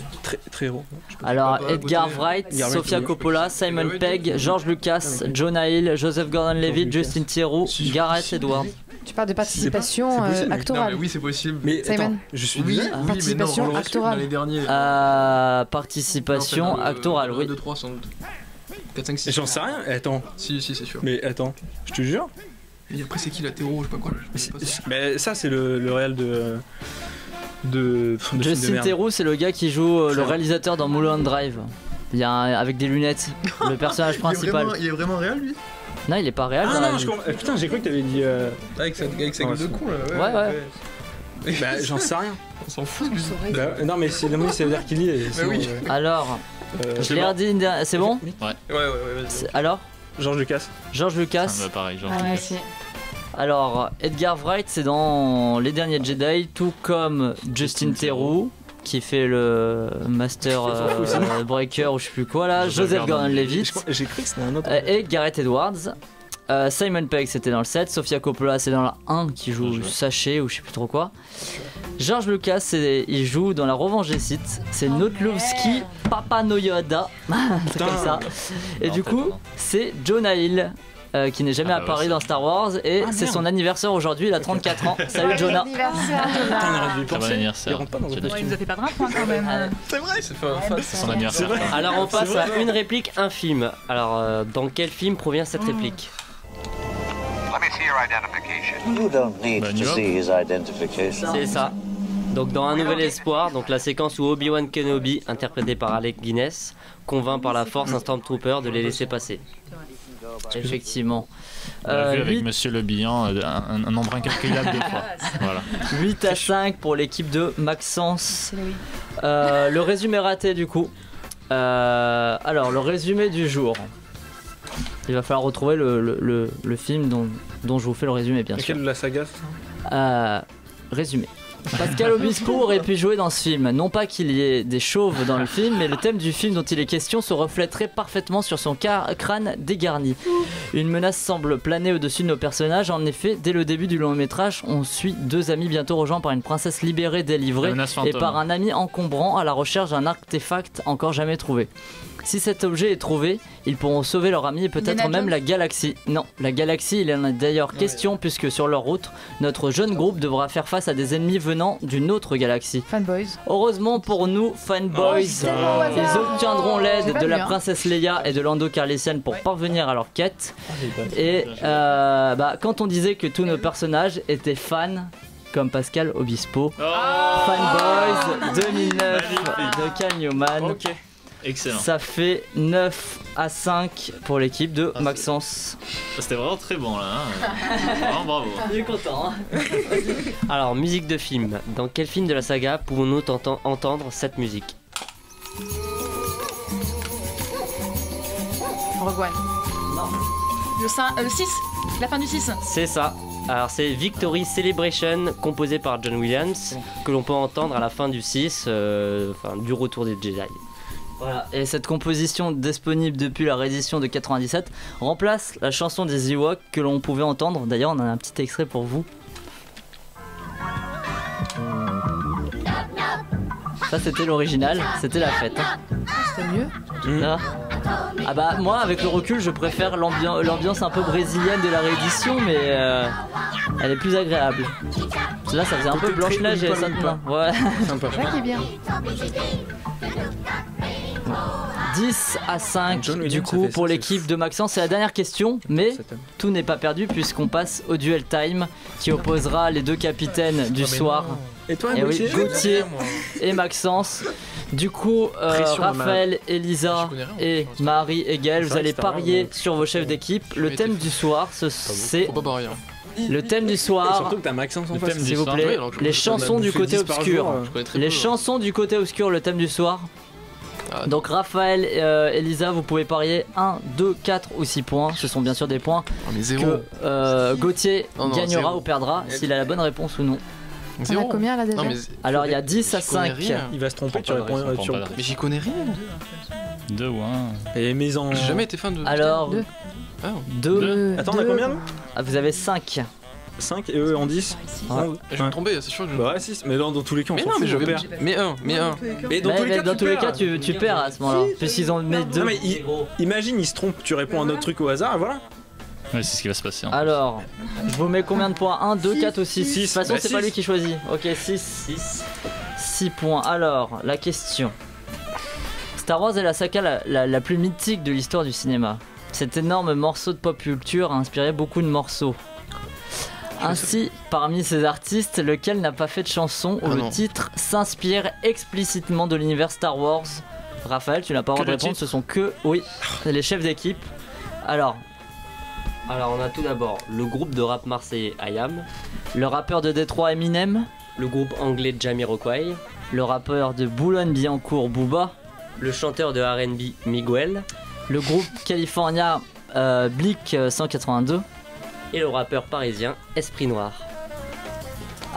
Très héros. Alors, Edgar Wright, Sofia Coppola, Simon Pegg, George Lucas, Jonah Hill, Joseph Gordon-Levitt, Justin Theroux, Gareth Edwards. Tu parles de participation actorale. Oui, c'est possible. Mais Simon. Je suis Oui, participation mais non, actorale. l'année dernière. Participation actorale, oui. 2, 3 sans doute. 4, 5, 6. J'en sais rien. Attends. Si, c'est sûr. Mais attends, je te jure. Et après, c'est qui la Théro? Je sais pas quoi. Mais ça, c'est le réel de Justin Theroux, c'est le gars qui joue le réalisateur dans Mulholland Drive. Il y a avec des lunettes, le personnage principal. Il est vraiment réel, lui? Non, il est pas réel. Ah non, je comprends. Putain, j'ai cru que t'avais dit. Avec sa gueule de con là. Ouais. Bah, j'en sais rien. On s'en fout. Bah, non, mais ça veut dire qu'il y est. Bah oui. Alors, je l'ai redit. C'est bon? Ouais. Alors? George Lucas. Pareil, George Ouais, Lucas. si. Alors, Edgar Wright, c'est dans Les Derniers Jedi, tout comme Justin Theroux, qui fait le Master Breaker ou je sais plus quoi là, Joseph Gordon-Levitt, J'ai cru que c'était un autre. et Gareth Edwards. Simon Pegg c'était dans le 7, Sofia Coppola c'est dans le 1 qui joue Saché ou je sais plus trop quoi. George Lucas il joue dans La Revanche des Sith, c'est Notlovsky Papa Noyoda, c'est comme ça. Et du coup c'est Jonah Hill. Qui n'est jamais apparu dans Star Wars et c'est son anniversaire aujourd'hui, il a 34 ans. Salut Jonah. Très bon anniversaire. Il nous a fait perdre un point quand même. C'est vrai, c'est son anniversaire. Alors on passe à une réplique, un film. Alors dans quel film provient cette réplique? You don't need to see his identification. C'est ça. Donc dans Un Nouvel Espoir, donc la séquence où Obi-Wan Kenobi, interprété par Alec Guinness, convainc par la force un Stormtrooper de les laisser passer. Effectivement. On a vu avec Monsieur Le Bihan un nombre incalculable de fois. Voilà. 8 à 5 pour l'équipe de Maxence. Le résumé raté du coup. Alors le résumé du jour. Il va falloir retrouver le film dont je vous fais le résumé bien sûr. Quelle de la saga Résumé. Pascal Obispo aurait pu jouer dans ce film. Non pas qu'il y ait des chauves dans le film, mais le thème du film dont il est question se reflèterait parfaitement sur son crâne dégarni. Une menace semble planer au-dessus de nos personnages. En effet, dès le début du long métrage, on suit deux amis bientôt rejoints par une princesse libérée, délivrée, et par un ami encombrant à la recherche d'un artefact encore jamais trouvé. Si cet objet est trouvé, ils pourront sauver leur ami et peut-être même la galaxie. Non, la galaxie, il en a d'ailleurs question puisque sur leur route, notre jeune groupe devra faire face à des ennemis venant d'une autre galaxie. Fanboys. Heureusement pour nous, fanboys, ils obtiendront l'aide de la princesse Leia et de Lando Calrissian pour parvenir à leur quête. Et quand on disait que tous nos personnages étaient fans, comme Pascal Obispo, Fanboys 2009 de Cal Newman. Ok. Excellent. Ça fait 9 à 5 pour l'équipe de Maxence. C'était vraiment très bon là. Vraiment bravo. Je suis content. Alors, musique de film. Dans quel film de la saga pouvons-nous entendre cette musique? Rogue One. Non. Le 6. La fin du 6. C'est ça. Alors c'est Victory Celebration, composé par John Williams, que l'on peut entendre à la fin du 6, du Retour des Jedi. Voilà. Et cette composition disponible depuis la réédition de 97 remplace la chanson des Ewoks que l'on pouvait entendre. D'ailleurs, on a un petit extrait pour vous. Ça, c'était l'original, c'était la fête. C'était mieux. Ah bah moi, avec le recul, je préfère l'ambiance un peu brésilienne de la réédition, mais elle est plus agréable. Là, ça faisait un peu Blanche-Neige et Sainte-Main. Ouais. C'est ça qui est bien. 10 à 5 du coup pour l'équipe de Maxence. C'est la dernière question, mais tout n'est pas perdu puisqu'on passe au duel time qui opposera les deux capitaines du soir. Et toi, Gauthier et Maxence. Du coup, Raphaël, Elisa et Marie et Gaël, vous allez parier sur vos chefs d'équipe. Le thème du soir, c'est... Le thème du soir, surtout que t'as Maxence en face, s'il vous plaît, les chansons du côté obscur. Les chansons du côté obscur, le thème du soir. Donc Raphaël, Elisa, vous pouvez parier 1, 2, 4 ou 6 points. Ce sont bien sûr des points que Gauthier gagnera ou perdra s'il a la bonne réponse ou non. On a combien là déjà? Alors il y a 10 à 5. Il va se tromper, tu réponds. Mais j'y connais rien. 2 ou 1. Et mise en... J'ai jamais été fan de... Alors 2. Attends, on a combien nous? Vous avez 5. 5 et eux en 10. Je vais me tromper, c'est sûr que je... Bah 6, mais dans tous les cas on s'en fout, je perds. Mais 1. Mais dans tous les cas tu perds à ce moment-là. Puisqu'ils ont mis 2. Non mais imagine ils se trompent, tu réponds à un autre truc au hasard, voilà. Ouais, c'est ce qui va se passer. Alors, je vous mets combien de points? 1, 2, 4 ou 6? 6. De toute façon, c'est pas lui qui choisit. Ok, 6 points. Alors, la question. Star Wars est la saga la plus mythique de l'histoire du cinéma. Cet énorme morceau de pop culture a inspiré beaucoup de morceaux. Ainsi, parmi ces artistes, lequel n'a pas fait de chanson où le titre s'inspire explicitement de l'univers Star Wars? Raphaël, tu n'as pas le droit de répondre, ce sont que les chefs d'équipe. Alors, on a tout d'abord le groupe de rap marseillais IAM, le rappeur de Détroit Eminem, le groupe anglais Jamiroquai, le rappeur de Boulogne-Billancourt Booba, le chanteur de R&B Miguel, le groupe californien Blick 182 et le rappeur parisien Esprit Noir.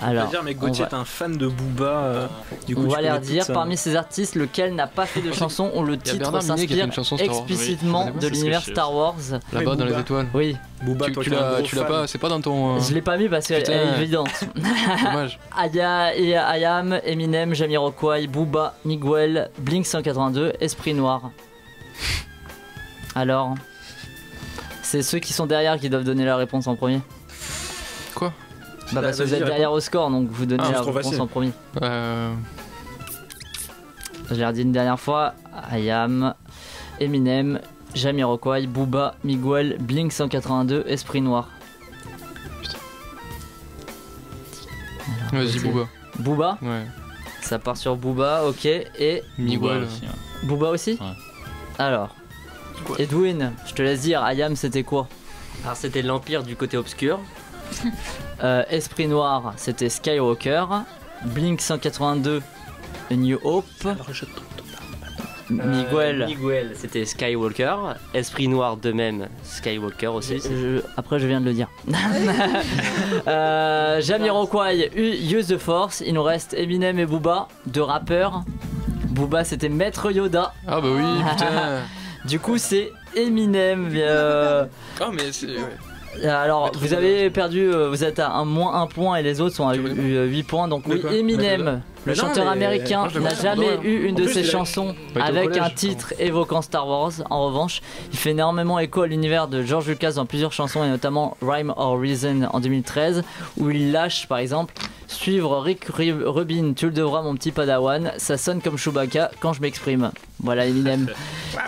Alors, dire, mais Gauthier est un fan de Booba. Du coup, on va les redire. Parmi ces artistes, lequel n'a pas fait de chanson où le titre s'inspire explicitement de l'univers Star Wars? Là-bas dans les étoiles. Oui. Booba, tu l'as pas, c'est pas dans ton. Je l'ai pas mis parce qu'elle est évidente. Dommage. IAM, Eminem, Jamiroquai, Booba, Miguel, Blink 182, Esprit Noir. Alors, c'est ceux qui sont derrière qui doivent donner la réponse en premier. Quoi? Bah parce que vous êtes derrière au score, donc vous donnez la réponse en premier. Je l'ai redit une dernière fois. IAM, Eminem, Jamiroquai, Booba, Miguel, Blink 182, Esprit Noir. Vas-y, Booba. Booba? Ouais. Ça part sur Booba, ok. Et Miguel aussi. Ouais. Booba aussi? Ouais. Alors, Edwin, je te laisse dire, IAM c'était quoi? Alors c'était l'Empire du côté obscur. Esprit Noir, c'était Skywalker. Blink 182, A New Hope. Miguel, c'était Skywalker. Esprit Noir de même, Skywalker aussi. Après, je viens de le dire. Jamiroquai, Use the Force. Il nous reste Eminem et Booba, deux rappeurs. Booba, c'était Maître Yoda. Ah bah oui, putain. Du coup, c'est Eminem. Ah mais c'est... Ouais. Alors, vous avez perdu, vous êtes à moins 1 point et les autres sont à 8 points. Donc oui, Eminem, le chanteur américain, n'a jamais eu une de ses chansons avec un titre évoquant Star Wars. En revanche, il fait énormément écho à l'univers de George Lucas dans plusieurs chansons et notamment Rhyme or Reason en 2013 où il lâche par exemple suivre Rick Rubin, tu le devras mon petit padawan, ça sonne comme Chewbacca quand je m'exprime. Voilà Eminem.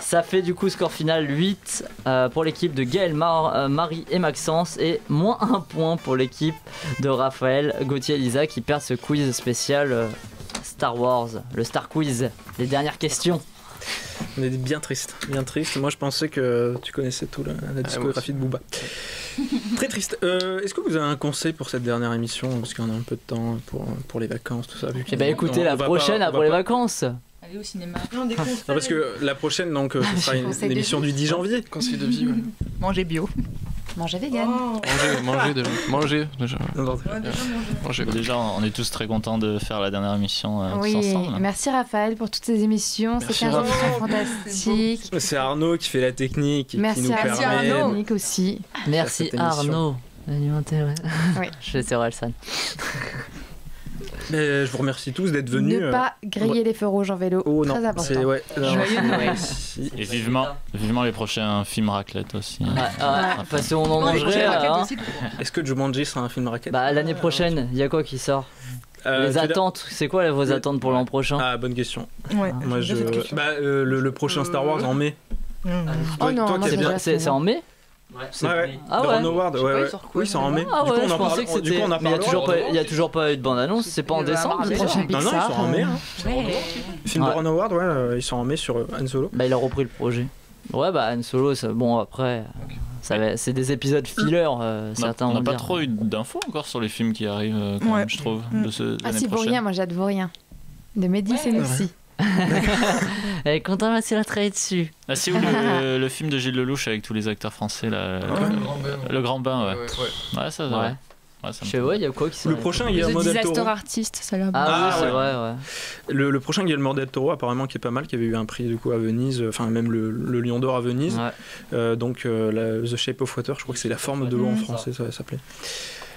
Ça fait du coup score final 8 pour l'équipe de Gaël, Marie et Maxence et moins 1 point pour l'équipe de Raphaël, Gauthier et Lisa qui perdent ce quiz spécial Star Wars, le Star Quiz. Les dernières questions. On est bien triste, bien triste. Moi je pensais que tu connaissais tout la discographie de Booba. Très triste. Est-ce que vous avez un conseil pour cette dernière émission? Parce qu'on a un peu de temps pour les vacances, tout ça. Eh ben écoutez, la prochaine après les vacances. Aller au cinéma. Non, parce que la prochaine, donc, ce sera une émission du 10 janvier. Conseil de vie, ouais. Manger bio. Manger vegan. Manger déjà. Manger. Déjà, on est tous très contents de faire la dernière émission oui, tous ensemble. Merci Raphaël pour toutes ces émissions. C'est une émission fantastique. C'est Arnaud qui fait la technique. Merci qui nous à Arnaud aussi. Merci Arnaud. Alimentaire. Oui. Je laisse Orelsan. Je vous remercie tous d'être venus. Ne pas griller les feux rouges en vélo. Oh non, très important. c'est Joyeux Noël. Et vivement les prochains films raclette aussi. Parce qu'on en mangerait. Est-ce que Jumanji sera un film raclette? Bah l'année prochaine, il y a quoi qui sort? Les attentes, c'est quoi vos attentes pour l'an prochain? Ah bonne question. Ouais. Moi le prochain Star Wars en mai. Oh non, c'est en mai? Ouais. Ah ouais. Oui, c'est en mai. Ah ouais, je pensais que c'était. Mais il y a toujours pas eu de bande annonce. C'est pas en décembre. Non, ils sont en mai. Le film de Ron Howard, ouais, ils sont en mai sur Han Solo. Bah il a repris le projet. Ouais, bah Han Solo, bon après. C'est des épisodes filler, certains vont dire. On n'a pas trop eu d'infos encore sur les films qui arrivent, quand même, je trouve. Ah si, Vaurien, moi j'adore Vaurien. De Mehdi Senoussi. Elle est contente de la travailler dessus. Ah si, ou le film de Gilles Lelouch avec tous les acteurs français là, le Grand Bain, ouais, ça ouais. Je sais il y a quoi qui le prochain Guillermo del Toro. artiste, ça l'a. Ah oui, c'est vrai, ouais. Le prochain Guillermo del Toro apparemment qui est pas mal, qui avait eu un prix du coup à Venise, enfin même le Lion d'Or à Venise. Donc The Shape of Water, je crois que c'est La Forme de l'eau en français, ça s'appelait.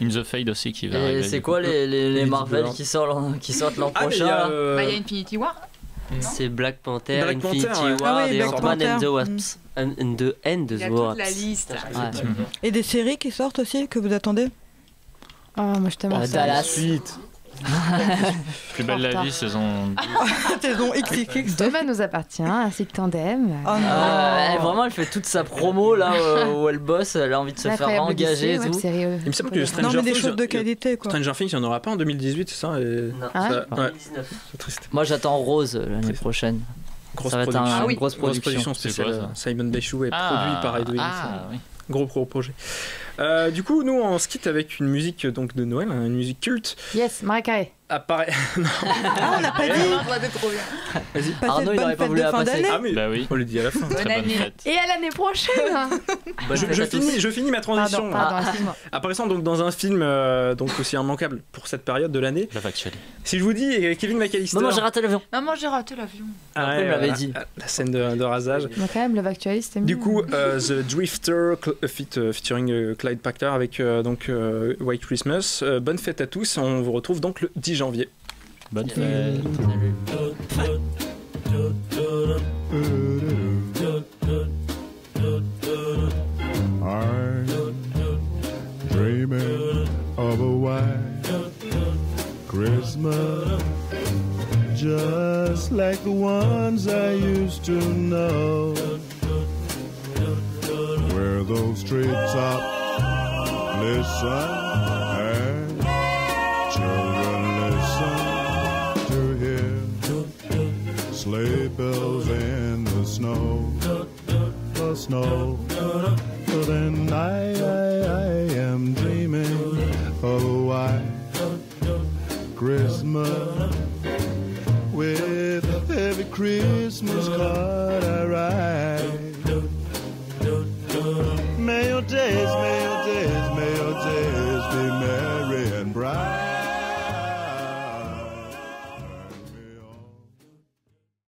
In the Fade aussi qui va. Et c'est quoi les Marvel qui sortent l'an prochain? Il y a Infinity War. C'est Black Panther, Infinity War et Ant-Man and the Wasp. And the End of the Wasp. La liste. Et des séries qui sortent aussi que vous attendez? Ah, moi je t'aime. Dallas. Plus belle la vie, saison 2. Saison XXX. Demain nous appartient, ainsi que Tandem. Oh non. Vraiment, elle fait toute sa promo là où elle bosse, elle a envie de se faire engager et tout. Il me semble que Stranger Things. Des choses de qualité quoi. Stranger Things, il n'y en aura pas en 2018, c'est ça? Non, c'est triste. Moi j'attends Rose l'année prochaine. Ça va être une grosse production spéciale. Simon Béchou est produit par Edwin. Gros projet. Du coup, nous, on se quitte avec une musique donc, de Noël, une musique culte. Yes, Mariah Carey. Apparaît. Ah, on l'a pas dit. Trop bien. Vas-y. Arnaud, il n'aurait pas voulu la passer. Ah, mais on le dit à la fin. Bonne année. Et à l'année prochaine. Je finis ma transition. Pardon, excuse-moi. Apparaissant donc dans un film donc aussi immanquable pour cette période de l'année. Love Actually. Si je vous dis Kevin McAllister. Maman, j'ai raté l'avion. Maman, j'ai raté l'avion. Après, il m'avait dit. La scène de rasage. Mais quand même, Love Actually, c'était mieux. Du coup, The Drifter featuring Clyde Packer avec donc White Christmas. Bonne fête à tous. On vous retrouve donc le 10 janvier. Bonne fête. I'm dreaming of a white Christmas, just like the ones I used to know, where those treetops listen and children listen to hear sleigh bells in the snow. But then I am dreaming of a white Christmas, with every Christmas card I write.